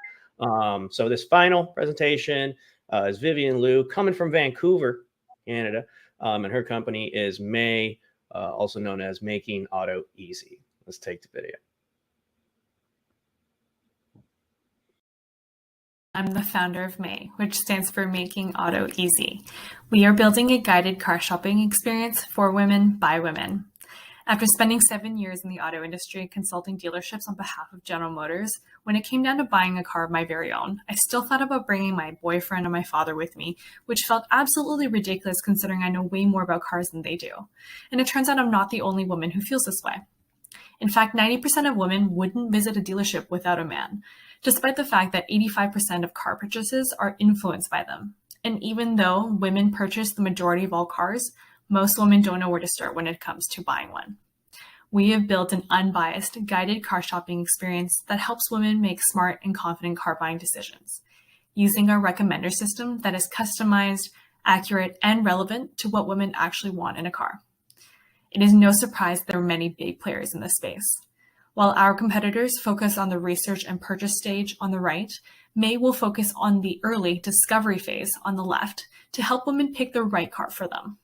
So this final presentation is Vivian Liu, coming from Vancouver, Canada, and her company is May, also known as Making Auto Easy. Let's take the video. I'm the founder of May, which stands for Making Auto Easy. We are building a guided car shopping experience for women by women. After spending 7 years in the auto industry consulting dealerships on behalf of General Motors, when it came down to buying a car of my very own, I still thought about bringing my boyfriend and my father with me, which felt absolutely ridiculous considering I know way more about cars than they do. And it turns out I'm not the only woman who feels this way. In fact, 90% of women wouldn't visit a dealership without a man, despite the fact that 85% of car purchases are influenced by them. And even though women purchase the majority of all cars, most women don't know where to start when it comes to buying one. We have built an unbiased, guided car shopping experience that helps women make smart and confident car buying decisions, using our recommender system that is customized, accurate, and relevant to what women actually want in a car. It is no surprise there are many big players in this space. While our competitors focus on the research and purchase stage on the right, May will focus on the early discovery phase on the left to help women pick the right car for them.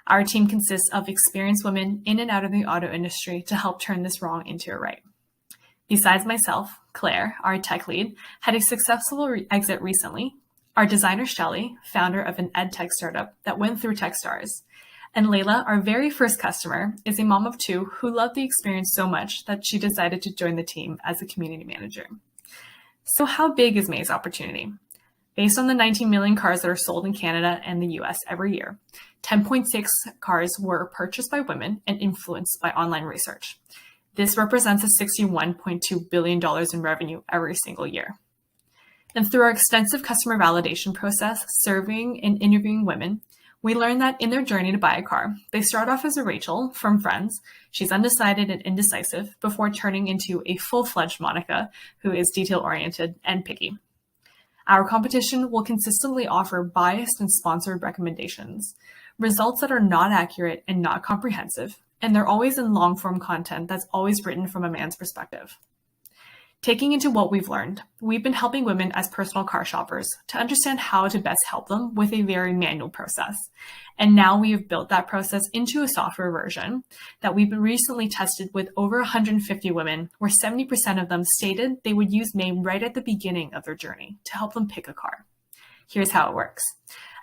Our team consists of experienced women in and out of the auto industry to help turn this wrong into a right. Besides myself, Claire, our tech lead, had a successful exit recently. Our designer, Shelley, founder of an ed tech startup that went through Techstars. And Layla, our very first customer, is a mom of 2 who loved the experience so much that she decided to join the team as a community manager. So how big is May's opportunity? Based on the 19 million cars that are sold in Canada and the US every year, 10.6 cars were purchased by women and influenced by online research. This represents a $61.2 billion in revenue every single year. And through our extensive customer validation process, surveying and interviewing women, we learned that in their journey to buy a car, they start off as a Rachel from Friends. She's undecided and indecisive before turning into a full-fledged Monica, who is detail-oriented and picky. Our competition will consistently offer biased and sponsored recommendations, results that are not accurate and not comprehensive, and they're always in long-form content that's always written from a man's perspective. Taking into what we've learned, we've been helping women as personal car shoppers to understand how to best help them with a very manual process. And now we have built that process into a software version that we've recently tested with over 150 women, where 70% of them stated they would use May right at the beginning of their journey to help them pick a car. Here's how it works.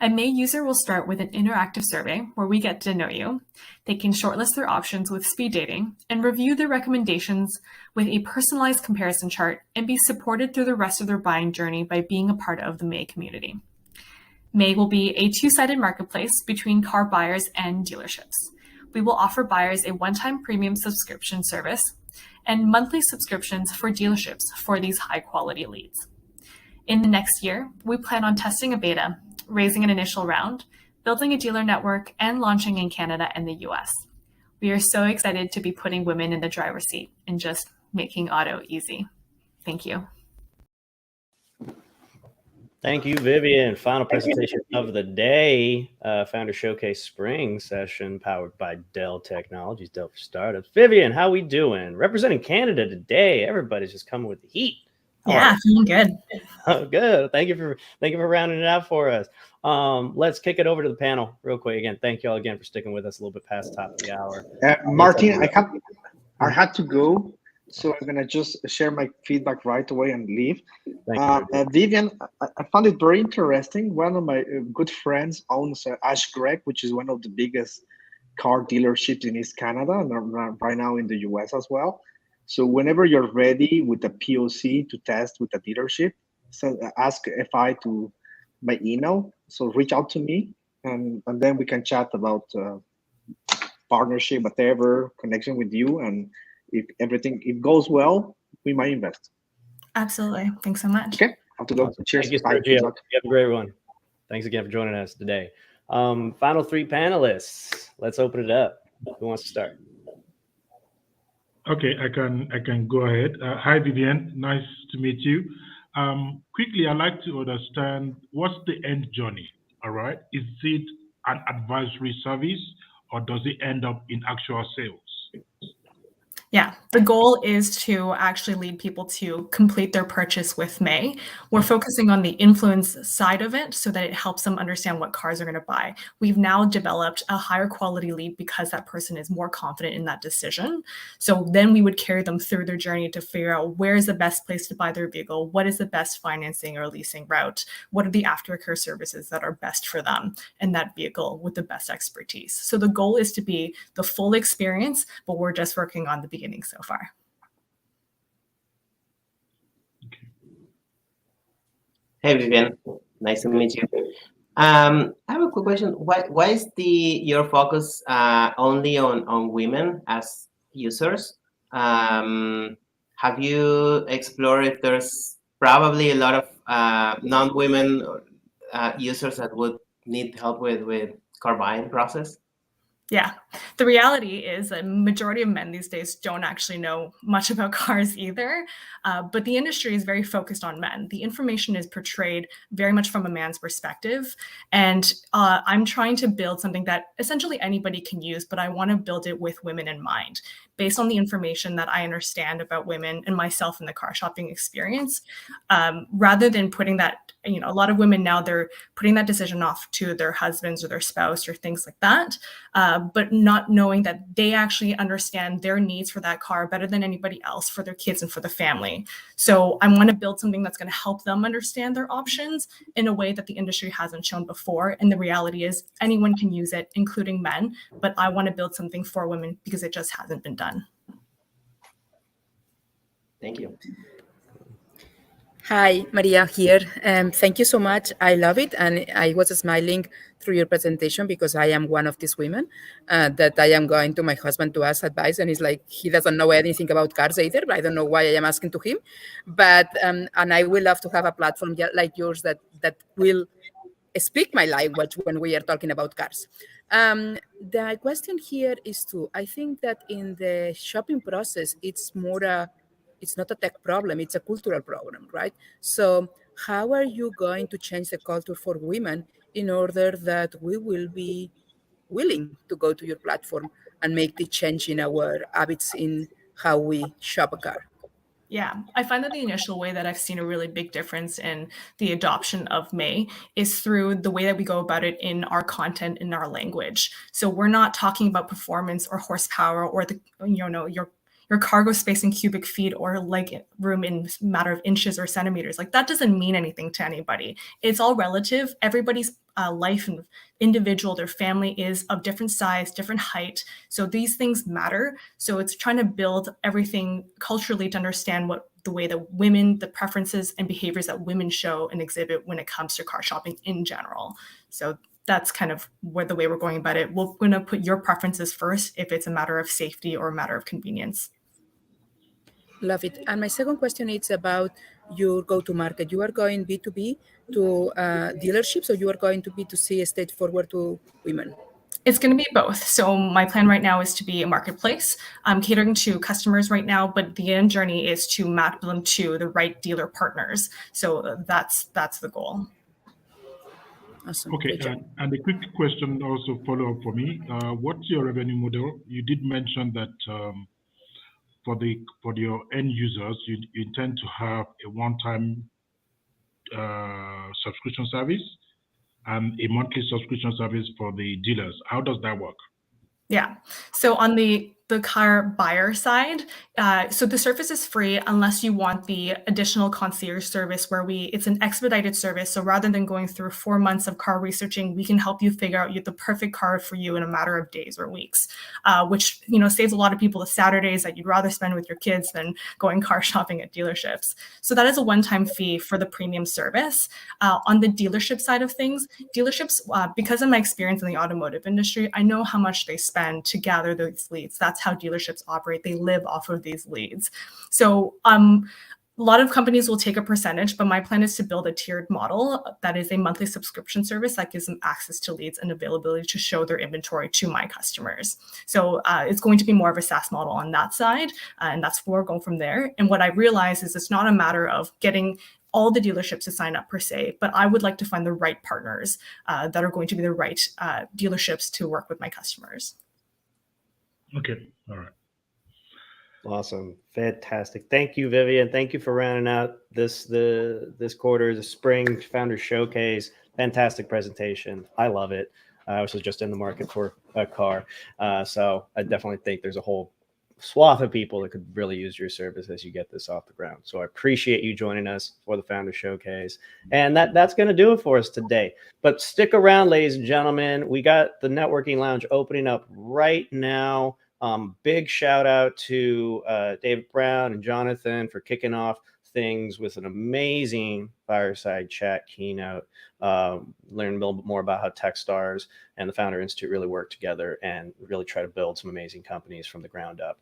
A May user will start with an interactive survey where we get to know you. They can shortlist their options with speed dating and review their recommendations with a personalized comparison chart and be supported through the rest of their buying journey by being a part of the May community. May will be a two-sided marketplace between car buyers and dealerships. We will offer buyers a one-time premium subscription service and monthly subscriptions for dealerships for these high-quality leads. In the next year, we plan on testing a beta, raising an initial round, building a dealer network, and launching in Canada and the US. We are so excited to be putting women in the driver's seat and just making auto easy. Thank you. Thank you, Vivian. Final presentation of the day, Founder Showcase Spring session powered by Dell Technologies, Dell for Startups. Vivian, how we doing? Representing Canada today. Everybody's just coming with the heat. Yeah, feeling good. Oh, good. Thank you for rounding it out for us. Let's kick it over to the panel real quick. Again, thank you all again for sticking with us a little bit past the top of the hour. Martin, I had to go, so I'm gonna just share my feedback right away and leave. Vivian, I found it very interesting. One of my good friends owns Ash Greg, which is one of the biggest car dealerships in East Canada and right now in the US as well. So whenever you're ready with a POC to test with a dealership, ask FI to my email. So reach out to me, and then we can chat about partnership, whatever, connection with you. And if it goes well, we might invest. Absolutely. Thanks so much. Okay. I have to go. Cheers. Thank you, Bye. Sergio. You have a great one. Thanks again for joining us today. Final three panelists. Let's open it up. Who wants to start? Okay, I can go ahead. Hi, Vivian. Nice to meet you. Quickly, I'd like to understand what's the end journey, all right? Is it an advisory service or does it end up in actual sales? Yeah, the goal is to actually lead people to complete their purchase with May. We're focusing on the influence side of it so that it helps them understand what cars they're going to buy. We've now developed a higher quality lead because that person is more confident in that decision. So then we would carry them through their journey to figure out where is the best place to buy their vehicle, what is the best financing or leasing route, what are the aftercare services that are best for them and that vehicle with the best expertise. So the goal is to be the full experience, but we're just working on the beginning so far. Hey, Vivian. Nice to meet you. I have a quick question. Why is your focus only on women as users? Have you explored if there's probably a lot of non-women users that would need help with car buying process? Yeah, the reality is a majority of men these days don't actually know much about cars either, but the industry is very focused on men. The information is portrayed very much from a man's perspective, and I'm trying to build something that essentially anybody can use, but I want to build it with women in mind, based on the information that I understand about women and myself in the car shopping experience, rather than putting that, a lot of women now, they're putting that decision off to their husbands or their spouse or things like that. But not knowing that they actually understand their needs for that car better than anybody else for their kids and for the family. So I want to build something that's going to help them understand their options in a way that the industry hasn't shown before. And the reality is anyone can use it, including men, but I want to build something for women because it just hasn't been done. Thank you. Hi, Maria here. Thank you so much. I love it. And I was smiling through your presentation because I am one of these women that I am going to my husband to ask advice. And he's like, he doesn't know anything about cars either. But I don't know why I am asking to him. But, and I will love to have a platform like yours that will speak my language when we are talking about cars. The question here is I think that in the shopping process, it's not a tech problem, it's a cultural problem, right? So how are you going to change the culture for women in order that we will be willing to go to your platform and make the change in our habits in how we shop a car? Yeah, I find that the initial way that I've seen a really big difference in the adoption of May is through the way that we go about it in our content, in our language. So we're not talking about performance or horsepower or your cargo space in cubic feet or leg room in matter of inches or centimeters. Like that doesn't mean anything to anybody. It's all relative. Everybody's life and individual, their family is of different size, different height. So these things matter. So it's trying to build everything culturally to understand what the way that women, the preferences and behaviors that women show and exhibit when it comes to car shopping in general. So that's kind of the way we're going about it. We're going to put your preferences first if it's a matter of safety or a matter of convenience. Love it. And my second question is about your go-to-market. You are going B2B to dealerships, or you are going to B2C straight forward to women? It's going to be both. So my plan right now is to be a marketplace. I'm catering to customers right now, but the end journey is to map them to the right dealer partners. So that's the goal. Awesome. Okay, and a quick question also follow up for me. What's your revenue model? You did mention that for your end users, you intend to have a one-time subscription service and a monthly subscription service for the dealers. How does that work? Yeah. So on the car buyer side, so the service is free unless you want the additional concierge service where it's an expedited service. So rather than going through 4 months of car researching, we can help you figure out the perfect car for you in a matter of days or weeks, which saves a lot of people the Saturdays that you'd rather spend with your kids than going car shopping at dealerships. So that is a one-time fee for the premium service. On the dealership side of things, dealerships, because of my experience in the automotive industry, I know how much they spend to gather those leads. That's how dealerships operate. They live off of these leads. So a lot of companies will take a percentage, but my plan is to build a tiered model that is a monthly subscription service that gives them access to leads and availability to show their inventory to my customers. So it's going to be more of a SaaS model on that side, and that's where we're going from there. And what I realize is it's not a matter of getting all the dealerships to sign up per se, but I would like to find the right partners that are going to be the right dealerships to work with my customers. Okay, all right. Awesome, fantastic. Thank you, Vivian. Thank you for rounding out this quarter, the spring founder showcase. Fantastic presentation. I love it. I was just in the market for a car, so I definitely think there's a whole swath of people that could really use your service as you get this off the ground. So I appreciate you joining us for the founder showcase, and that's going to do it for us today. But stick around, ladies and gentlemen. We got the networking lounge opening up right now. Big shout out to David Brown and Jonathan for kicking off things with an amazing fireside chat keynote. Learn a little bit more about how Techstars and the Founder Institute really work together and really try to build some amazing companies from the ground up,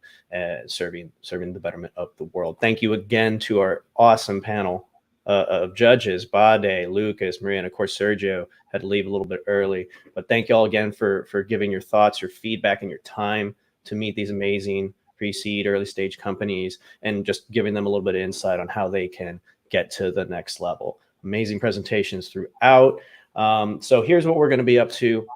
serving the betterment of the world. Thank you again to our awesome panel of judges, Bade, Lucas, Maria, and of course Sergio had to leave a little bit early. But thank you all again for giving your thoughts, your feedback, and your time to meet these amazing pre-seed, early stage companies and just giving them a little bit of insight on how they can get to the next level. Amazing presentations throughout. So here's what we're going to be up to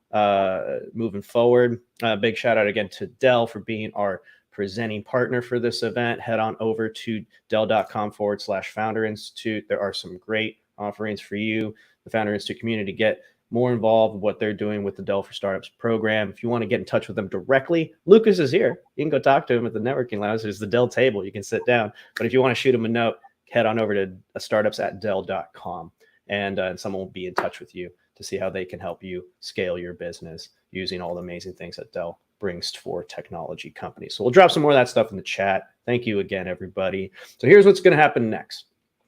moving forward. Big shout out again to Dell for being our presenting partner for this event. Head on over to dell.com/Founder Institute. There are some great offerings for you, the Founder Institute community, to get more involved with what they're doing with the Dell for Startups program. If you want to get in touch with them directly, Lucas is here. You can go talk to him at the networking lounge. There's the Dell table. You can sit down. But if you want to shoot him a note, head on over to startups@dell.com, and someone will be in touch with you to see how they can help you scale your business using all the amazing things that Dell brings for technology companies. So we'll drop some more of that stuff in the chat. Thank you again, everybody. So here's what's going to happen next.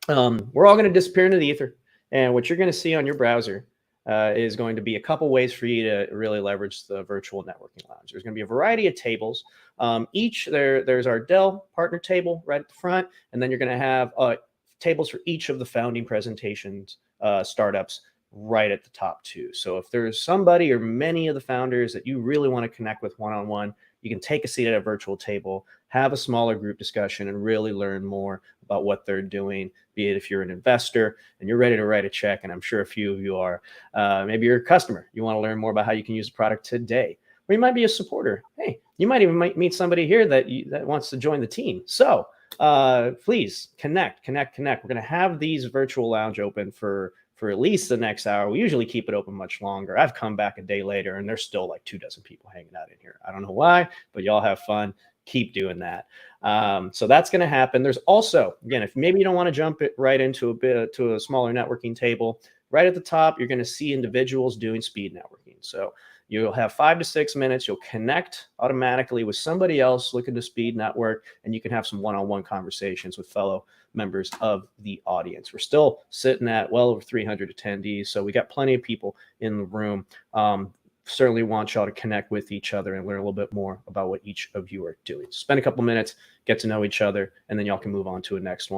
we're all going to disappear into the ether. And what you're going to see on your browser is going to be a couple ways for you to really leverage the virtual networking lounge. There's going to be a variety of tables. There's our Dell partner table right at the front, and then you're going to have tables for each of the founding presentations startups right at the top too. So if there's somebody or many of the founders that you really want to connect with one-on-one, you can take a seat at a virtual table, have a smaller group discussion, and really learn more about what they're doing, be it if you're an investor and you're ready to write a check, and I'm sure a few of you are. Maybe you're a customer. You want to learn more about how you can use the product today. Or you might be a supporter. Hey, you might even meet somebody here that wants to join the team. So please connect. We're going to have these virtual lounge open for at least the next hour. We usually keep it open much longer. I've come back a day later and there's still like 24 people hanging out in here. I don't know why, but y'all have fun. Keep doing that. So that's going to happen. There's also, again, if maybe you don't want to jump it right into a smaller networking table, right at the top, you're going to see individuals doing speed networking. So you'll have 5 to 6 minutes. You'll connect automatically with somebody else looking to speed network, and you can have some one-on-one conversations with fellow members of the audience. We're still sitting at well over 300 attendees, so we got plenty of people in the room. Certainly want y'all to connect with each other and learn a little bit more about what each of you are doing. Spend a couple minutes, get to know each other, and then y'all can move on to a next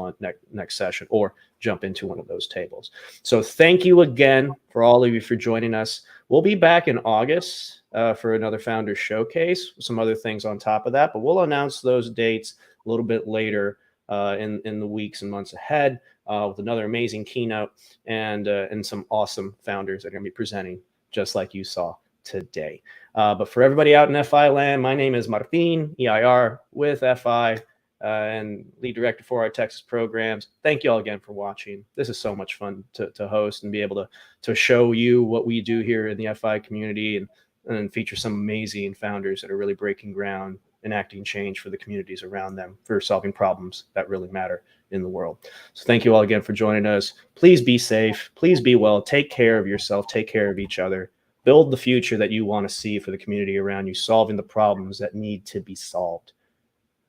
session or jump into one of those tables. So thank you again for all of you for joining us. We'll be back in August for another Founders Showcase, some other things on top of that, but we'll announce those dates a little bit later in the weeks and months ahead with another amazing keynote and some awesome founders that are going to be presenting just like you saw today. But for everybody out in FI land, my name is Martin, EIR with FI and lead director for our Texas programs. Thank you all again for watching. This is so much fun to host and be able to show you what we do here in the FI community and feature some amazing founders that are really breaking ground, enacting change for the communities around them, for solving problems that really matter in the world. So thank you all again for joining us. Please be safe. Please be well. Take care of yourself. Take care of each other. Build the future that you want to see for the community around you, solving the problems that need to be solved.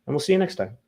And we'll see you next time.